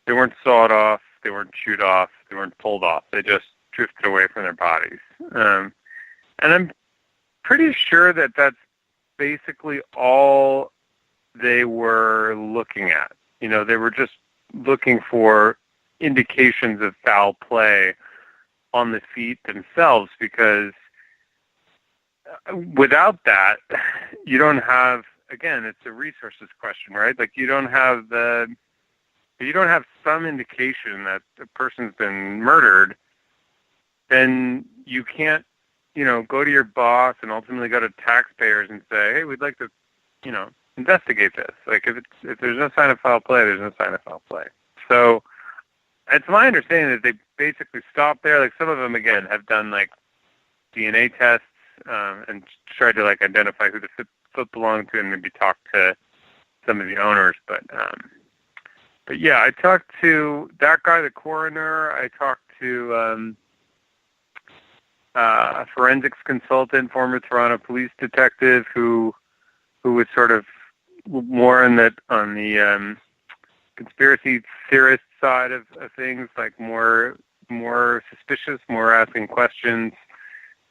S10: they weren't sawed off, they weren't chewed off, they weren't pulled off. They just drifted away from their bodies. And I'm pretty sure that that's basically all they were looking at. You know, they were just looking for indications of foul play on the feet themselves, because without that, you don't have, again, it's a resources question, right? Like, you don't have some indication that the person's been murdered, then you can't, you know, go to your boss and ultimately go to taxpayers and say, hey, we'd like to, you know, investigate this. Like, if there's no sign of foul play, there's no sign of foul play. So it's my understanding that they basically stopped there. Like, some of them, again, have done, like, DNA tests and tried to, like, identify who the foot belonged to and maybe talk to some of the owners. But yeah, I talked to that guy, the coroner. I talked to a forensics consultant, former Toronto police detective, who was sort of more on the conspiracy theorist side of things, like more suspicious, more asking questions.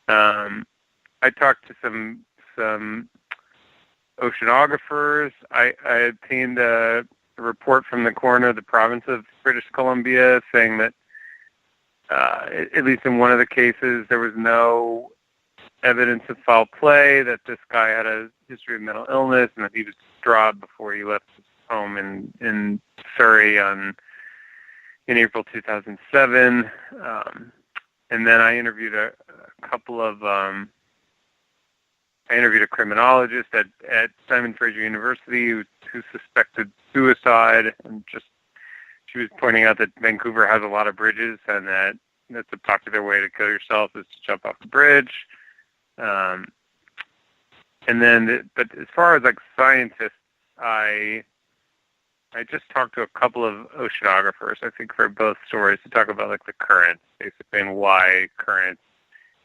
S10: I talked to some oceanographers. I obtained a report from the coroner of the province of British Columbia saying that at least in one of the cases, there was no evidence of foul play, that this guy had a history of mental illness, and that he was distraught before he left his home in Surrey in April 2007. And then I interviewed a criminologist at Simon Fraser University who suspected suicide, and she was pointing out that Vancouver has a lot of bridges, and that's a popular way to kill yourself is to jump off the bridge. But as far as like scientists, I just talked to a couple of oceanographers, I think, for both stories, to talk about like the currents, basically, and why currents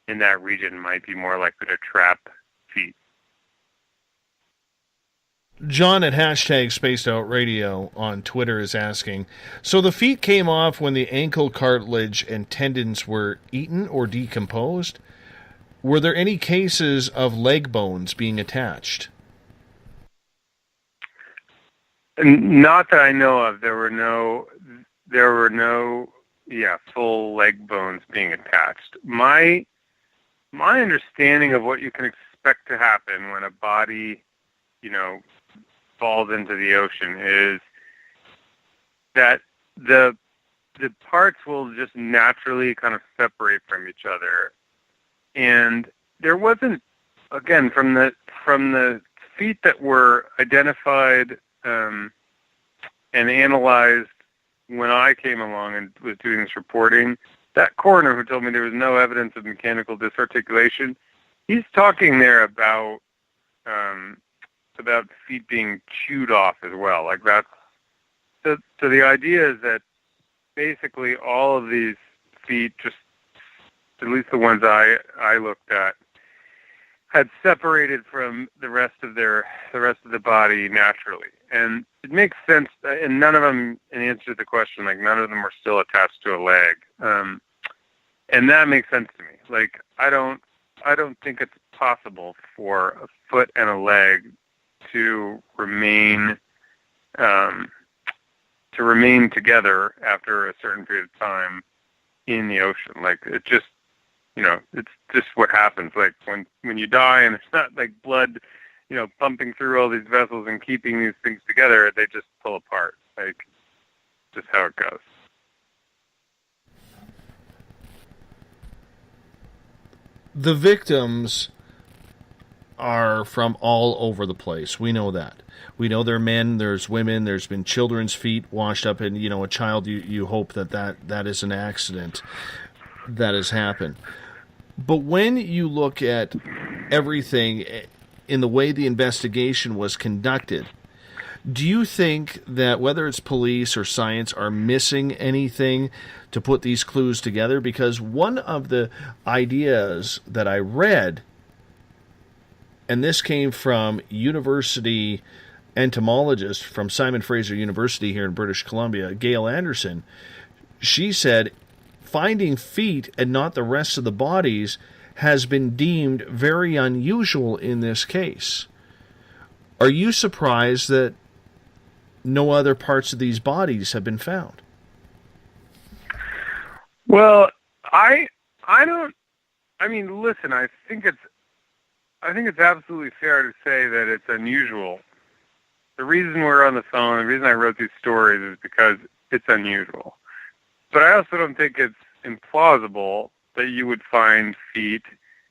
S10: in that region might be more likely to trap feet.
S6: John at #SpacedOutRadio on Twitter is asking, so the feet came off when the ankle cartilage and tendons were eaten or decomposed? Were there any cases of leg bones being attached?
S10: Not that I know of. There were no full leg bones being attached. My understanding of what you can expect to happen when a body, you know, falls into the ocean is that the parts will just naturally kind of separate from each other. And there wasn't, again, from the feet that were identified and analyzed when I came along and was doing this reporting, that coroner who told me there was no evidence of mechanical disarticulation, he's talking there about feet being chewed off as well. Like, that's so the idea is that basically all of these feet, just at least the ones I looked at, had separated from the rest of the body naturally. And it makes sense, and none of them, in answer to the question, like, none of them were still attached to a leg. And that makes sense to me. Like, I don't think it's possible for a foot and a leg to remain together after a certain period of time in the ocean. Like, it just, you know, it's just what happens. Like, when you die and it's not like blood, you know, pumping through all these vessels and keeping these things together, they just pull apart. Like, just how it goes.
S6: The victims are from all over the place. We know that. We know there are men, there's women, there's been children's feet washed up in, a child. You hope that is an accident that has happened. But when you look at everything in the way the investigation was conducted, do you think that whether it's police or science are missing anything to put these clues together? Because one of the ideas that I read, and this came from university entomologist from Simon Fraser University here in British Columbia, Gail Anderson, she said finding feet and not the rest of the bodies has been deemed very unusual in this case. Are you surprised that no other parts of these bodies have been found?
S10: Well, I mean, listen, I think it's absolutely fair to say that it's unusual. The reason we're on the phone, the reason I wrote these stories is because it's unusual. But I also don't think it's implausible that you would find feet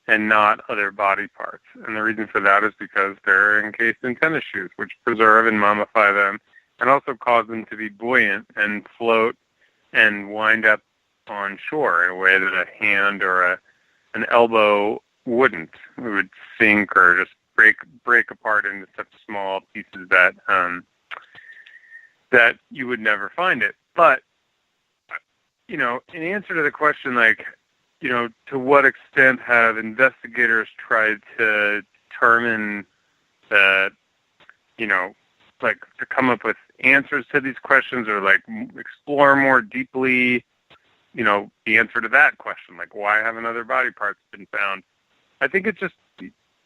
S10: and not other body parts. And the reason for that is because they're encased in tennis shoes, which preserve and mummify them, and also cause them to be buoyant and float and wind up on shore in a way that a hand or an elbow wouldn't. It would sink or just break apart into such small pieces that that you would never find it. But in answer to the question, to what extent have investigators tried to determine that, to come up with answers to these questions or explore more deeply, the answer to that question, why haven't other body parts been found? I think it's just,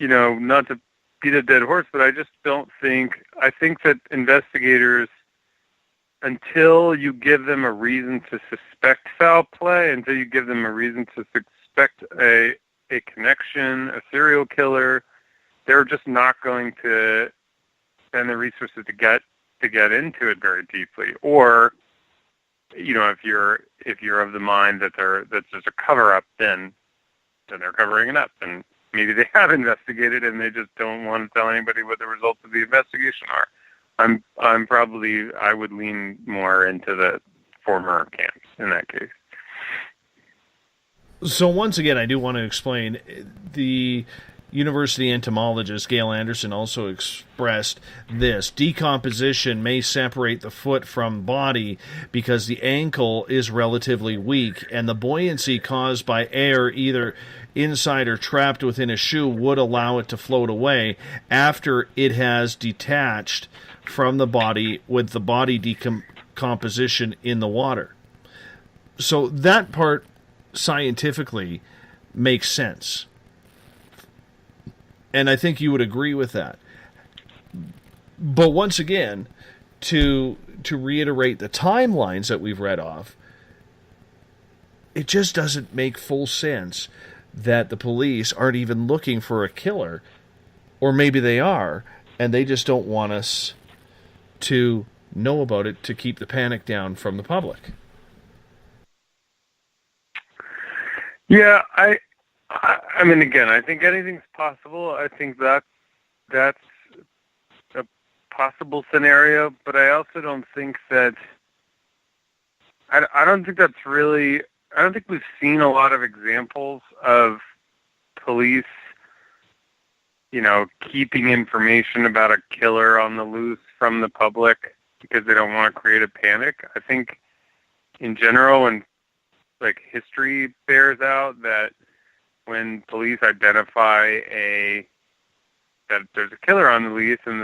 S10: not to beat a dead horse, but I think that investigators, until you give them a reason to suspect foul play, until you give them a reason to suspect a connection, a serial killer, they're just not going to spend the resources to get into it very deeply. Or, if you're of the mind that that's just a cover-up, then they're covering it up, and maybe they have investigated and they just don't want to tell anybody what the results of the investigation are. I would lean more into the former camp in that case.
S6: So once again, I do want to explain, the university entomologist Gail Anderson also expressed this: decomposition may separate the foot from body because the ankle is relatively weak, and the buoyancy caused by air either inside or trapped within a shoe would allow it to float away after it has detached from the body with the body decomposition in the water. So that part scientifically makes sense. And I think you would agree with that. But once again, to reiterate the timelines that we've read off, it just doesn't make full sense that the police aren't even looking for a killer. Or maybe they are, and they just don't want us to know about it to keep the panic down from the public.
S10: Yeah, I mean, again, I think anything's possible. I think that's a possible scenario, but I also don't think that I don't think that's really. I don't think we've seen a lot of examples of police, keeping information about a killer on the loose from the public because they don't want to create a panic. I think in general, when history bears out that when police identify that there's a killer on the loose and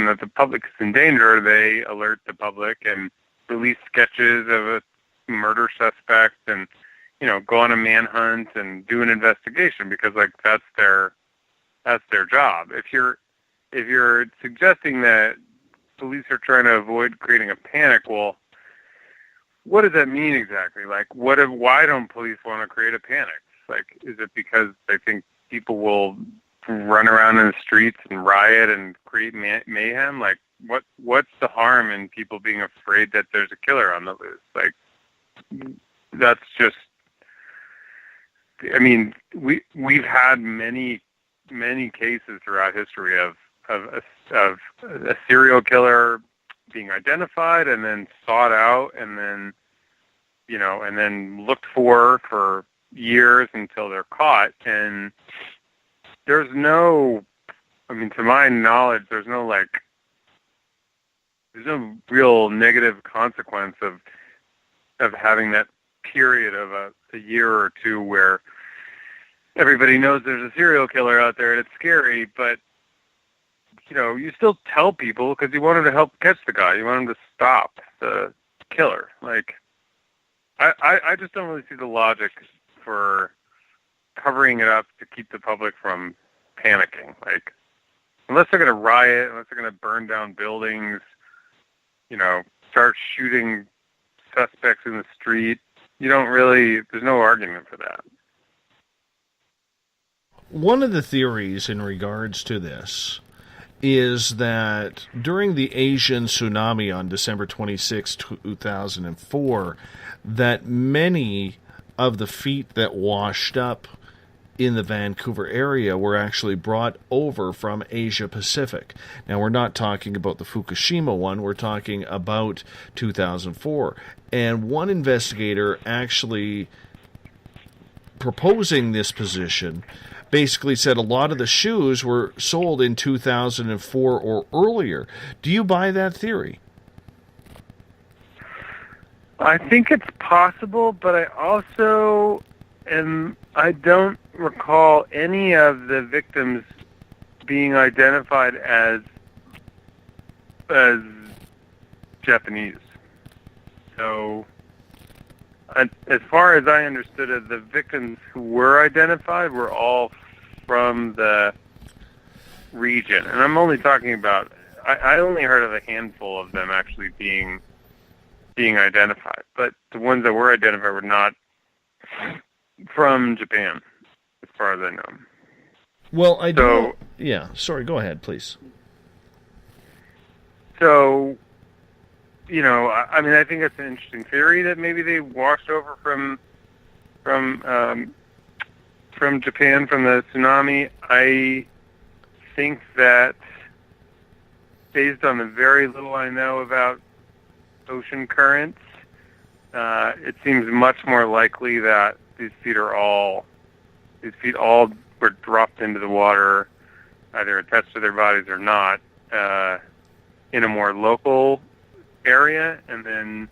S10: that the public is in danger, they alert the public and release sketches of a murder suspect and go on a manhunt and do an investigation because that's their job. If you're suggesting that police are trying to avoid creating a panic, well, what does that mean exactly? Why don't police want to create a panic? Is it because they think people will run around in the streets and riot and create mayhem? What's the harm in people being afraid that there's a killer on the loose? That's just. I mean, we've had many many cases throughout history of a serial killer being identified and then sought out and then, and then looked for years until they're caught. And there's no, to my knowledge, there's no real negative consequence of having that period of a year or two where everybody knows there's a serial killer out there and it's scary, but you still tell people because you want them to help catch the guy. You want them to stop the killer. I just don't really see the logic for covering it up to keep the public from panicking. Unless they're going to riot, unless they're going to burn down buildings, start shooting suspects in the street, there's no argument for that.
S6: One of the theories in regards to this is that during the Asian tsunami on December 26, 2004, that many of the feet that washed up in the Vancouver area were actually brought over from Asia Pacific. Now, we're not talking about the Fukushima one, we're talking about 2004. And one investigator actually proposing this position basically said a lot of the shoes were sold in 2004 or earlier. Do you buy that theory?
S10: I think it's possible, but I don't recall any of the victims being identified as Japanese. So, as far as I understood it, the victims who were identified were all from the region. And I'm only talking about, I only heard of a handful of them actually being identified. But the ones that were identified were not from Japan, as far as I know.
S6: Well, I do. Yeah, sorry, go ahead, please.
S10: So, I think it's an interesting theory that maybe they washed over from Japan from the tsunami. I think that based on the very little I know about ocean currents, it seems much more likely that these feet all were dropped into the water, either attached to their bodies or not, in a more local area, and then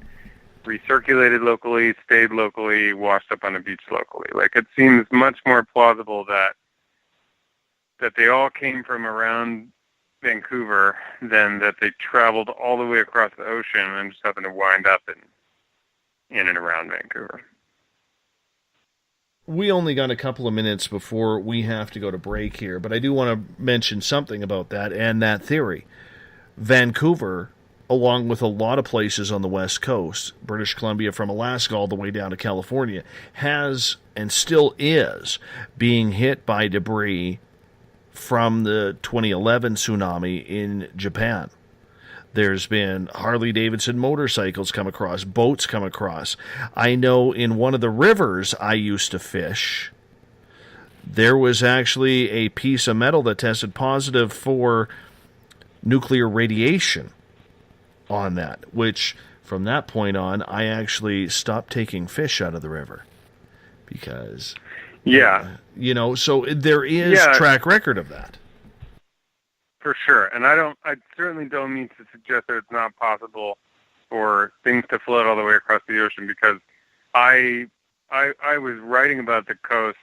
S10: recirculated locally, stayed locally, washed up on a beach locally. It seems much more plausible that they all came from around Vancouver than that they traveled all the way across the ocean and just happened to wind up in and around Vancouver.
S6: We only got a couple of minutes before we have to go to break here, but I do want to mention something about that and that theory. Vancouver, along with a lot of places on the West Coast, British Columbia from Alaska all the way down to California, has and still is being hit by debris from the 2011 tsunami in Japan. There's been Harley-Davidson motorcycles come across, boats come across. I know in one of the rivers I used to fish, there was actually a piece of metal that tested positive for nuclear radiation on that, which from that point on, I actually stopped taking fish out of the river because, so there is track record of that.
S10: For sure. And I certainly don't mean to suggest that it's not possible for things to float all the way across the ocean, because I was writing about the coast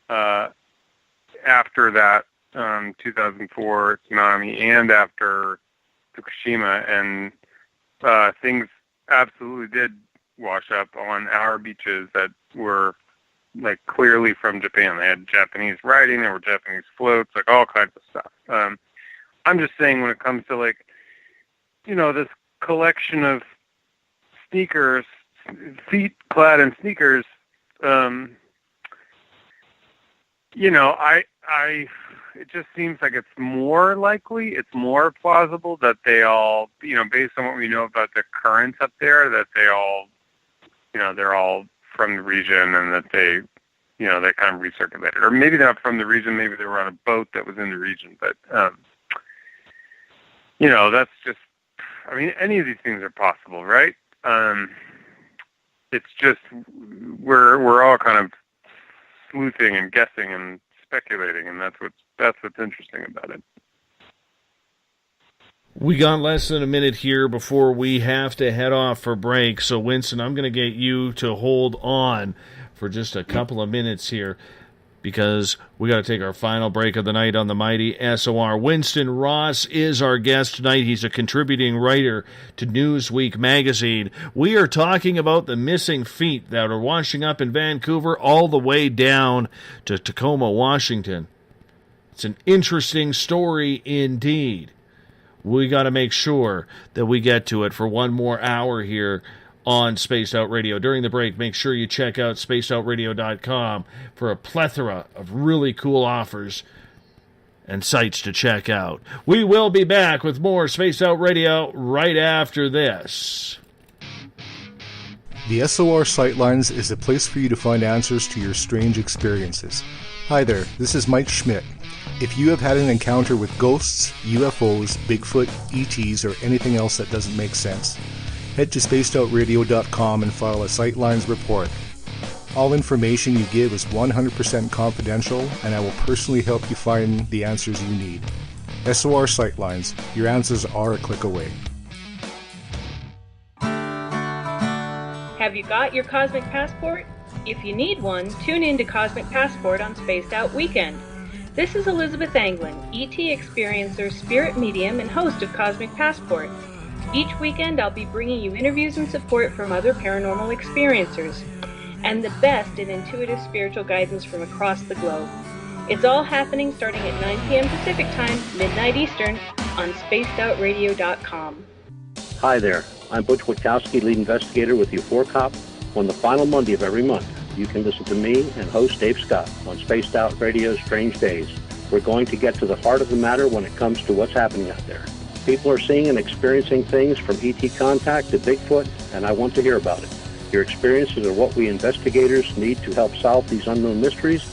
S10: after that 2004 tsunami and after Fukushima, and things absolutely did wash up on our beaches that were clearly from Japan. They had Japanese writing, there were Japanese floats, all kinds of stuff. I'm just saying, when it comes to this collection of sneakers, feet clad in sneakers, it just seems like it's more likely, it's more plausible that they all, based on what we know about the currents up there, that they all, they're all from the region, and that they, they kind of recirculated. Or maybe not from the region, maybe they were on a boat that was in the region. But, that's just, any of these things are possible, right? It's just we're all kind of sleuthing and guessing and speculating, and that's what's interesting about it.
S6: We got less than a minute here before we have to head off for break. So, Winston, I'm going to get you to hold on for just a couple of minutes here because we got to take our final break of the night on the mighty SOR. Winston Ross is our guest tonight. He's a contributing writer to Newsweek magazine. We are talking about the missing feet that are washing up in Vancouver all the way down to Tacoma, Washington. It's an interesting story indeed. We got to make sure that we get to it for one more hour here on Spaced Out Radio. During the break, make sure you check out spacedoutradio.com for a plethora of really cool offers and sites to check out. We will be back with more Spaced Out Radio right after this.
S14: The SOR Sightlines is a place for you to find answers to your strange experiences. Hi there, this is Mike Schmidt. If you have had an encounter with ghosts, UFOs, Bigfoot, ETs, or anything else that doesn't make sense, head to spacedoutradio.com and file a Sightlines report. All information you give is 100% confidential, and I will personally help you find the answers you need. SOR Sightlines, your answers are a click away.
S17: Have you got your Cosmic Passport? If you need one, tune in to Cosmic Passport on Spaced Out Weekend. This is Elizabeth Anglin, ET experiencer, spirit medium, and host of Cosmic Passport. Each weekend I'll be bringing you interviews and support from other paranormal experiencers, and the best in intuitive spiritual guidance from across the globe. It's all happening starting at 9 p.m. Pacific Time, midnight Eastern, on spacedoutradio.com.
S9: Hi there, I'm Butch Witkowski, lead investigator with U4 Cop. On the final Monday of every month, you can listen to me and host Dave Scott on Spaced Out Radio's Strange Days. We're going to get to the heart of the matter when it comes to what's happening out there. People are seeing and experiencing things from ET contact to Bigfoot, and I want to hear about it. Your experiences are what we investigators need to help solve these unknown mysteries.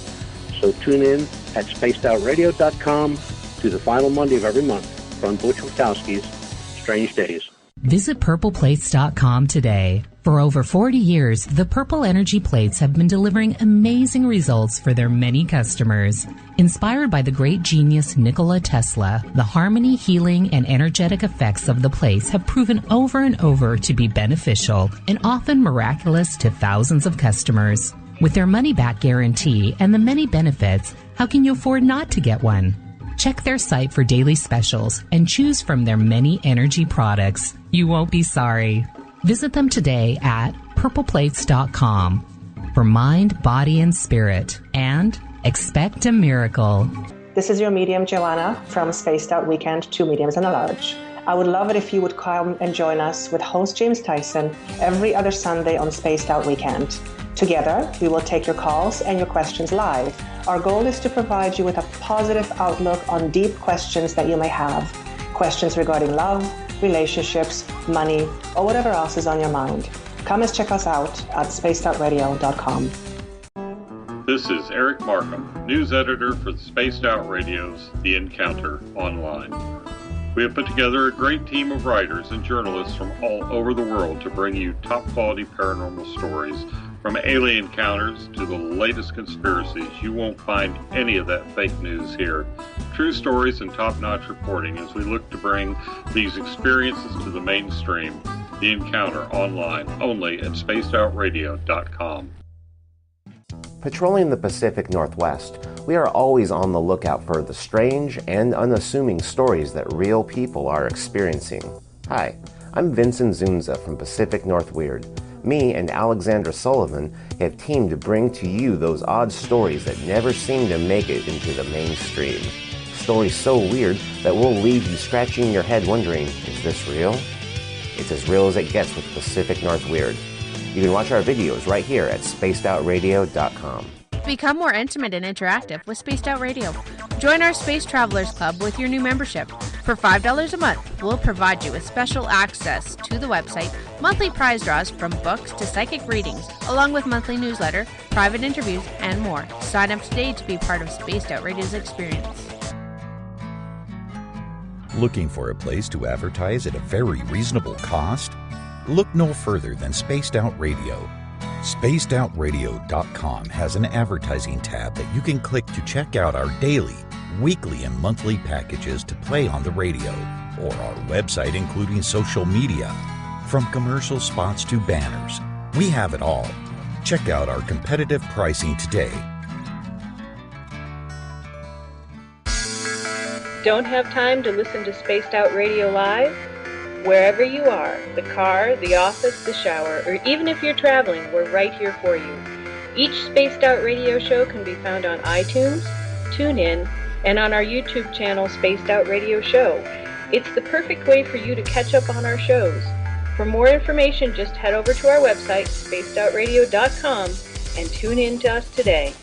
S9: So tune in at spacedoutradio.com to the final Monday of every month from Butch Witkowski's Strange Days.
S15: Visit purpleplates.com today. For over 40 years, the Purple Energy Plates have been delivering amazing results for their many customers. Inspired by the great genius Nikola Tesla, the harmony, healing, and energetic effects of the plates have proven over and over to be beneficial and often miraculous to thousands of customers. With their money-back guarantee and the many benefits, how can you afford not to get one? Check their site for daily specials and choose from their many energy products. You won't be sorry. Visit them today at purpleplates.com for mind, body, and spirit. And expect a miracle.
S5: This is your medium, Joanna, from Spaced Out Weekend, 2 mediums and a large. I would love it if you would come and join us with host James Tyson every other Sunday on Spaced Out Weekend. Together, we will take your calls and your questions live. Our goal is to provide you with a positive outlook on deep questions that you may have. Questions regarding love, relationships, money, or whatever else is on your mind. Come and check us out at spacedoutradio.com.
S12: This is Eric Markham, news editor for the Spaced Out Radio's The Encounter Online. We have put together a great team of writers and journalists from all over the world to bring you top-quality paranormal stories. From alien encounters to the latest conspiracies, you won't find any of that fake news here. True stories and top-notch reporting as we look to bring these experiences to the mainstream. The Encounter Online, only at spacedoutradio.com.
S18: Patrolling the Pacific Northwest, we are always on the lookout for the strange and unassuming stories that real people are experiencing. Hi, I'm Vincent Zunza from Pacific North Weird. Me and Alexandra Sullivan have teamed to bring to you those odd stories that never seem to make it into the mainstream. Stories so weird that will leave you scratching your head wondering, is this real? It's as real as it gets with Pacific North Weird. You can watch our videos right here at spacedoutradio.com.
S4: Become more intimate and interactive with Spaced Out Radio. Join our Space Travelers Club with your new membership. For $5 a month, we'll provide you with special access to the website, monthly prize draws from books to psychic readings, along with monthly newsletter, private interviews, and more. Sign up today to be part of Spaced Out Radio's experience.
S16: Looking for a place to advertise at a very reasonable cost? Look no further than Spaced Out Radio. SpacedOutRadio.com has an advertising tab that you can click to check out our daily, weekly, and monthly packages to play on the radio, or our website including social media. From commercial spots to banners, we have it all. Check out our competitive pricing today.
S17: Don't have time to listen to Spaced Out Radio live? Wherever you are, the car, the office, the shower, or even if you're traveling, we're right here for you. Each Spaced Out Radio show can be found on iTunes, TuneIn, and on our YouTube channel, Spaced Out Radio Show. It's the perfect way for you to catch up on our shows. For more information, just head over to our website, spacedoutradio.com, and tune in to us today.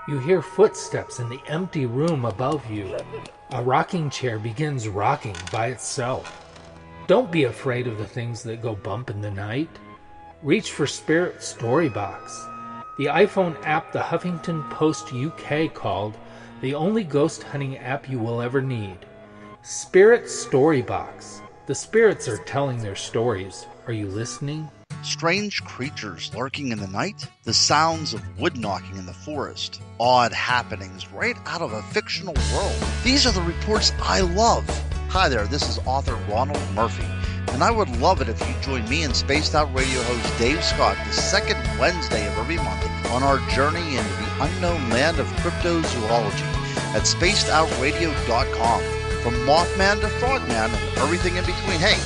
S21: You hear footsteps in the empty room above you. A rocking chair begins rocking by itself. Don't be afraid of the things that go bump in the night. Reach for Spirit Storybox, the iPhone app the Huffington Post UK called the only ghost hunting app you will ever need. Spirit Storybox. The spirits are telling their stories. Are you listening?
S22: Strange creatures lurking in the night, the sounds of wood knocking in the forest, odd happenings right out of a fictional world. These are the reports I love. Hi there, this is author Ronald Murphy, and I would love it if you join me and Spaced Out Radio host Dave Scott the second Wednesday of every month on our journey into the unknown land of cryptozoology at spacedoutradio.com. From Mothman to Frogman and everything in between. Hey,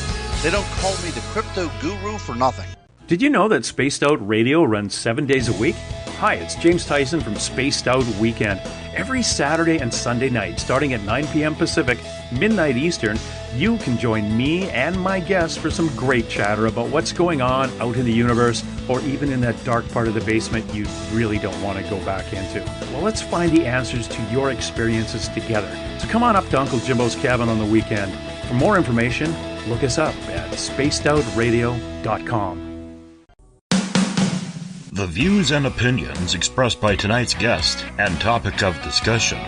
S22: they don't call me the crypto guru for nothing.
S20: Did you know that Spaced Out Radio runs 7 days a week? Hi, it's James Tyson from Spaced Out Weekend. Every Saturday and Sunday night, starting at 9 p.m. Pacific, midnight Eastern, you can join me and my guests for some great chatter about what's going on out in the universe, or even in that dark part of the basement you really don't want to go back into. Well, let's find the answers to your experiences together. So come on up to Uncle Jimbo's cabin on the weekend. For more information, look us up at spacedoutradio.com.
S1: The views and opinions expressed by tonight's guest and topic of discussion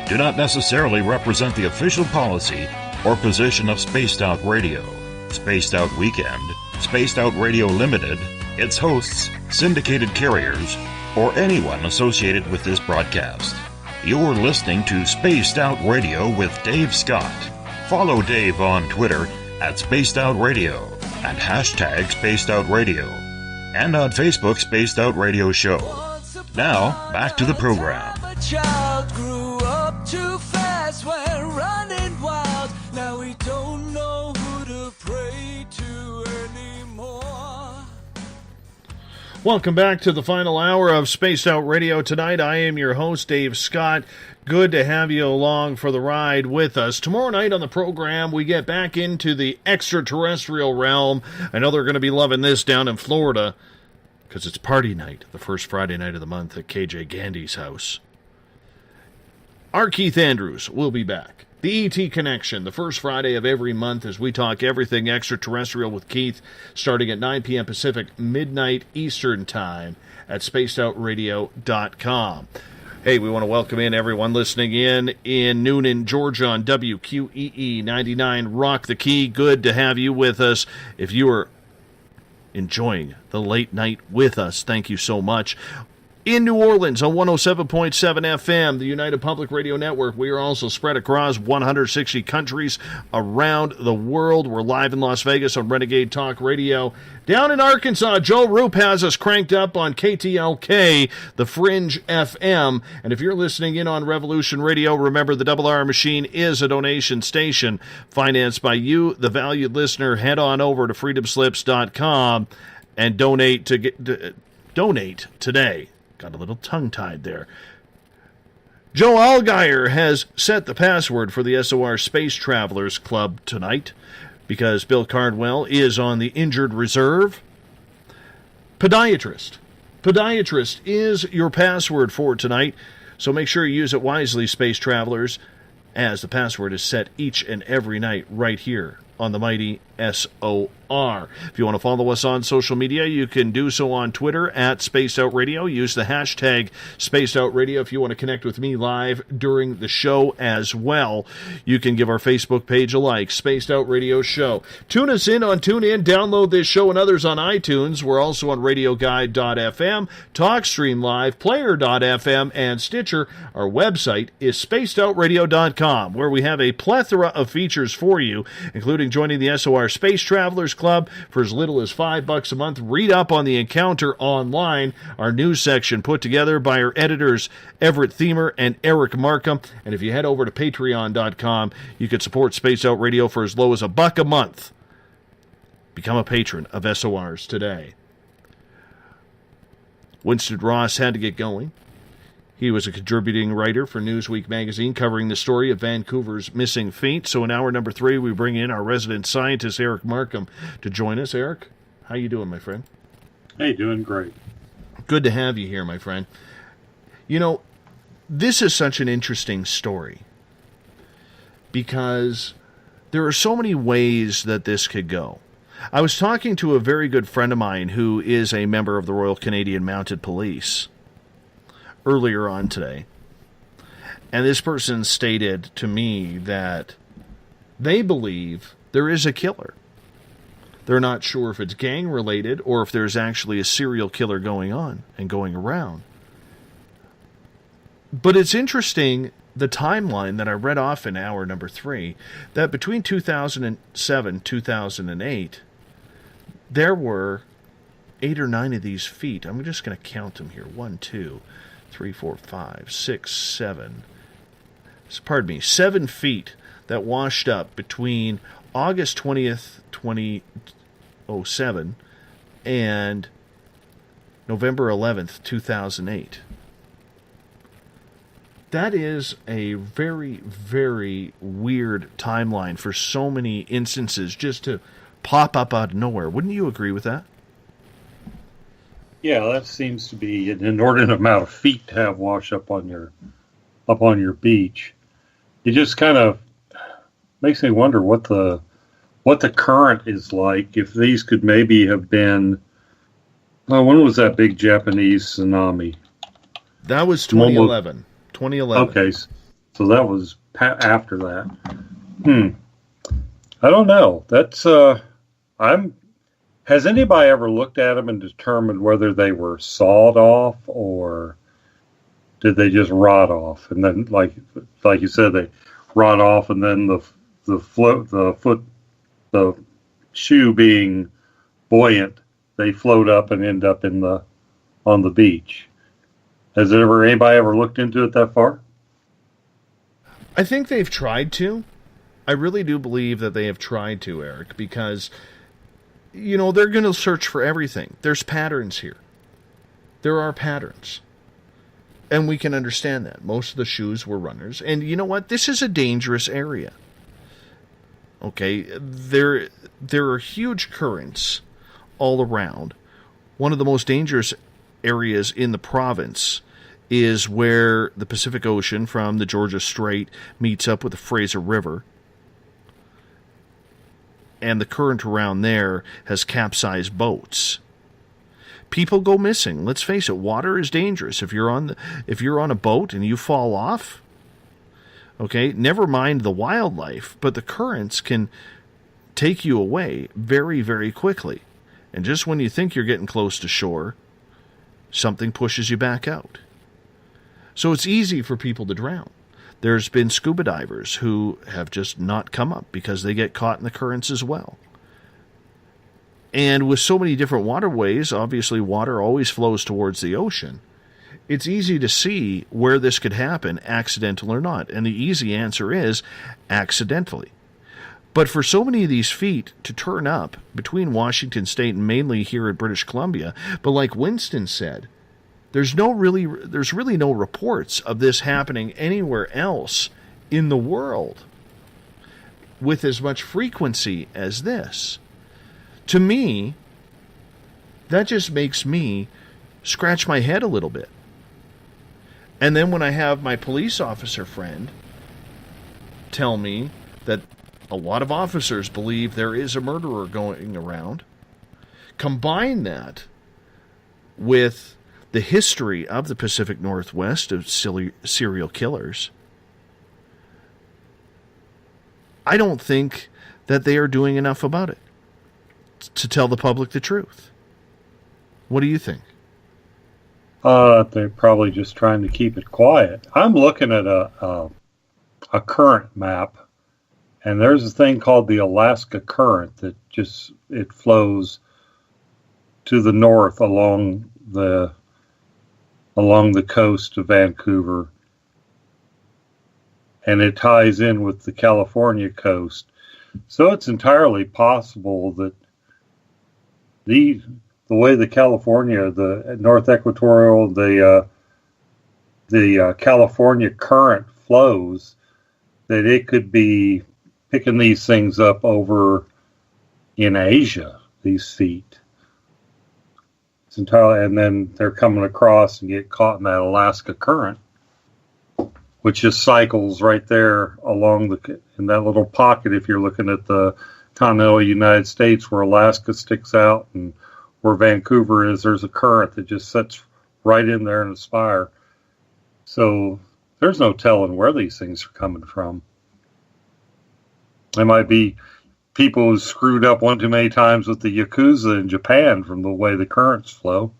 S1: do not necessarily represent the official policy or position of Spaced Out Radio, Spaced Out Weekend, Spaced Out Radio Limited, its hosts, syndicated carriers, or anyone associated with this broadcast. You're listening to Spaced Out Radio with Dave Scott. Follow Dave on Twitter at Spaced Out Radio and hashtag Spaced Out Radio, and on Facebook, Spaced Out Radio Show. Now, back to the program.
S3: A child grew up too fast, went running wild. Now we don't know who to pray to anymore.
S6: Welcome back to the final hour of Spaced Out Radio tonight. I am your host, Dave Scott. Good to have you along for the ride with us. Tomorrow night on the program, we get back into the extraterrestrial realm. I know they're going to be loving this down in Florida because it's party night, the first Friday night of the month at KJ Gandy's house. Our Keith Andrews will be back. The ET Connection, the first Friday of every month as we talk everything extraterrestrial with Keith, starting at 9 p.m. Pacific, midnight Eastern Time at spacedoutradio.com. Hey, we want to welcome in everyone listening in Noonan, Georgia on WQEE 99 Rock the Key. Good to have you with us. If you are enjoying the late night with us, thank you so much. In New Orleans on 107.7 FM, the United Public Radio Network. We are also spread across 160 countries around the world. We're live in Las Vegas on Renegade Talk Radio. Down in Arkansas, Joe Roop has us cranked up on KTLK, the Fringe FM. And if you're listening in on Revolution Radio, remember the Double R Machine is a donation station financed by you, the valued listener. Head on over to freedomslips.com and donate today. Got a little tongue-tied there. Joe Allgaier has set the password for the SOR Space Travelers Club tonight because Bill Cardwell is on the injured reserve. Podiatrist Podiatrist is your password for tonight, so make sure you use it wisely, space travelers, as the password is set each and every night right here on the mighty SOR. If you want to follow us on social media, you can do so on Twitter at Spaced Out Radio. Use the hashtag Spaced Out Radio if you want to connect with me live during the show as well. You can give our Facebook page a like, Spaced Out Radio Show. Tune us in on TuneIn. Download this show and others on iTunes. We're also on RadioGuide.fm, TalkStream Live, Player.fm, and Stitcher. Our website is SpacedOutRadio.com, where we have a plethora of features for you, including joining the SOR Space Travelers Club for as little as $5 a month. Read up on the Encounter online, our news section put together by our editors Everett Thiemer and Eric Markham. And if you head over to Patreon.com, you can support Space Out Radio for as low as $1 a month. Become a patron of SORs today. Winston Ross had to get going. He was a contributing writer for Newsweek magazine covering the story of Vancouver's missing feet. So in hour number 3, we bring in our resident scientist, Eric Markham, to join us. Eric, how you doing, my friend?
S12: Hey, doing great.
S6: Good to have you here, my friend. You know, this is such an interesting story because there are so many ways that this could go. I was talking to a very good friend of mine who is a member of the Royal Canadian Mounted Police earlier on today. And this person stated to me that they believe there is a killer. They're not sure if it's gang-related or if there's actually a serial killer going on and going around. But it's interesting, the timeline that I read off in hour number 3, that between 2007 2008, there were 8 or 9 of these feet. I'm just going to count them here. 1, 2, 3, 4, 5, 6, 7. Pardon me, 7 feet that washed up between August 20th, 2007 and November 11th, 2008. That is a very, very weird timeline for so many instances just to pop up out of nowhere. Wouldn't you agree with that?
S12: Yeah, that seems to be an inordinate amount of feet to have wash up on your beach. It just kind of makes me wonder what the current is like. If these could maybe have been, when was that big Japanese tsunami?
S6: That was 2011. 2011.
S12: Okay, so that was after that. I don't know. That's Has anybody ever looked at them and determined whether they were sawed off or did they just rot off? And then, like you said, they rot off, and then the shoe being buoyant, they float up and end up on the beach. Has anybody ever looked into it that far?
S6: I think they've tried to. I really do believe that they have tried to, Eric, because you know, they're going to search for everything. There's patterns here. There are patterns. And we can understand that. Most of the shoes were runners. And you know what? This is a dangerous area. Okay? There are huge currents all around. One of the most dangerous areas in the province is where the Pacific Ocean from the Georgia Strait meets up with the Fraser River. And the current around there has capsized boats. People go missing. Let's face it, water is dangerous. If you're on a boat and you fall off, okay, never mind the wildlife, but the currents can take you away very, very quickly. And just when you think you're getting close to shore, something pushes you back out. So it's easy for people to drown. There's been scuba divers who have just not come up because they get caught in the currents as well. And with so many different waterways, obviously water always flows towards the ocean. It's easy to see where this could happen, accidental or not. And the easy answer is accidentally. But for so many of these feet to turn up between Washington State and mainly here in British Columbia, but like Winston said, there's really no reports of this happening anywhere else in the world with as much frequency as this. To me, that just makes me scratch my head a little bit. And then when I have my police officer friend tell me that a lot of officers believe there is a murderer going around, combine that with the history of the Pacific Northwest of serial killers, I don't think that they are doing enough about it to tell the public the truth. What do you think?
S12: They're probably just trying to keep it quiet. I'm looking at a current map, and there's a thing called the Alaska Current that it flows to the north along the coast of Vancouver, and it ties in with the California coast. So it's entirely possible that the way the California, the North Equatorial, the California current flows, that it could be picking these things up over in Asia, these feet. It's entirely, and then they're coming across and get caught in that Alaska current, which just cycles right there along in that little pocket. If you're looking at the continental United States where Alaska sticks out and where Vancouver is, there's a current that just sits right in there in a spire. So there's no telling where these things are coming from. It might be people who screwed up one too many times with the Yakuza in Japan from the way the currents flow.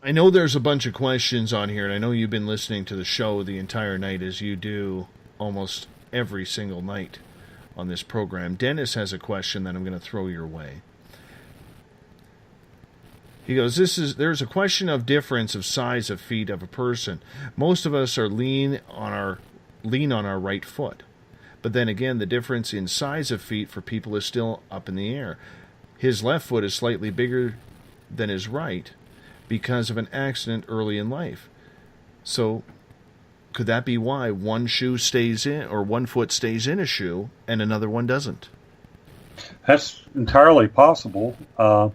S6: I know there's a bunch of questions on here, and I know you've been listening to the show the entire night, as you do almost every single night on this program. Dennis has a question that I'm going to throw your way. He goes, there's a question of difference of size of feet of a person. Most of us are lean on our right foot. But then again, the difference in size of feet for people is still up in the air. His left foot is slightly bigger than his right because of an accident early in life. So could that be why one shoe stays in, or one foot stays in a shoe and another one doesn't?
S12: That's entirely possible. That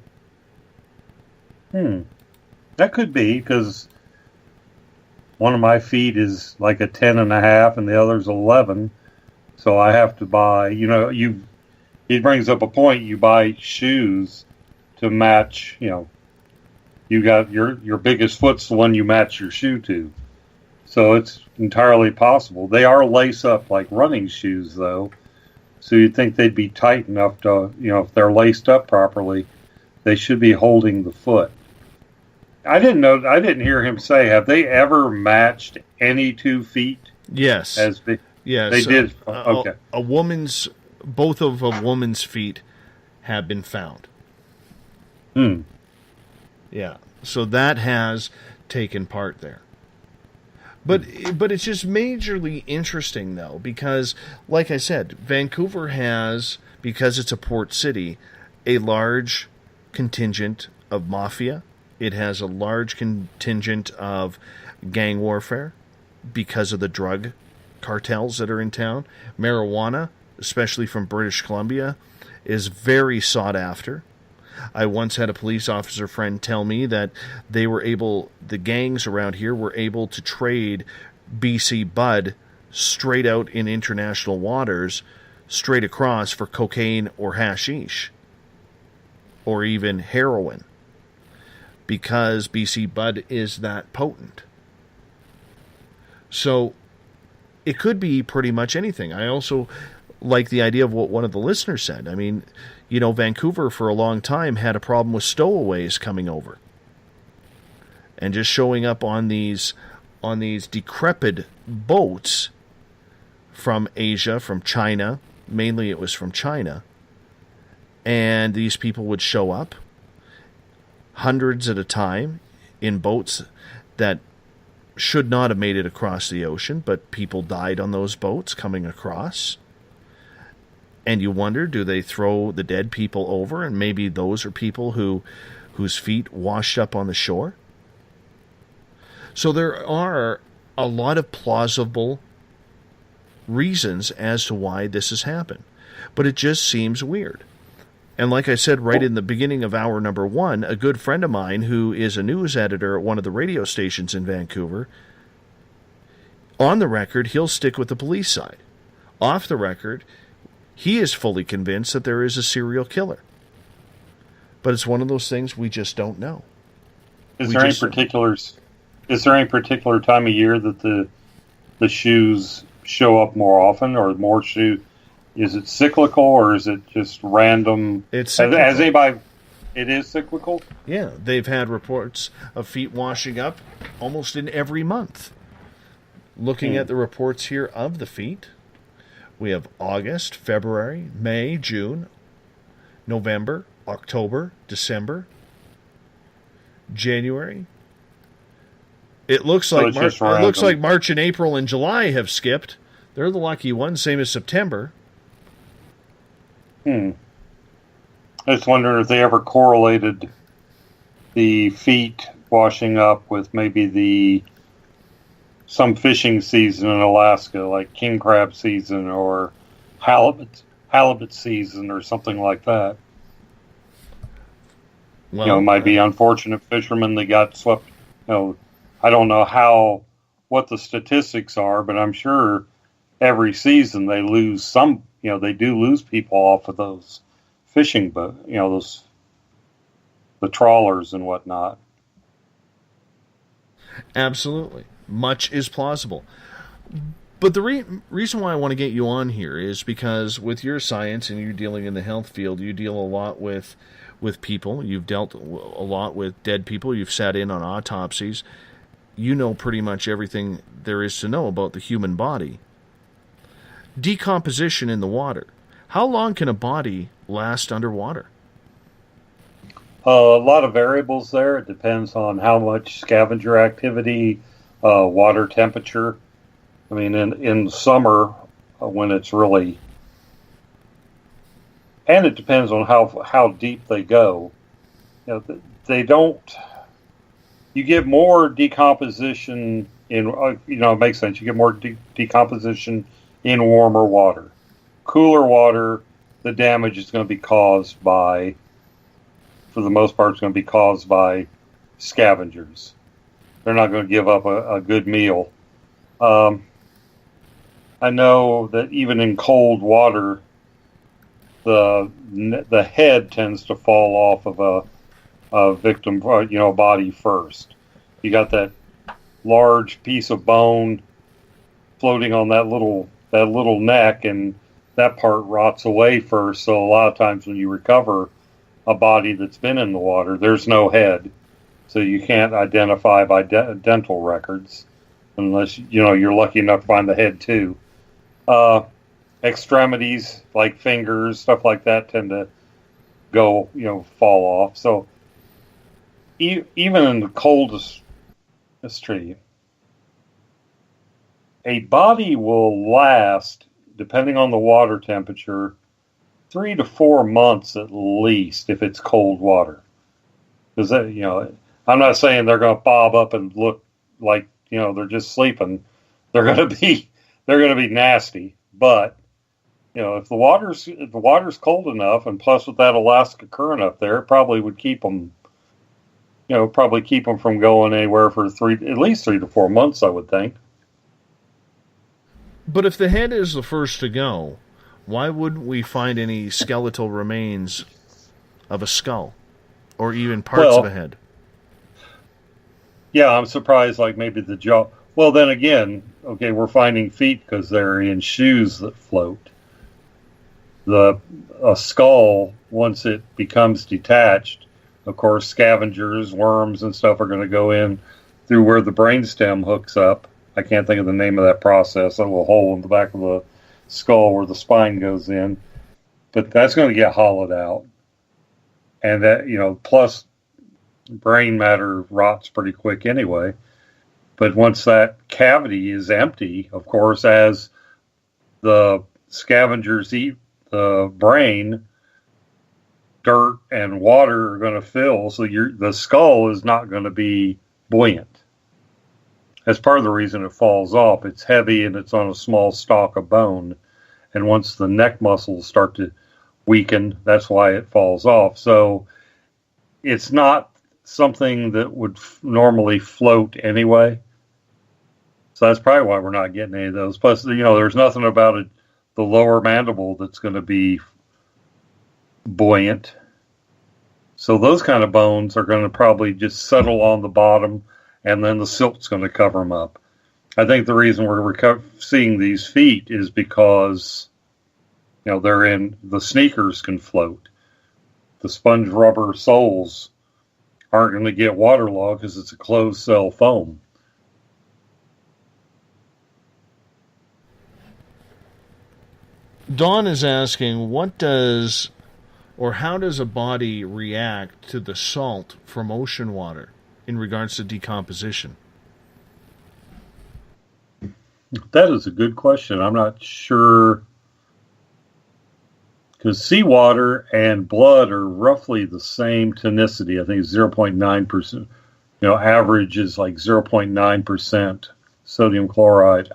S12: could be, because one of my feet is like a 10.5 and the other's 11. So I have to buy, he brings up a point, you buy shoes to match, you got your biggest foot's the one you match your shoe to. So it's entirely possible. They are lace up like running shoes, though. So you'd think they'd be tight enough to, if they're laced up properly, they should be holding the foot. I didn't hear him say, have they ever matched any 2 feet?
S6: Yes. Yes.
S12: They did. Okay.
S6: Both of a woman's feet have been found. Yeah. So that has taken part there. But it's just majorly interesting, though, because, like I said, Vancouver has, because it's a port city, a large contingent of mafia. It has a large contingent of gang warfare because of the drug cartels that are in town. Marijuana, especially from British Columbia, is very sought after. I once had a police officer friend tell me that the gangs around here were able to trade BC bud straight out in international waters, straight across for cocaine or hashish, or even heroin, because BC bud is that potent. So it could be pretty much anything. I also like the idea of what one of the listeners said. I mean, Vancouver for a long time had a problem with stowaways coming over and just showing up on these decrepit boats from Asia, from China. Mainly it was from China. And these people would show up, hundreds at a time, in boats that should not have made it across the ocean, but people died on those boats coming across. And you wonder, do they throw the dead people over, and maybe those are people whose feet washed up on the shore? So there are a lot of plausible reasons as to why this has happened. But it just seems weird. And like I said right in the beginning of hour number 1, a good friend of mine who is a news editor at one of the radio stations in Vancouver, on the record, he'll stick with the police side. Off the record, he is fully convinced that there is a serial killer. But it's one of those things we just don't know.
S12: Is there any particular time of year that the shoes show up more often, or more shoe? Is it cyclical, or is it just random?
S6: It's cyclical.
S12: Has anybody? It is cyclical?
S6: Yeah, they've had reports of feet washing up almost in every month. Looking at the reports here of the feet, we have August, February, May, June, November, October, December, January. It looks like March and April and July have skipped. They're the lucky ones, same as September.
S12: I was wondering if they ever correlated the feet washing up with maybe some fishing season in Alaska, like king crab season or halibut season or something like that. Well, it might be unfortunate fishermen that got swept. I don't know what the statistics are, but I'm sure every season they lose some. They do lose people off of those fishing, but the trawlers and whatnot.
S6: Absolutely. Much is plausible. But the reason why I want to get you on here is because with your science and you're dealing in the health field, you deal a lot with people. You've dealt a lot with dead people. You've sat in on autopsies. You know pretty much everything there is to know about the human body. Decomposition in the water. How long can a body last underwater?
S12: A lot of variables there. It depends on how much scavenger activity, water temperature. I mean, in summer, when it's really... And it depends on how deep they go. They don't... You get more decomposition in... it makes sense. You get more decomposition in warmer water. Cooler water, the damage is going to be caused by... For the most part, it's going to be caused by scavengers. They're not going to give up a good meal. I know that even in cold water, the head tends to fall off of a victim, body first. You got that large piece of bone floating on that little neck, and that part rots away first. So a lot of times when you recover a body that's been in the water, there's no head, so you can't identify by dental records unless you're lucky enough to find the head too. Extremities like fingers, stuff like that, tend to go, fall off. So even in the coldest history, a body will last, depending on the water temperature, 3 to 4 months at least if it's cold water. Because I'm not saying they're going to bob up and look like they're just sleeping. They're going to be nasty. But if the water's cold enough, and plus with that Alaska current up there, it probably would keep them. Keep them from going anywhere for at least 3 to 4 months, I would think.
S6: But if the head is the first to go, why wouldn't we find any skeletal remains of a skull or even parts of a head?
S12: Yeah, I'm surprised, like maybe the jaw. Well, then again, okay, we're finding feet because they're in shoes that float. A skull, once it becomes detached, of course, scavengers, worms, and stuff are going to go in through where the brainstem hooks up. I can't think of the name of that process. That little hole in the back of the skull where the spine goes in, but that's going to get hollowed out, and that plus brain matter rots pretty quick anyway. But once that cavity is empty, of course, as the scavengers eat the brain, dirt and water are going to fill, so the skull is not going to be buoyant. That's part of the reason it falls off. It's heavy and it's on a small stalk of bone. And once the neck muscles start to weaken. That's why it falls off. So it's not something that would normally float anyway. So that's probably why we're not getting any of those. Plus, there's nothing about it, the lower mandible that's going to be buoyant. So those kind of bones are going to probably just settle on the bottom, and then the silt's going to cover them up. I think the reason we're seeing these feet is because, they're in, the sneakers can float. The sponge rubber soles aren't going to get waterlogged because it's a closed cell foam.
S6: Dawn is asking, how does a body react to the salt from ocean water in regards to decomposition?
S12: That is a good question. I'm not sure, because seawater and blood are roughly the same tonicity. I think it's 0.9%. Average is like 0.9% sodium chloride.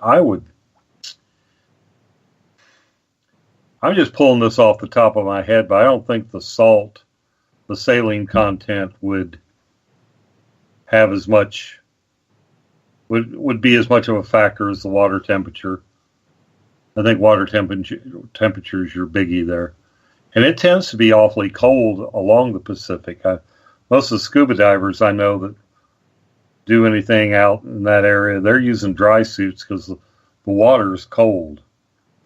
S12: I'm just pulling this off the top of my head, but I don't think the saline content would have as much, would be as much of a factor as the water temperature. I think water temperature is your biggie there. And it tends to be awfully cold along the Pacific. Most of the scuba divers I know that do anything out in that area, they're using dry suits because the water is cold.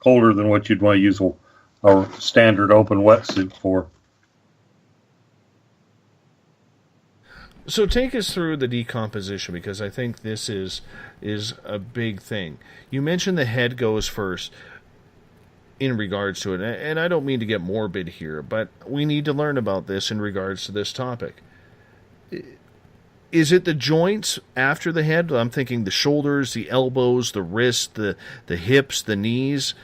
S12: Colder than what you'd want to use a standard open wetsuit for.
S6: So take us through the decomposition, because I think this is a big thing. You mentioned the head goes first in regards to it, and I don't mean to get morbid here, but we need to learn about this in regards to this topic. Is it the joints after the head? I'm thinking the shoulders, the elbows, the wrists, the hips, the knees,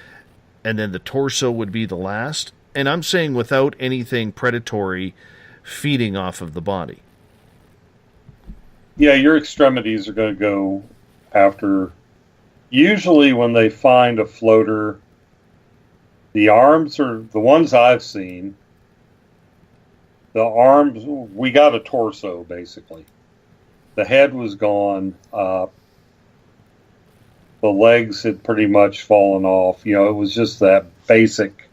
S6: and then the torso would be the last. And I'm saying without anything predatory feeding off of the body.
S12: Yeah, your extremities are going to go after. Usually when they find a floater, the arms are the ones I've seen. The arms, we got a torso basically. The head was gone. The legs had pretty much fallen off. It was just that basic,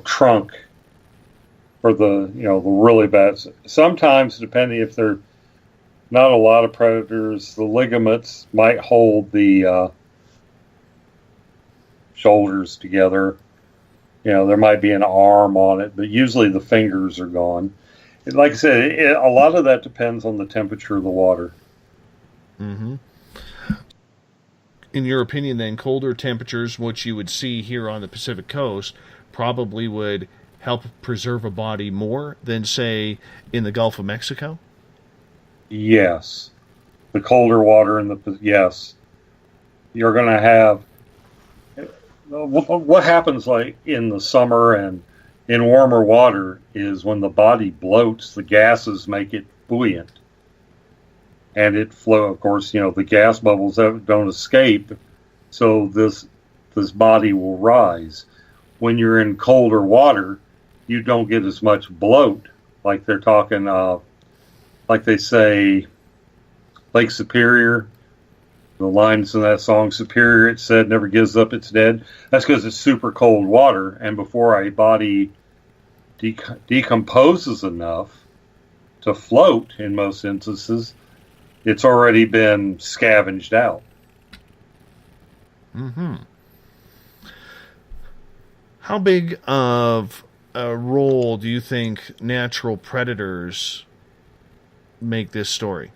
S12: trunk for the really bad. Sometimes, depending if they're not a lot of predators, the ligaments might hold the shoulders together. There might be an arm on it, but usually the fingers are gone. Like I said, a lot of that depends on the temperature of the water.
S6: Mm-hmm. In your opinion, then, colder temperatures, which you would see here on the Pacific coast, probably would help preserve a body more than, say, in the Gulf of Mexico?
S12: Yes. The colder water yes. You're going to have... What happens like in the summer and in warmer water is when the body bloats, the gases make it buoyant. And it flow, of course, the gas bubbles don't escape, so this body will rise. When you're in colder water, you don't get as much bloat, like they're talking, like they say, Lake Superior. The lines in that song, Superior, it said, never gives up its dead. That's because it's super cold water, and before a body decomposes enough to float, in most instances, it's already been scavenged out.
S6: Mm-hmm. How big of a role do you think natural predators make this story?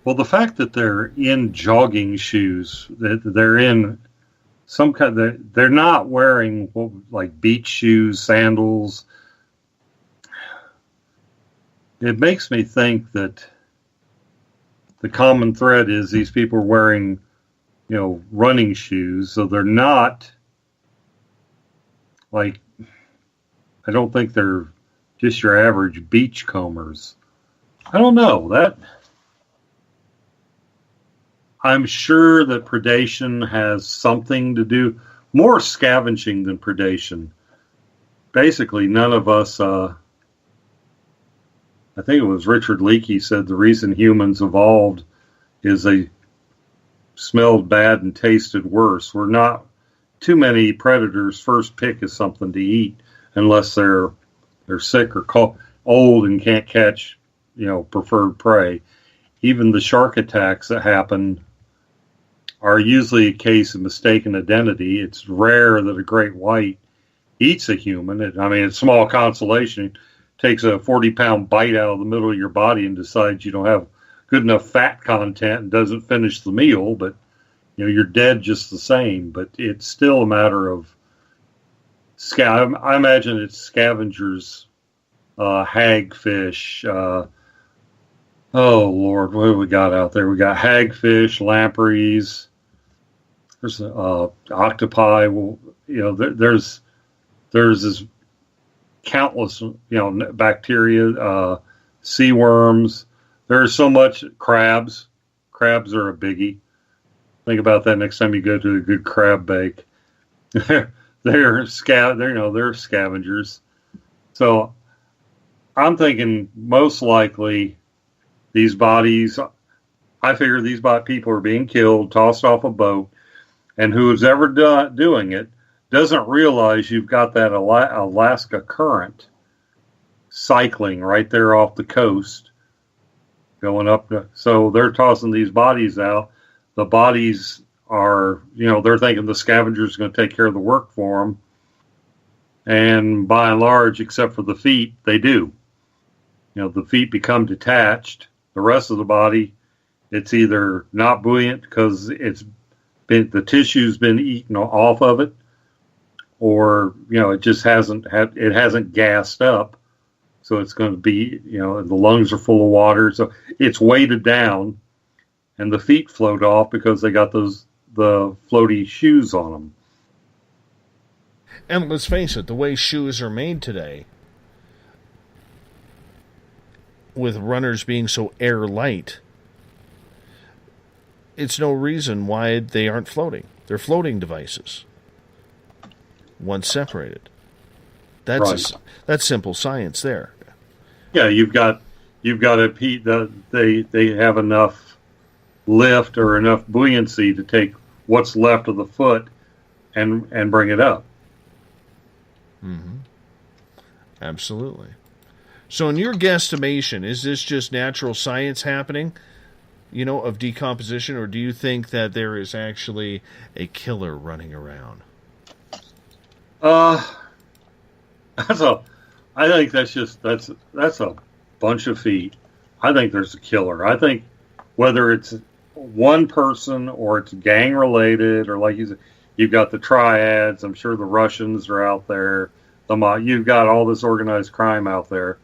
S12: Well, the fact that they're in jogging shoes, that they're in some kind of, they're not wearing like beach shoes, sandals. It makes me think that the common thread is these people are wearing, running shoes. So they're not like, I don't think they're just your average beach combers. I don't know that. I'm sure that predation has something to do, more scavenging than predation. Basically, none of us, I think it was Richard Leakey said the reason humans evolved is they smelled bad and tasted worse. We're not, too many predators' first pick is something to eat unless they're sick or old and can't catch, preferred prey. Even the shark attacks that happen are usually a case of mistaken identity. It's rare that a great white eats a human. It's small consolation. It takes a 40-pound bite out of the middle of your body and decides you don't have good enough fat content and doesn't finish the meal, but you're dead just the same. But it's still a matter of I imagine it's scavengers, hagfish. Oh Lord, what do we got out there? We got hagfish, lampreys. There's octopi. Well, there's this countless bacteria, sea worms. There's so much crabs. Crabs are a biggie. Think about that next time you go to a good crab bake. they're scavengers. So I'm thinking most likely these bodies, I figure these people are being killed, tossed off a boat, and who's ever doing it doesn't realize you've got that Alaska current cycling right there off the coast, going up. So they're tossing these bodies out. The bodies are, they're thinking the scavenger's going to take care of the work for them. And by and large, except for the feet, they do. The feet become detached. The rest of the body, it's either not buoyant because the tissue's been eaten off of it, or it just hasn't gassed up, so it's going to be the lungs are full of water, so it's weighted down, and the feet float off because they got the floaty shoes on them.
S6: And let's face it, the way shoes are made today, with runners being so air-light, it's no reason why they aren't floating. They're floating devices. Once separated. That's simple science there.
S12: Yeah, you've got they have enough lift or enough buoyancy to take what's left of the foot and bring it up.
S6: Mm-hmm. Absolutely. So in your guesstimation, is this just natural science happening, of decomposition, or do you think that there is actually a killer running around?
S12: I think that's a bunch of feet. I think there's a killer. I think whether it's one person or it's gang related, or like you said, you've got the triads. I'm sure the Russians are out there. You've got all this organized crime out there.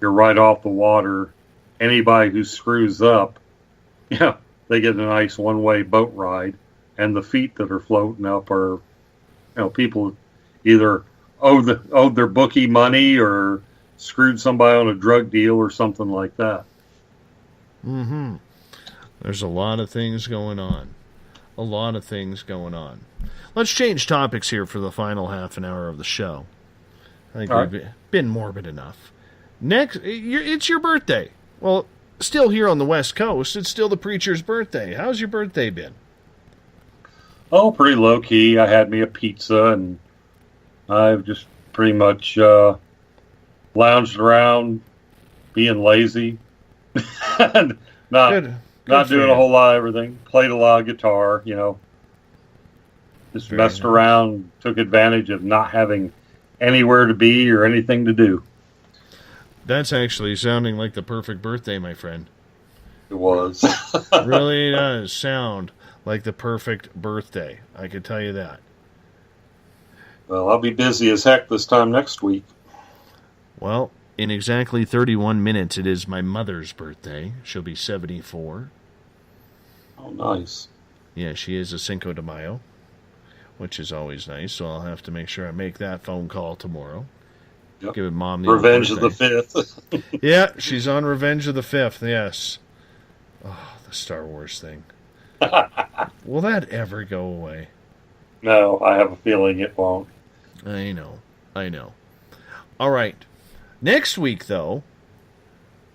S12: You're right off the water. Anybody who screws up, they get a nice one-way boat ride. And the feet that are floating up are, people either owed their bookie money or screwed somebody on a drug deal or something like that.
S6: Mm-hmm. There's a lot of things going on. Let's change topics here for the final half an hour of the show. I think we've been morbid enough. Next, it's your birthday. Well, still here on the West Coast, it's still the preacher's birthday. How's your birthday been?
S12: Oh, pretty low-key. I had me a pizza, and I've just pretty much lounged around, being lazy. Not doing a whole lot of everything. Played a lot of guitar, Just messed around, took advantage of not having anywhere to be or anything to do.
S6: That's actually sounding like the perfect birthday, my friend.
S12: It was.
S6: Really does sound like the perfect birthday. I can tell you that.
S12: Well, I'll be busy as heck this time next week.
S6: Well, in exactly 31 minutes, it is my mother's birthday. She'll be 74.
S12: Oh, nice.
S6: Yeah, she is a Cinco de Mayo, which is always nice, so I'll have to make sure I make that phone call tomorrow.
S12: Yep.
S6: Give Mom the
S12: Revenge of the 5th.
S6: Yeah, she's on Revenge of the 5th, yes. Oh, the Star Wars thing. Will that ever go away?
S12: No, I have a feeling it won't.
S6: I know. All right. Next week, though,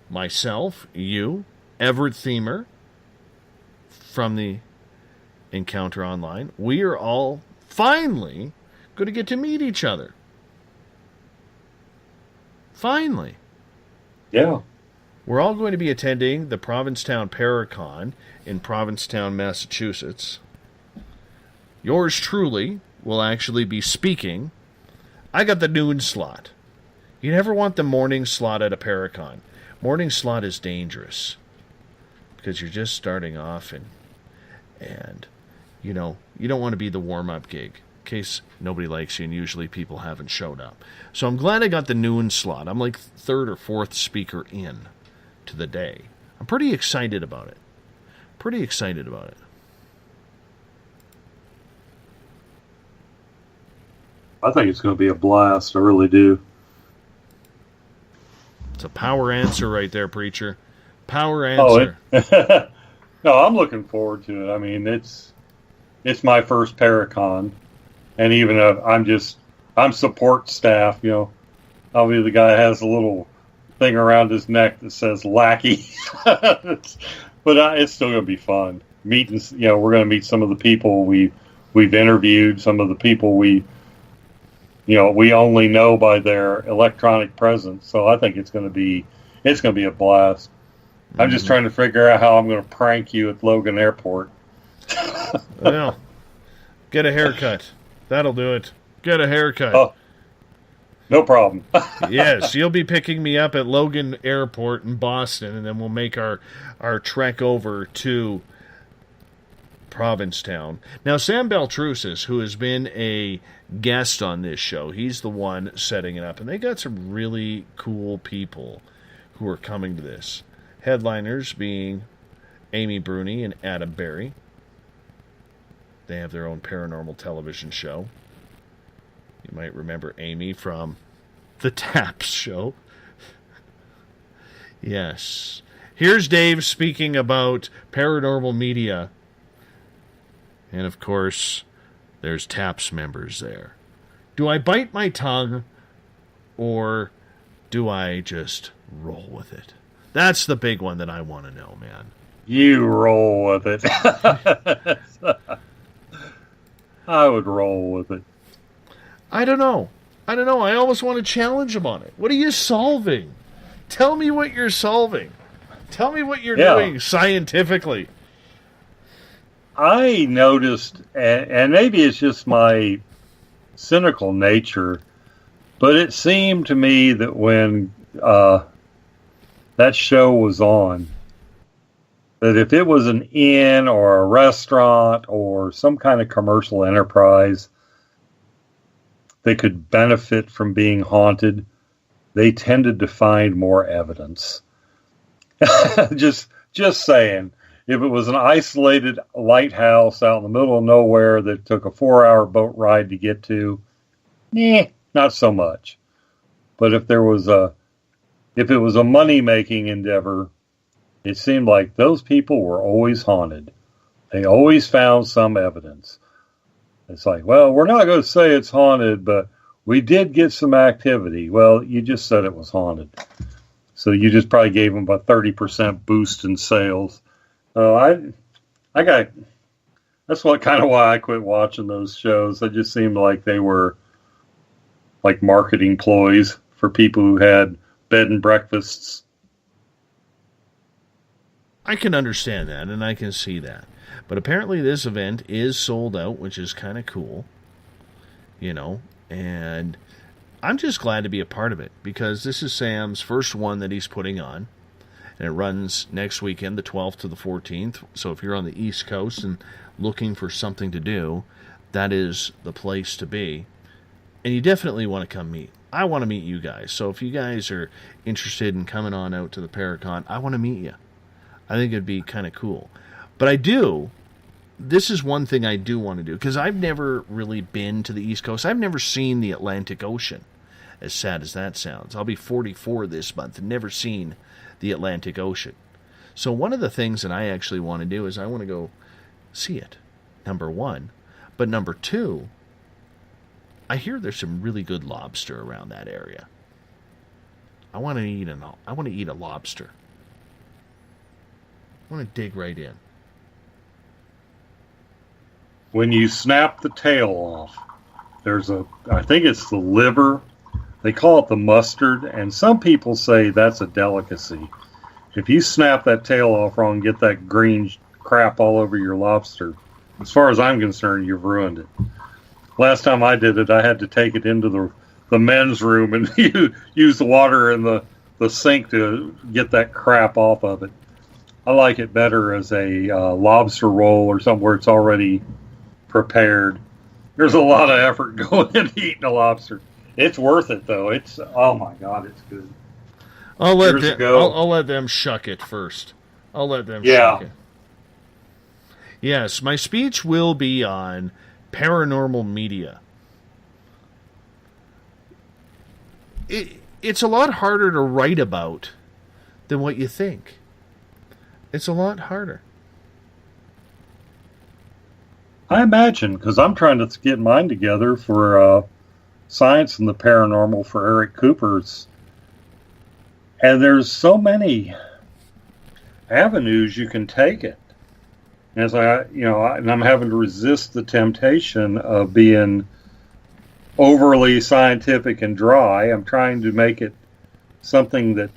S6: myself, you, Everett Thiemer from the Encounter Online, we are all finally going to get to meet each other. Finally.
S12: Yeah.
S6: We're all going to be attending the Provincetown Paracon in Provincetown, Massachusetts. Yours truly will actually be speaking. I got the noon slot. You never want the morning slot at a Paracon. Morning slot is dangerous because you're just starting off and you know, you don't want to be the warm-up gig in case nobody likes you and usually people haven't showed up. So I'm glad I got the noon slot. I'm like third or fourth speaker in to the day. I'm pretty excited about it.
S12: I think it's going to be a blast. I really do.
S6: It's a power answer right there, preacher. Power answer.
S12: No, I'm looking forward to it. I mean, it's my first Paracon, and even I'm support staff. You know, obviously the guy has a little thing around his neck that says lackey, but it's still going to be fun. Meeting, you know, we're going to meet some of the people we've interviewed, some of the people we only know by their electronic presence. So I think it's going to be a blast. I'm just trying to figure out how I'm going to prank you at Logan Airport.
S6: Well, get a haircut. That'll do it. Get a haircut.
S12: Oh, no problem.
S6: Yes, you'll be picking me up at Logan Airport in Boston, and then we'll make our trek over to Provincetown. Now, Sam Beltrusis, who has been a guest on this show, he's the one setting it up, and they got some really cool people who are coming to this. Headliners being Amy Bruni and Adam Berry. They have their own paranormal television show. You might remember Amy from the Taps show. Yes. Here's Dave speaking about paranormal media. And, of course, there's Taps members there. Do I bite my tongue or do I just roll with it? That's the big one that I want to know, man.
S12: You roll with it. I would roll with it.
S6: I don't know. I almost want to challenge him on it. What are you solving? Tell me what you're solving. Tell me what you're doing scientifically.
S12: I noticed, and maybe it's just my cynical nature, but it seemed to me that when that show was on, that if it was an inn or a restaurant or some kind of commercial enterprise that could benefit from being haunted, they tended to find more evidence. Just saying. If it was an isolated lighthouse out in the middle of nowhere that took a 4-hour boat ride to get to, not so much. But if it was a money-making endeavor, it seemed like those people were always haunted. They always found some evidence. It's like, well, we're not going to say it's haunted, but we did get some activity. Well, you just said it was haunted. So you just probably gave them about 30% boost in sales. That's why I quit watching those shows. They just seemed like they were like marketing ploys for people who had bed and breakfasts.
S6: I can understand that, and I can see that. But apparently this event is sold out, which is kind of cool. You know, and I'm just glad to be a part of it, because this is Sam's first one that he's putting on. And it runs next weekend, the 12th to the 14th. So if you're on the East Coast and looking for something to do, that is the place to be. And you definitely want to come meet. I want to meet you guys. So if you guys are interested in coming on out to the Paracon, I want to meet you. I think it'd be kind of cool. But this is one thing I do want to do, because I've never really been to the East Coast. I've never seen the Atlantic Ocean, as sad as that sounds. I'll be 44 this month and never seen the Atlantic Ocean. So one of the things that I actually want to do is I want to go see it, number one. But number two, I hear there's some really good lobster around that area. I want to eat a lobster. I want to dig right in.
S12: When you snap the tail off, I think it's the liver. They call it the mustard, and some people say that's a delicacy. If you snap that tail off wrong, get that green crap all over your lobster, as far as I'm concerned, you've ruined it. Last time I did it, I had to take it into the men's room and use the water in the sink to get that crap off of it. I like it better as a lobster roll or something where it's already prepared. There's a lot of effort going into eating a lobster. It's worth it, though. Oh my God, it's good.
S6: I'll let them shuck it first. I'll let them shuck it. Yes, my speech will be on paranormal media. It's a lot harder to write about than what you think. It's a lot harder.
S12: I imagine, because I'm trying to get mine together for Science and the Paranormal for Eric Cooper's. And there's so many avenues you can take it. And so I'm having to resist the temptation of being overly scientific and dry. I'm trying to make it something that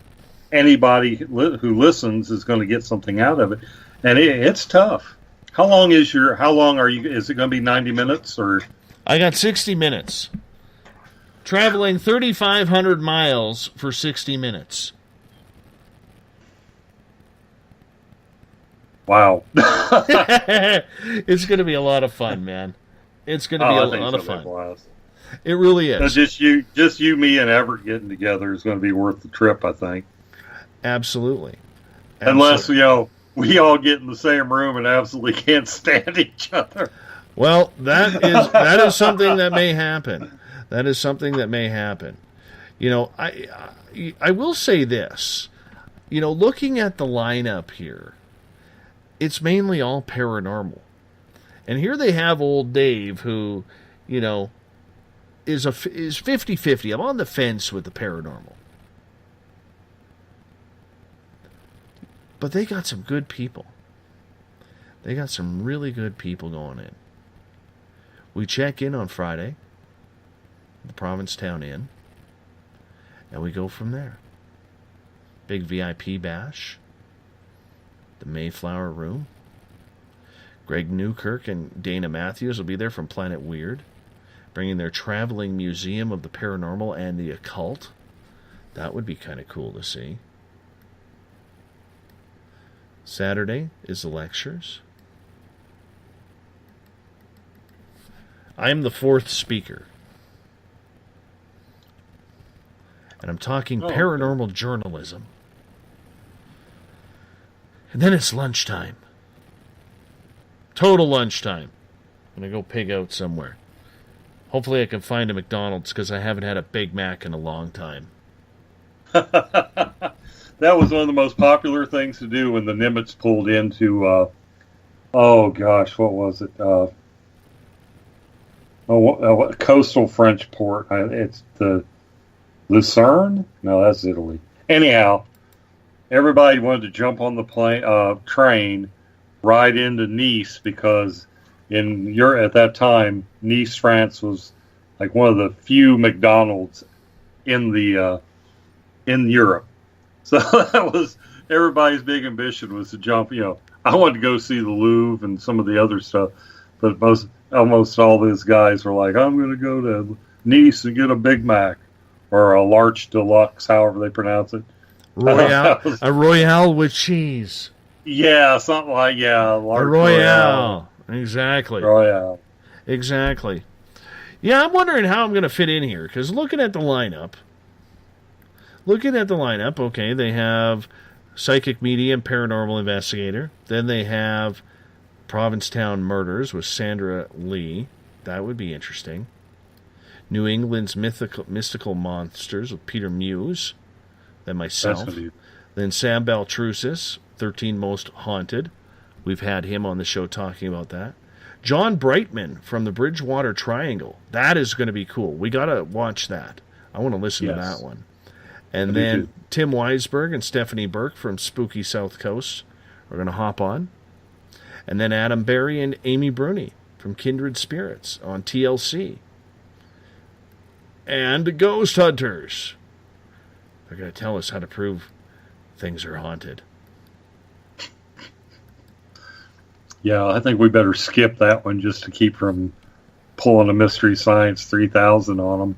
S12: anybody who listens is going to get something out of it. And it's tough. How long is it going to be 90 minutes or?
S6: I got 60 minutes. Traveling 3,500 miles for 60 minutes.
S12: Wow.
S6: It's going to be a lot of fun, man. It's going to be a lot of fun. It really is.
S12: So just you, me, and Everett getting together is going to be worth the trip, I think.
S6: Absolutely.
S12: Unless, we all get in the same room and absolutely can't stand each other.
S6: Well, that is something that may happen. That is something that may happen. I will say this. Looking at the lineup here, it's mainly all paranormal. And here they have old Dave who, is 50-50. I'm on the fence with the paranormal. But they got some good people. They got some really good people going in. We check in on Friday, the Provincetown Inn, and we go from there. Big VIP bash, the Mayflower Room. Greg Newkirk and Dana Matthews will be there from Planet Weird, bringing their traveling museum of the paranormal and the occult. That would be kind of cool to see. Saturday is the lectures. I'm the fourth speaker. And I'm talking paranormal journalism. And then it's lunchtime. Total lunchtime. I'm going to go pig out somewhere. Hopefully I can find a McDonald's because I haven't had a Big Mac in a long time.
S12: That was one of the most popular things to do when the Nimitz pulled into, what was it? Coastal French port. It's the Lucerne? No, that's Italy. Anyhow, everybody wanted to jump on the train, ride into Nice because at that time, Nice, France was like one of the few McDonald's in Europe. So that was everybody's big ambition was to jump. I wanted to go see the Louvre and some of the other stuff, but almost all those guys were like, I'm going to go to Nice and get a Big Mac or a large deluxe, however they pronounce it.
S6: A Royale with cheese.
S12: Yeah, something like
S6: a Royale. Exactly.
S12: Royale.
S6: Exactly. Yeah, I'm wondering how I'm going to fit in here because looking at the lineup, okay, they have Psychic Medium, Paranormal Investigator. Then they have Provincetown Murders with Sandra Lee. That would be interesting. New England's Mystical Monsters with Peter Muse. Then myself. Then Sam Baltrusis, 13 Most Haunted. We've had him on the show talking about that. John Brightman from the Bridgewater Triangle. That is going to be cool. We got to watch that. I want to listen to that one. And then Tim Weisberg and Stephanie Burke from Spooky South Coast are going to hop on. And then Adam Berry and Amy Bruni from Kindred Spirits on TLC. And the Ghost Hunters. They're going to tell us how to prove things are haunted.
S12: Yeah, I think we better skip that one just to keep from pulling a Mystery Science 3000 on them.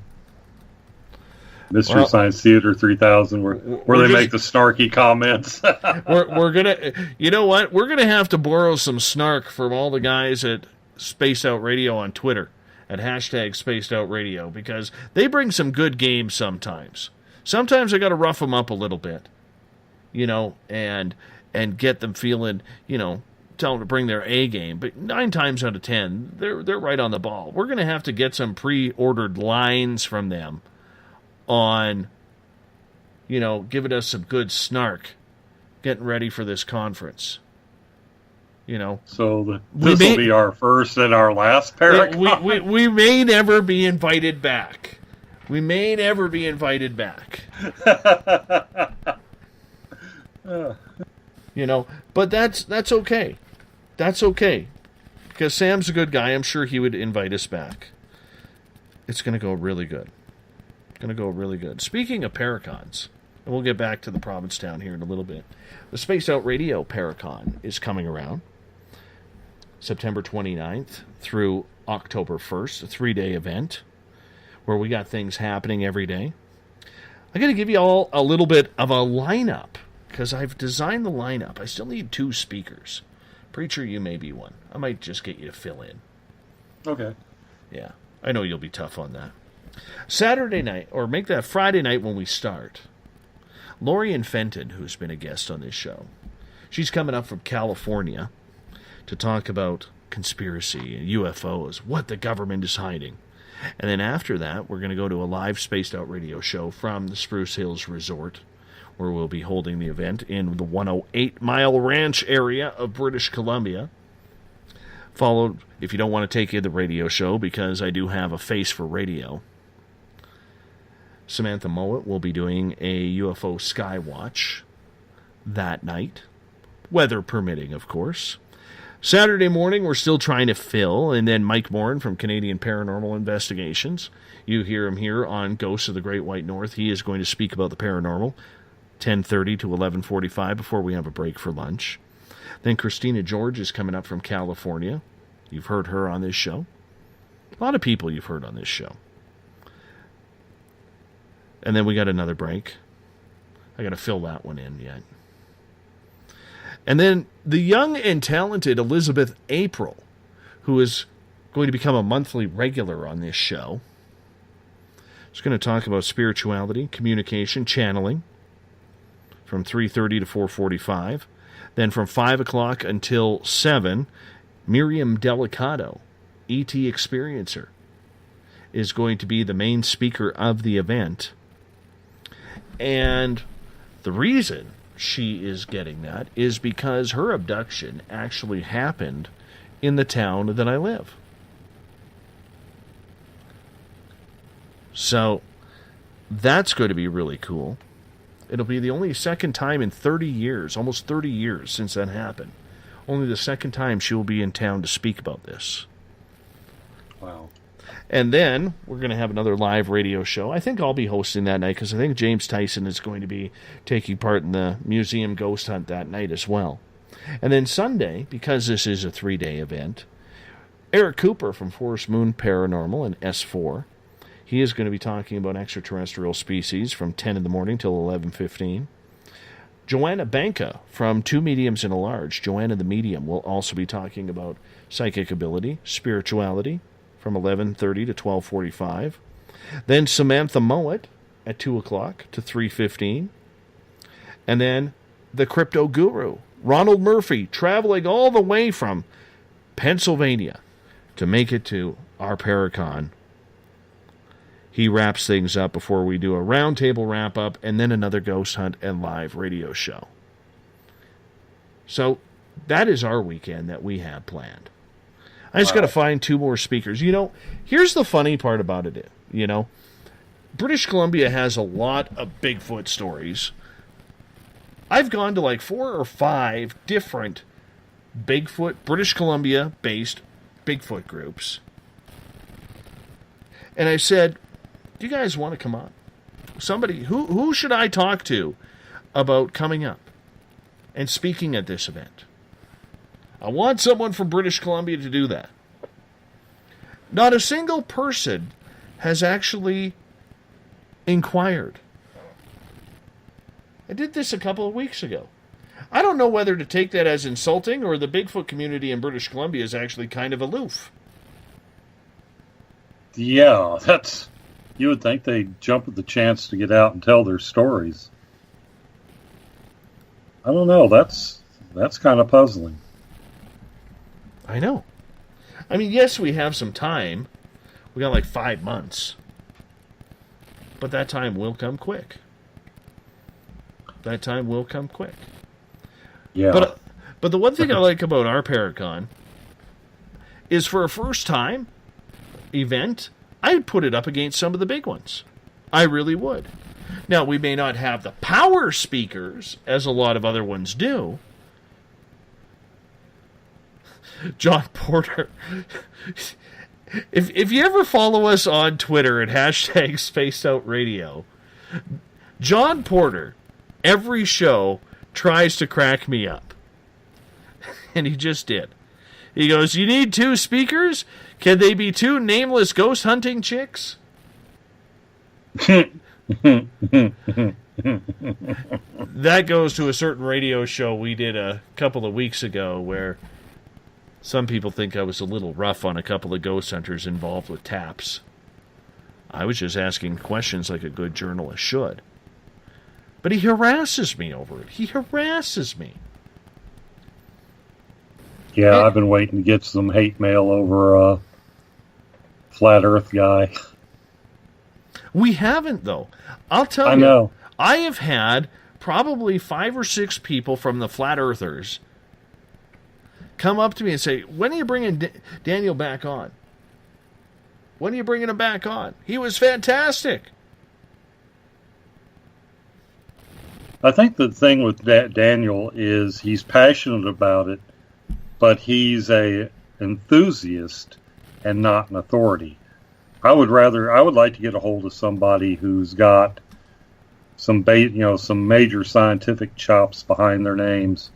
S12: Mystery Science Theater 3000, where they make the snarky comments.
S6: we're gonna, you know what? We're gonna have to borrow some snark from all the guys at Spaced Out Radio on Twitter at hashtag Spaced Out Radio, because they bring some good games sometimes. Sometimes I got to rough them up a little bit, you know, and get them feeling, you know, tell them to bring their A game. But 9 times out of 10, they're right on the ball. We're gonna have to get some pre-ordered lines from them on, you know, giving us some good snark, getting ready for this conference. You know,
S12: so this will be our first and our last Paracon.
S6: We may never be invited back. We may never be invited back. You know, but that's okay. That's okay, because Sam's a good guy. I'm sure he would invite us back. It's going to go really good. Going to go really good. Speaking of Paracons, and we'll get back to the Provincetown here in a little bit. The Spaced Out Radio Paracon is coming around September 29th through October 1st, a 3-day event where we got things happening every day. I got to give you all a little bit of a lineup because I've designed the lineup. I still need 2 speakers. Preacher, you may be one. I might just get you to fill in.
S12: Okay.
S6: Yeah, I know you'll be tough on that. Saturday night, or make that Friday night when we start, Lorian Fenton, who's been a guest on this show, she's coming up from California to talk about conspiracy and UFOs, what the government is hiding. And then after that, we're going to go to a live Spaced Out Radio show from the Spruce Hills Resort, where we'll be holding the event in the 108 Mile Ranch area of British Columbia. Followed, if you don't want to take in the radio show, because I do have a face for radio, Samantha Mowat will be doing a UFO Skywatch that night, weather permitting, of course. Saturday morning, we're still trying to fill, and then Mike Morin from Canadian Paranormal Investigations. You hear him here on Ghosts of the Great White North. He is going to speak about the paranormal, 10:30 to 11:45, before we have a break for lunch. Then Christina George is coming up from California. You've heard her on this show. A lot of people you've heard on this show. And then we got another break. I got to fill that one in yet. And then the young and talented Elizabeth April, who is going to become a monthly regular on this show, is going to talk about spirituality, communication, channeling from 3:30 to 4:45. Then from 5 o'clock until 7, Miriam Delicato, E.T. Experiencer, is going to be the main speaker of the event. And the reason she is getting that is because her abduction actually happened in the town that I live. So that's going to be really cool. It'll be the only second time in 30 years, almost 30 years since that happened. Only the second time she will be in town to speak about this.
S12: Wow.
S6: And then we're going to have another live radio show. I think I'll be hosting that night because I think James Tyson is going to be taking part in the museum ghost hunt that night as well. And then Sunday, because this is a 3-day event, Eric Cooper from Forest Moon Paranormal and S4, he is going to be talking about extraterrestrial species from 10 in the morning till 11:15. Joanna Banca from Two Mediums and a Large, Joanna the Medium, will also be talking about psychic ability, spirituality, from 11:30 to 12:45. Then Samantha Mowat at 2 o'clock to 3:15. And then the crypto guru, Ronald Murphy, traveling all the way from Pennsylvania to make it to our Paracon. He wraps things up before we do a roundtable wrap-up and then another ghost hunt and live radio show. So that is our weekend that we have planned. I just got to find 2 more speakers. Here's the funny part about it, British Columbia has a lot of Bigfoot stories. I've gone to like 4 or 5 different British Columbia-based Bigfoot groups. And I said, do you guys want to come on? Somebody, who should I talk to about coming up and speaking at this event? I want someone from British Columbia to do that. Not a single person has actually inquired. I did this a couple of weeks ago. I don't know whether to take that as insulting or the Bigfoot community in British Columbia is actually kind of aloof.
S12: Yeah, you would think they'd jump at the chance to get out and tell their stories. I don't know. That's kind of puzzling.
S6: I know. I mean, yes, we have some time. We got like 5 months. But that time will come quick. That time will come quick.
S12: Yeah.
S6: But the one thing I like about our Paracon is for a first-time event, I'd put it up against some of the big ones. I really would. Now, we may not have the power speakers, as a lot of other ones do. John Porter. If you ever follow us on Twitter at #SpacedOutRadio, John Porter, every show, tries to crack me up. And he just did. He goes, you need 2 speakers? Can they be 2 nameless ghost hunting chicks? That goes to a certain radio show we did a couple of weeks ago where some people think I was a little rough on a couple of ghost hunters involved with taps. I was just asking questions like a good journalist should. But he harasses me over it. He harasses me.
S12: Yeah, I've been waiting to get some hate mail over a flat earth guy.
S6: We haven't, though. I'll tell you. I know. I have had probably 5 or 6 people from the flat earthers come up to me and say, when are you bringing Daniel back on? When are you bringing him back on? He was fantastic.
S12: I think the thing with Daniel is he's passionate about it, but he's a enthusiast and not an authority. I would like to get a hold of somebody who's got some major scientific chops behind their names.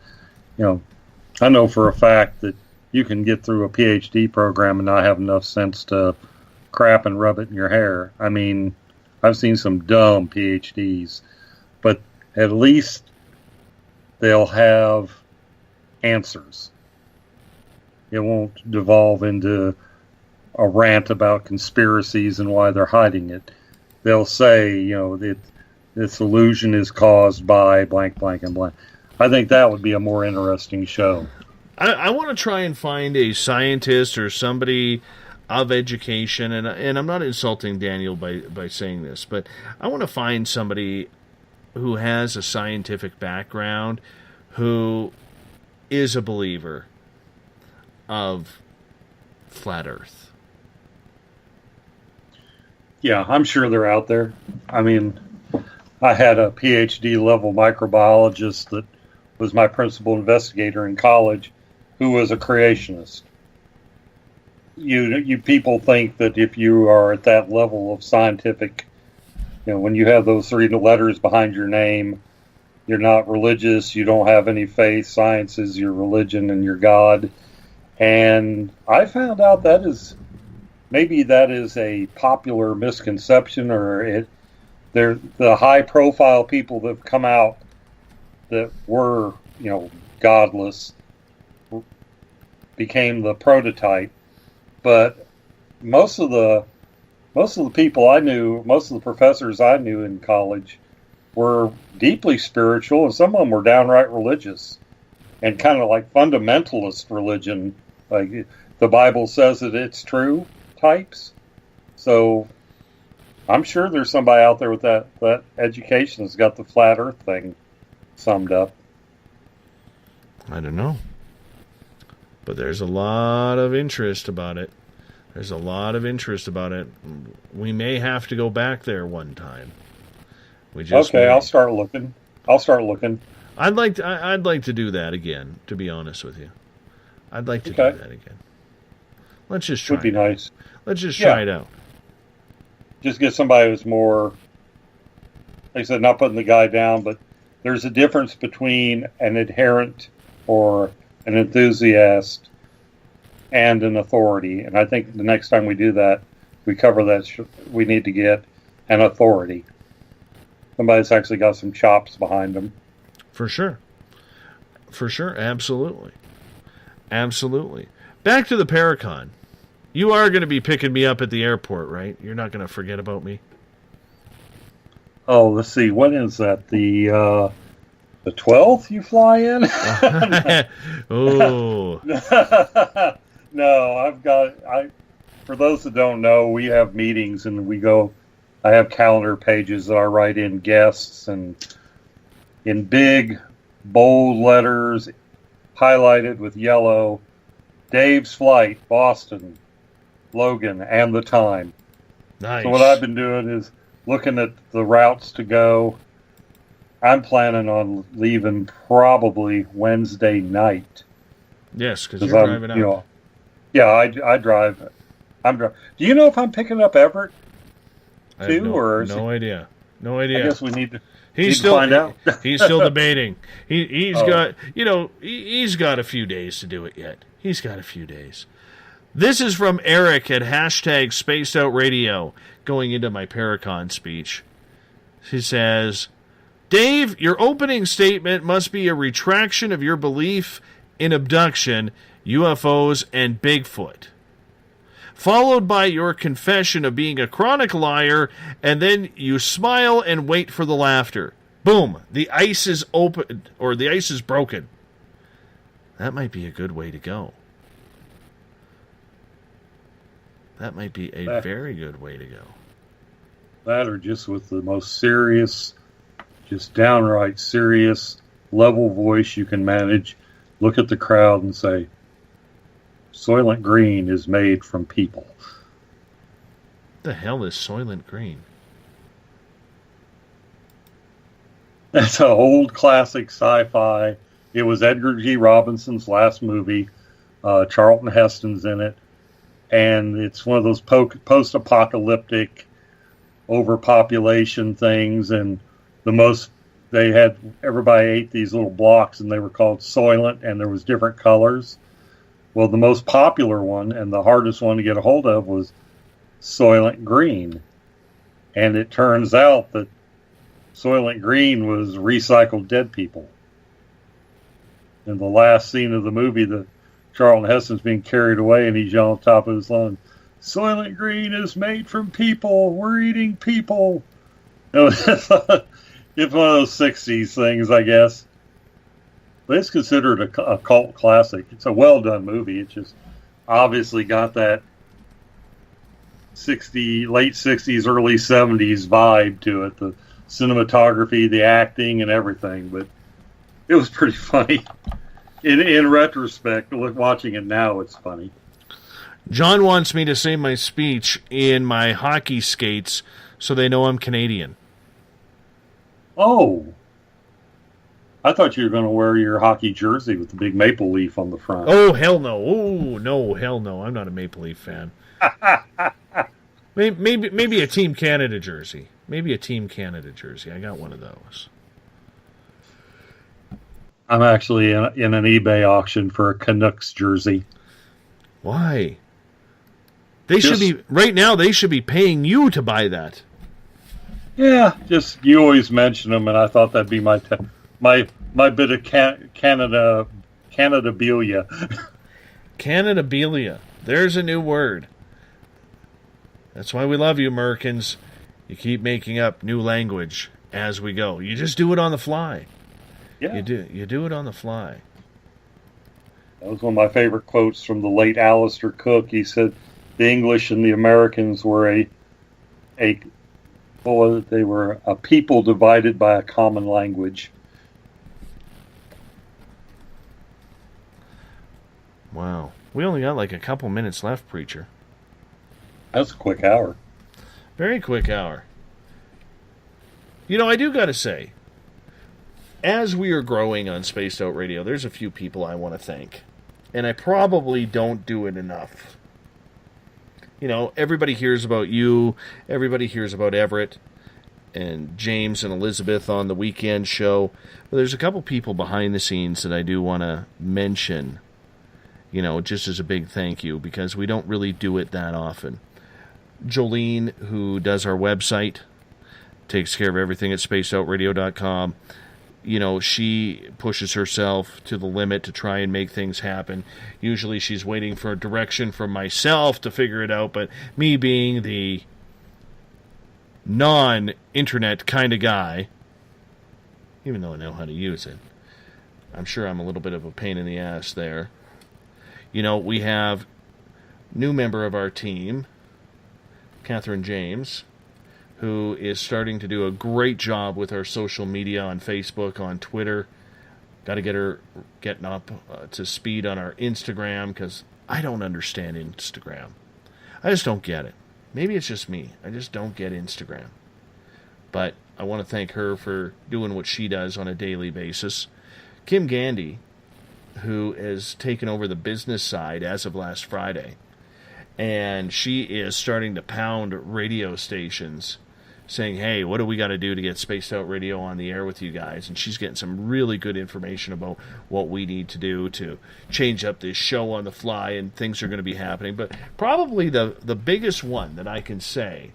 S12: I know for a fact that you can get through a PhD program and not have enough sense to crap and rub it in your hair. I mean, I've seen some dumb PhDs, but at least they'll have answers. It won't devolve into a rant about conspiracies and why they're hiding it. They'll say, this illusion is caused by blank, blank, and blank. I think that would be a more interesting show.
S6: I want to try and find a scientist or somebody of education, and I'm not insulting Daniel by saying this, but I want to find somebody who has a scientific background, who is a believer of flat Earth.
S12: Yeah, I'm sure they're out there. I mean, I had a PhD level microbiologist that was my principal investigator in college who was a creationist. You people think that if you are at that level of scientific, when you have those 3 letters behind your name, you're not religious, you don't have any faith, science is your religion and your God. And I found out that is a popular misconception, or they're the high profile people that have come out that were, godless became the prototype. But most of the people I knew, most of the professors I knew in college were deeply spiritual, and some of them were downright religious and kind of like fundamentalist religion, like the Bible says that it's true types. So I'm sure there's somebody out there with that education that's got the flat earth thing summed up.
S6: I don't know. But there's a lot of interest about it. We may have to go back there one time.
S2: I'll start looking.
S6: I'd like to do that again, to be honest with you. I'd like to do that again. Let's just try
S2: it. Would be nice.
S6: Let's just try it out.
S2: Just get somebody who's more, like I said, not putting the guy down, but there's a difference between an adherent or an enthusiast and an authority. And I think the next time we do that, we cover that, we need to get an authority. Somebody that's actually got some chops behind them.
S6: For sure. Absolutely. Back to the Paracon. You are going to be picking me up at the airport, right? You're not going to forget about me?
S2: Oh, let's see. When is that? The 12th you fly in?
S6: Oh.
S2: No, for those that don't know, we have meetings and I have calendar pages that I write in guests and in big, bold letters, highlighted with yellow, Dave's flight, Boston, Logan, and the time.
S6: Nice.
S2: So what I've been doing is looking at the routes to go. I'm planning on leaving probably Wednesday night.
S6: Yes, because you're driving out.
S2: I drive. Do you know if I'm picking up Everett too,
S6: no idea.
S2: I guess we need to.
S6: He's still find out. He's still debating. He's got a few days to do it yet. He's got a few days. This is from Eric at hashtag Spaced Out Radio, going into my Paracon speech. He says, Dave, your opening statement must be a retraction of your belief in abduction, UFOs, and Bigfoot, followed by your confession of being a chronic liar, and then you smile and wait for the laughter. Boom, the ice is open, or the ice is broken. That might be a good way to go. That might be a very good way to go.
S2: That or just with the most serious, just downright serious, level voice you can manage, look at the crowd and say, Soylent Green is made from people.
S6: The hell is Soylent Green?
S2: That's an old classic sci-fi. It was Edgar G. Robinson's last movie. Charlton Heston's in it. And it's one of those post-apocalyptic overpopulation things. And everybody ate these little blocks and they were called Soylent and there was different colors. Well, the most popular one and the hardest one to get a hold of was Soylent Green. And it turns out that Soylent Green was recycled dead people. In the last scene of the movie, Charlton Heston's being carried away and he's yelling on top of his lungs, Soylent Green is made from people. We're eating people. It's one of those 60s things, I guess. But it's considered a cult classic. It's a well-done movie. It just obviously got that late 60s, early 70s vibe to it. The cinematography, the acting, and everything. But it was pretty funny. In retrospect, watching it now, it's funny.
S6: John wants me to say my speech in my hockey skates so they know I'm Canadian.
S2: Oh. I thought you were going to wear your hockey jersey with the big maple leaf on the front.
S6: Oh, hell no. Oh, no, hell no. I'm not a Maple Leaf fan. Maybe a Team Canada jersey. I got one of those.
S2: I'm actually in an eBay auction for a Canucks jersey.
S6: Why? They should be paying you to buy that.
S2: Yeah, just you always mention them, and I thought that'd be my bit of Canadabilia.
S6: Canadabilia. There's a new word. That's why we love you, Americans. You keep making up new language as we go. You just do it on the fly.
S2: Yeah.
S6: You do it on the fly.
S2: That was one of my favorite quotes from the late Alistair Cook. He said the English and the Americans were they were a people divided by a common language.
S6: Wow. We only got like a couple minutes left, Preacher.
S2: That's a quick hour.
S6: Very quick hour. You know, I do got to say, as we are growing on Spaced Out Radio, there's a few people I want to thank. And I probably don't do it enough. You know, everybody hears about you. Everybody hears about Everett and James and Elizabeth on the weekend show. But there's a couple people behind the scenes that I do want to mention, you know, just as a big thank you, because we don't really do it that often. Jolene, who does our website, takes care of everything at spacedoutradio.com. You know, she pushes herself to the limit to try and make things happen. Usually she's waiting for a direction from myself to figure it out, but me being the non-internet kind of guy, even though I know how to use it, I'm sure I'm a little bit of a pain in the ass there. You know, we have new member of our team, Catherine James, who is starting to do a great job with our social media on Facebook, on Twitter. Got to get her getting up to speed on our Instagram, because I don't understand Instagram. I just don't get it. Maybe it's just me. I just don't get Instagram. But I want to thank her for doing what she does on a daily basis. Kim Gandy, who has taken over the business side as of last Friday, and she is starting to pound radio stations saying, hey, what do we got to do to get Spaced Out Radio on the air with you guys? And she's getting some really good information about what we need to do to change up this show on the fly, and things are going to be happening. But probably the biggest one that I can say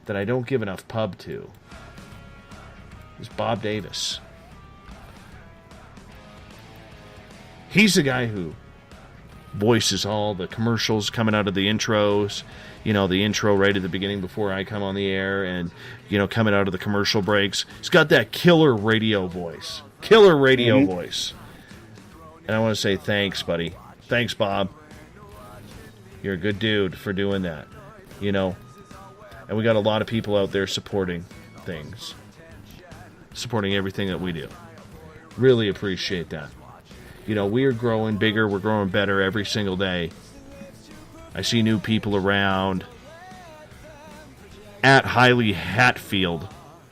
S6: that I don't give enough pub to is Bob Davis. He's the guy who voices all the commercials coming out of the intros, you know, the intro right at the beginning before I come on the air, and, you know, coming out of the commercial breaks. He's got that killer radio voice. Killer radio voice. And I want to say thanks, buddy. Thanks, Bob. You're a good dude for doing that, you know. And we got a lot of people out there supporting things. Supporting everything that we do. Really appreciate that. You know, we are growing bigger, we're growing better every single day. I see new people around. At Hiley Hatfield,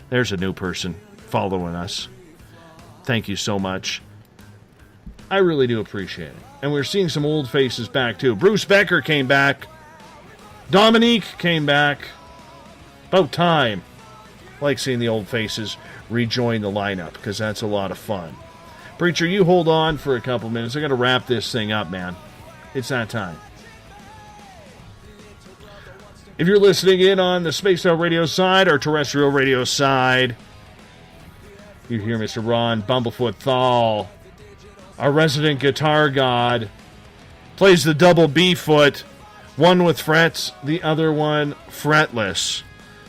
S6: there's a new person following us. Thank you so much. I really do appreciate it. And we're seeing some old faces back, too. Bruce Becker came back. Dominique came back. About time. I like seeing the old faces rejoin the lineup, because that's a lot of fun. Preacher, you hold on for a couple minutes. I got to wrap this thing up, man. It's that time. If you're listening in on the Spaced Out Radio side or terrestrial radio side, you hear Mr. Ron Bumblefoot THAL, our resident guitar god, plays the double B foot, one with frets, the other one fretless.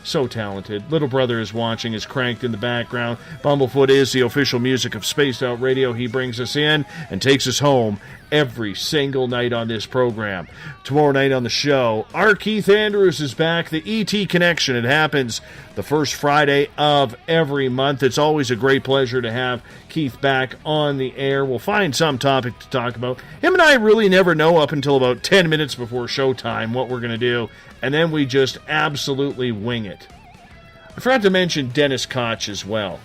S6: So talented. Little brother is watching, is cranked in the background. Bumblefoot is the official music of Spaced Out Radio. He brings us in and takes us home every single night on this program. Tomorrow night on the show, our Keith Andrews is back. The ET Connection. It happens the first Friday of every month. It's always a great pleasure to have Keith back on the air. We'll find some topic to talk about. Him and I really never know up until about 10 minutes before showtime what we're going to do, and then we just absolutely wing it. I forgot to mention Dennis Koch as well.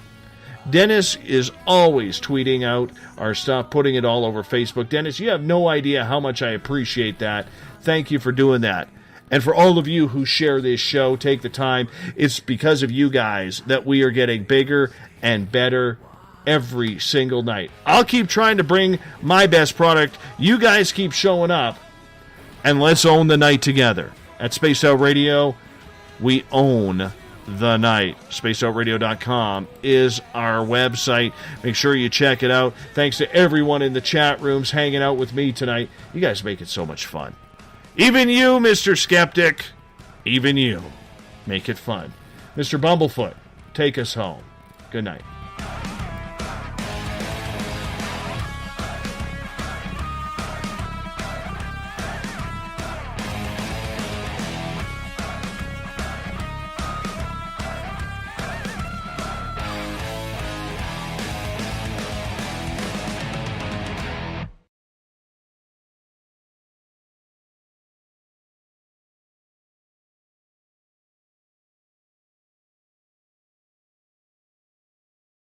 S6: Dennis is always tweeting out our stuff, putting it all over Facebook. Dennis, you have no idea how much I appreciate that. Thank you for doing that. And for all of you who share this show, take the time. It's because of you guys that we are getting bigger and better every single night. I'll keep trying to bring my best product. You guys keep showing up, and let's own the night together. At Spaced Out Radio, we own the night. SpacedOutRadio.com is our website. Make sure you check it out. Thanks to everyone in the chat rooms hanging out with me tonight. You guys make it so much fun. Even you, Mr. Skeptic, even you make it fun. Mr. Bumblefoot, take us home. Good night.